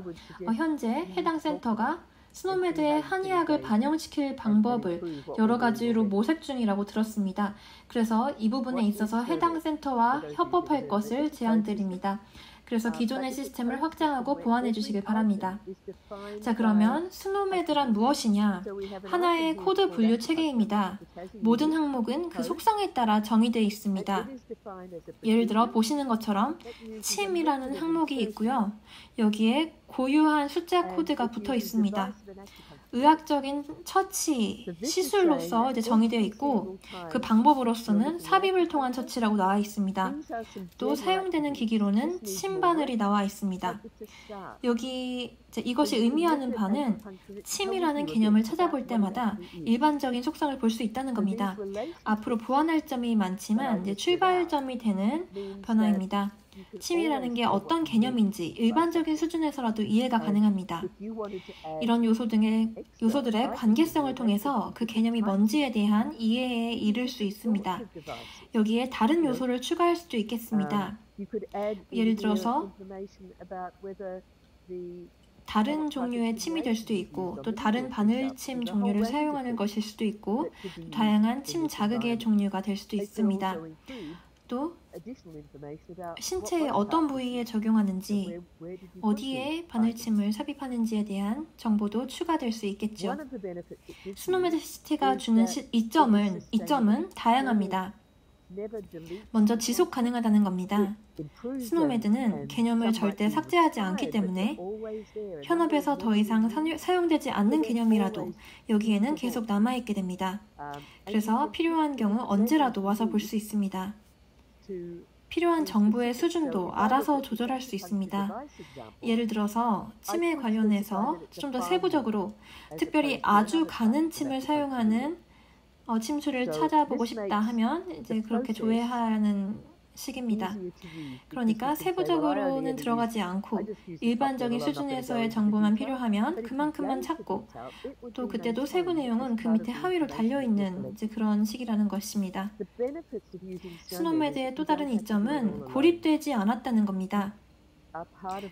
현재 해당 센터가 스노메드의 한의학을 반영시킬 방법을 여러 가지로 모색 중이라고 들었습니다. 그래서 이 부분에 있어서 해당 센터와 협업할 것을 제안드립니다. 그래서 기존의 시스템을 확장하고 보완해 주시길 바랍니다. 자, 그러면 스노메드란 무엇이냐? 하나의 코드 분류 체계입니다. 모든 항목은 그 속성에 따라 정의되어 있습니다. 예를 들어 보시는 것처럼 침이라는 항목이 있고요. 여기에 고유한 숫자 코드가 붙어 있습니다. 의학적인 처치, 시술로서 이제 정의되어 있고 그 방법으로서는 삽입을 통한 처치라고 나와 있습니다. 또 사용되는 기기로는 침바늘이 나와 있습니다. 여기 이것이 의미하는 바는 침이라는 개념을 찾아볼 때마다 일반적인 속성을 볼 수 있다는 겁니다. 앞으로 보완할 점이 많지만 이제 출발점이 되는 변화입니다. 침이라는 게 어떤 개념인지 일반적인 수준에서라도 이해가 가능합니다. 이런 요소들의 관계성을 통해서 그 개념이 뭔지에 대한 이해에 이를 수 있습니다. 여기에 다른 요소를 추가할 수도 있겠습니다. 예를 들어서 다른 종류의 침이 될 수도 있고 또 다른 바늘침 종류를 사용하는 것일 수도 있고 또 다양한 침 자극의 종류가 될 수도 있습니다. 또 신체의 어떤 부위에 적용하는지, 어디에 바늘침을 삽입하는지에 대한 정보도 추가될 수 있겠죠. 스노메드 시티가 주는 이점은 다양합니다. 먼저 지속 가능하다는 겁니다. 스노메드는 개념을 절대 삭제하지 않기 때문에 현업에서 더 이상 사용되지 않는 개념이라도 여기에는 계속 남아있게 됩니다. 그래서 필요한 경우 언제라도 와서 볼 수 있습니다. 필요한 정보의 수준도 알아서 조절할 수 있습니다. 예를 들어서 침에 관련해서 좀 더 세부적으로 특별히 아주 가는 침을 사용하는 침수를 찾아보고 싶다 하면 이제 그렇게 조회하는 식입니다. 그러니까 세부적으로는 들어가지 않고 일반적인 수준에서의 정보만 필요하면 그만큼만 찾고 또 그때도 세부 내용은 그 밑에 하위로 달려있는 이제 그런 식이라는 것입니다. 스노메드의 또 다른 이점은 고립되지 않았다는 겁니다.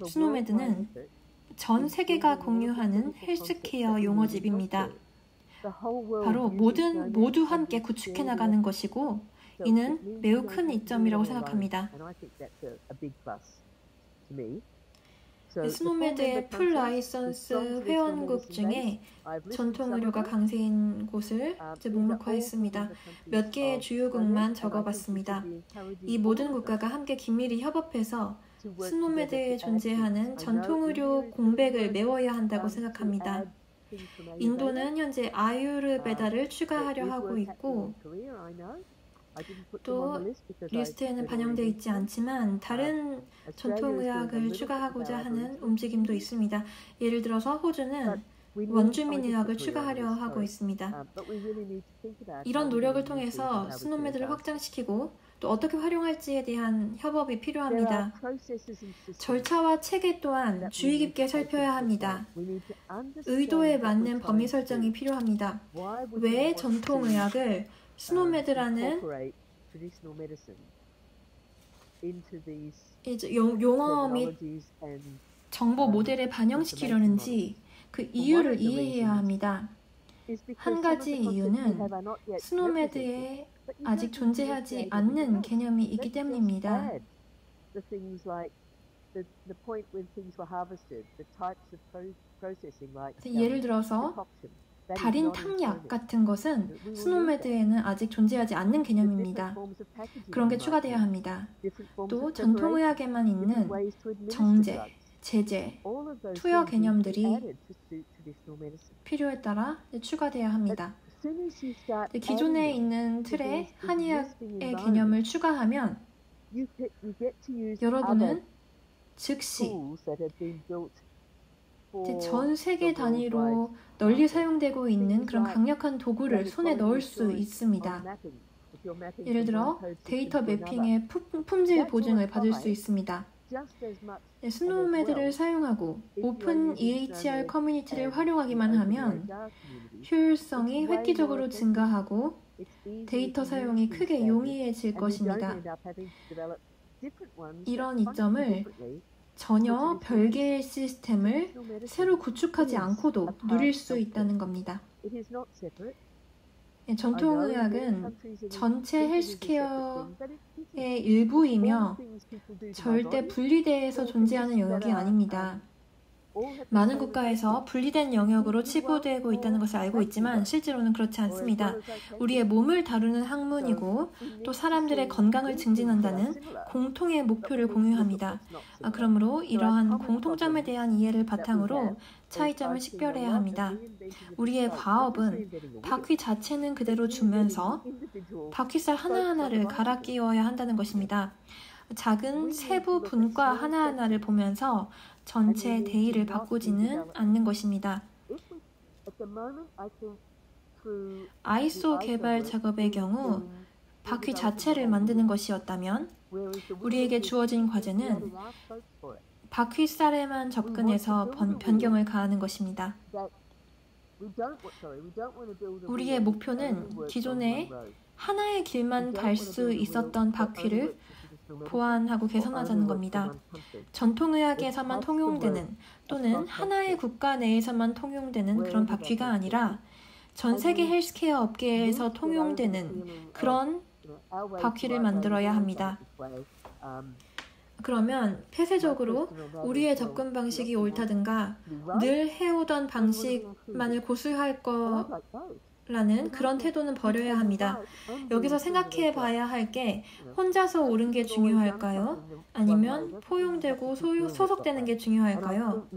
스노메드는 전 세계가 공유하는 헬스케어 용어집입니다. 바로 모두 함께 구축해 나가는 것이고 이는 매우 큰 이점이라고 생각합니다. 스노메드의 풀 라이선스 회원국 중에 전통 의료가 강세인 곳을 목록화했습니다. 몇 개의 주요국만 적어봤습니다. 이 모든 국가가 함께 긴밀히 협업해서 스노메드에 존재하는 전통 의료 공백을 메워야 한다고 생각합니다. 인도는 현재 아유르베다를 추가하려 하고 있고 또 리스트에는 반영되어 있지 않지만 다른 전통의학을 추가하고자 하는 움직임도 있습니다. 예를 들어서 호주는 원주민의학을 추가하려 하고 있습니다. 이런 노력을 통해서 스노메드를 확장시키고 또 어떻게 활용할지에 대한 협업이 필요합니다. 절차와 체계 또한 주의 깊게 살펴야 합니다. 의도에 맞는 범위 설정이 필요합니다. 왜 전통의학을 스노메드라는 용어 및 정보 모델에 반영시키려는지 그 이유를 이해해야 합니다. 한 가지 이유는 스노메드에 아직 존재하지 않는 개념이 있기 때문입니다. 예를 들어서 달인 탕약 같은 것은 스노메드에는 아직 존재하지 않는 개념입니다. 그런 게 추가되어야 합니다. 또 전통의학에만 있는 정제, 제제, 투여 개념들이 필요에 따라 추가되어야 합니다. 기존에 있는 틀에 한의학의 개념을 추가하면 여러분은 즉시 전 세계 단위로 널리 사용되고 있는 그런 강력한 도구를 손에 넣을 수 있습니다. 예를 들어 데이터 매핑의 품질 보증을 받을 수 있습니다. 스노메드를 사용하고 오픈 EHR 커뮤니티를 활용하기만 하면 효율성이 획기적으로 증가하고 데이터 사용이 크게 용이해질 것입니다. 이런 이점을 전혀 별개의 시스템을 새로 구축하지 않고도 누릴 수 있다는 겁니다. 전통의학은 전체 헬스케어의 일부이며 절대 분리돼서 존재하는 영역이 아닙니다. 많은 국가에서 분리된 영역으로 치부되고 있다는 것을 알고 있지만 실제로는 그렇지 않습니다. 우리의 몸을 다루는 학문이고 또 사람들의 건강을 증진한다는 공통의 목표를 공유합니다. 그러므로 이러한 공통점에 대한 이해를 바탕으로 차이점을 식별해야 합니다. 우리의 과업은 바퀴 자체는 그대로 주면서 바퀴살 하나하나를 갈아 끼워야 한다는 것입니다. 작은 세부 분과 하나하나를 보면서 전체 대의를 바꾸지는 않는 것입니다. 아이소 개발 작업의 경우 바퀴 자체를 만드는 것이었다면 우리에게 주어진 과제는 바퀴살에만 접근해서 변경을 가하는 것입니다. 우리의 목표는 기존에 하나의 길만 갈 수 있었던 바퀴를 보완하고 개선하자는 겁니다. 전통의학에서만 통용되는 또는 하나의 국가 내에서만 통용되는 그런 바퀴가 아니라 전 세계 헬스케어 업계에서 통용되는 그런 바퀴를 만들어야 합니다. 그러면 폐쇄적으로 우리의 접근 방식이 옳다든가 늘 해오던 방식만을 고수할 거라는 그런 태도는 버려야 합니다. 여기서 생각해 봐야 할 게 혼자서 옳은 게 중요할까요? 아니면 포용되고 소속되는 게 중요할까요?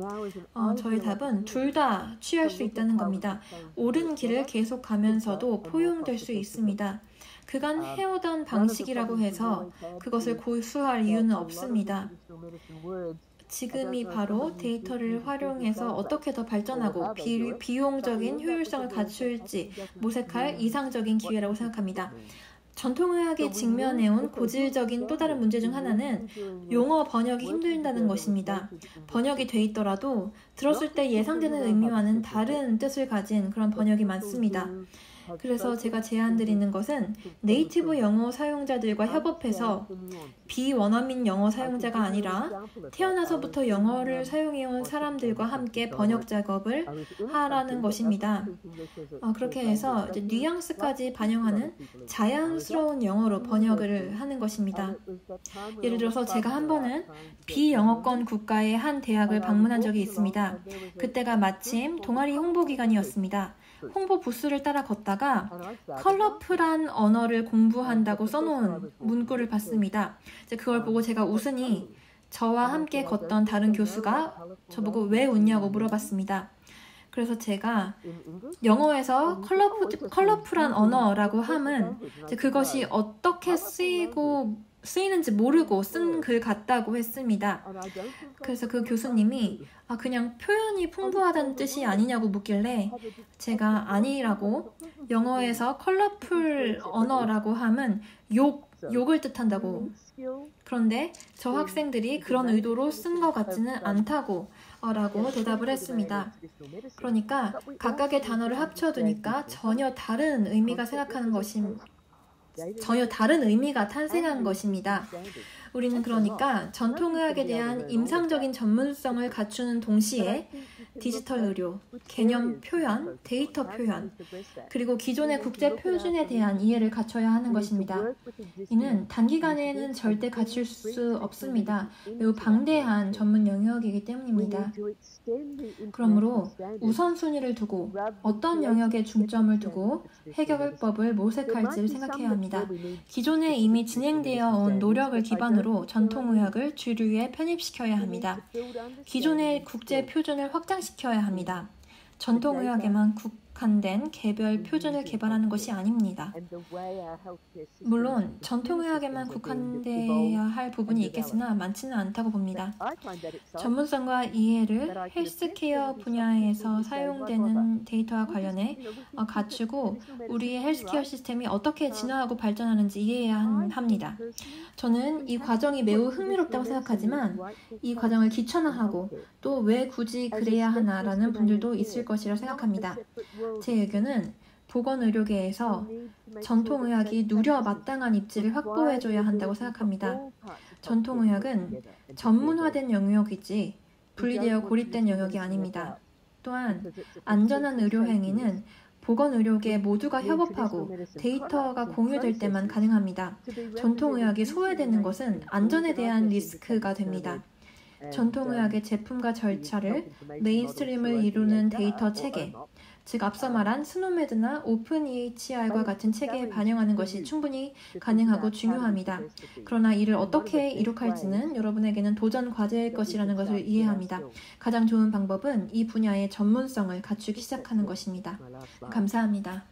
저의 답은 둘 다 취할 수 있다는 겁니다. 옳은 길을 계속 가면서도 포용될 수 있습니다. 그간 해오던 방식이라고 해서 그것을 고수할 이유는 없습니다. 지금이 바로 데이터를 활용해서 어떻게 더 발전하고 비용적인 효율성을 갖출지 모색할 이상적인 기회라고 생각합니다. 전통의학이 직면해온 고질적인 또 다른 문제 중 하나는 용어 번역이 힘들다는 것입니다. 번역이 돼 있더라도 들었을 때 예상되는 의미와는 다른 뜻을 가진 그런 번역이 많습니다. 그래서 제가 제안드리는 것은 네이티브 영어 사용자들과 협업해서 비원어민 영어 사용자가 아니라 태어나서부터 영어를 사용해온 사람들과 함께 번역 작업을 하라는 것입니다. 그렇게 해서 이제 뉘앙스까지 반영하는 자연스러운 영어로 번역을 하는 것입니다. 예를 들어서 제가 한 번은 비영어권 국가의 한 대학을 방문한 적이 있습니다. 그때가 마침 동아리 홍보 기간이었습니다. 홍보 부스를 따라 걷다가 컬러풀한 언어를 공부한다고 써놓은 문구를 봤습니다. 그걸 보고 제가 웃으니 저와 함께 걷던 다른 교수가 저보고 왜 웃냐고 물어봤습니다. 그래서 제가 영어에서 컬러풀한 언어라고 함은 그것이 어떻게 쓰이는지 모르고 쓴 글 같다고 했습니다. 그래서 그 교수님이 그냥 표현이 풍부하다는 뜻이 아니냐고 묻길래 제가 아니라고, 영어에서 컬러풀 언어라고 함은 욕을 뜻한다고. 그런데 저 학생들이 그런 의도로 쓴 것 같지는 않다고 라고 대답을 했습니다. 그러니까 각각의 단어를 합쳐두니까 전혀 다른 의미가 탄생한 것입니다. 우리는 그러니까 전통의학에 대한 임상적인 전문성을 갖추는 동시에 디지털 의료, 개념 표현, 데이터 표현, 그리고 기존의 국제 표준에 대한 이해를 갖춰야 하는 것입니다. 이는 단기간에는 절대 갖출 수 없습니다. 매우 방대한 전문 영역이기 때문입니다. 그러므로 우선순위를 두고 어떤 영역에 중점을 두고 해결법을 모색할지를 생각해야 합니다. 기존에 이미 진행되어 온 노력을 기반으로 전통의학을 주류에 편입시켜야 합니다. 기존의 국제 표준을 확장시켜야 합니다. 전통의학에만 국한된 개별 표준을 개발하는 것이 아닙니다. 물론 전통의학에만 국한되어야 할 부분이 있겠으나 많지는 않다고 봅니다. 전문성과 이해를 헬스케어 분야에서 사용되는 데이터와 관련해 갖추고 우리의 헬스케어 시스템이 어떻게 진화하고 발전하는지 이해해야 합니다. 저는 이 과정이 매우 흥미롭다고 생각하지만 이 과정을 귀찮아하고 또 왜 굳이 그래야 하나라는 분들도 있을 것이라 생각합니다. 제 의견은 보건의료계에서 전통의학이 누려 마땅한 입지를 확보해줘야 한다고 생각합니다. 전통의학은 전문화된 영역이지 분리되어 고립된 영역이 아닙니다. 또한 안전한 의료행위는 보건의료계 모두가 협업하고 데이터가 공유될 때만 가능합니다. 전통의학이 소외되는 것은 안전에 대한 리스크가 됩니다. 전통의학의 제품과 절차를 메인스트림을 이루는 데이터 체계, 즉 앞서 말한 스노메드나 오픈EHR과 같은 체계에 반영하는 것이 충분히 가능하고 중요합니다. 그러나 이를 어떻게 이룩할지는 여러분에게는 도전 과제일 것이라는 것을 이해합니다. 가장 좋은 방법은 이 분야의 전문성을 갖추기 시작하는 것입니다. 감사합니다.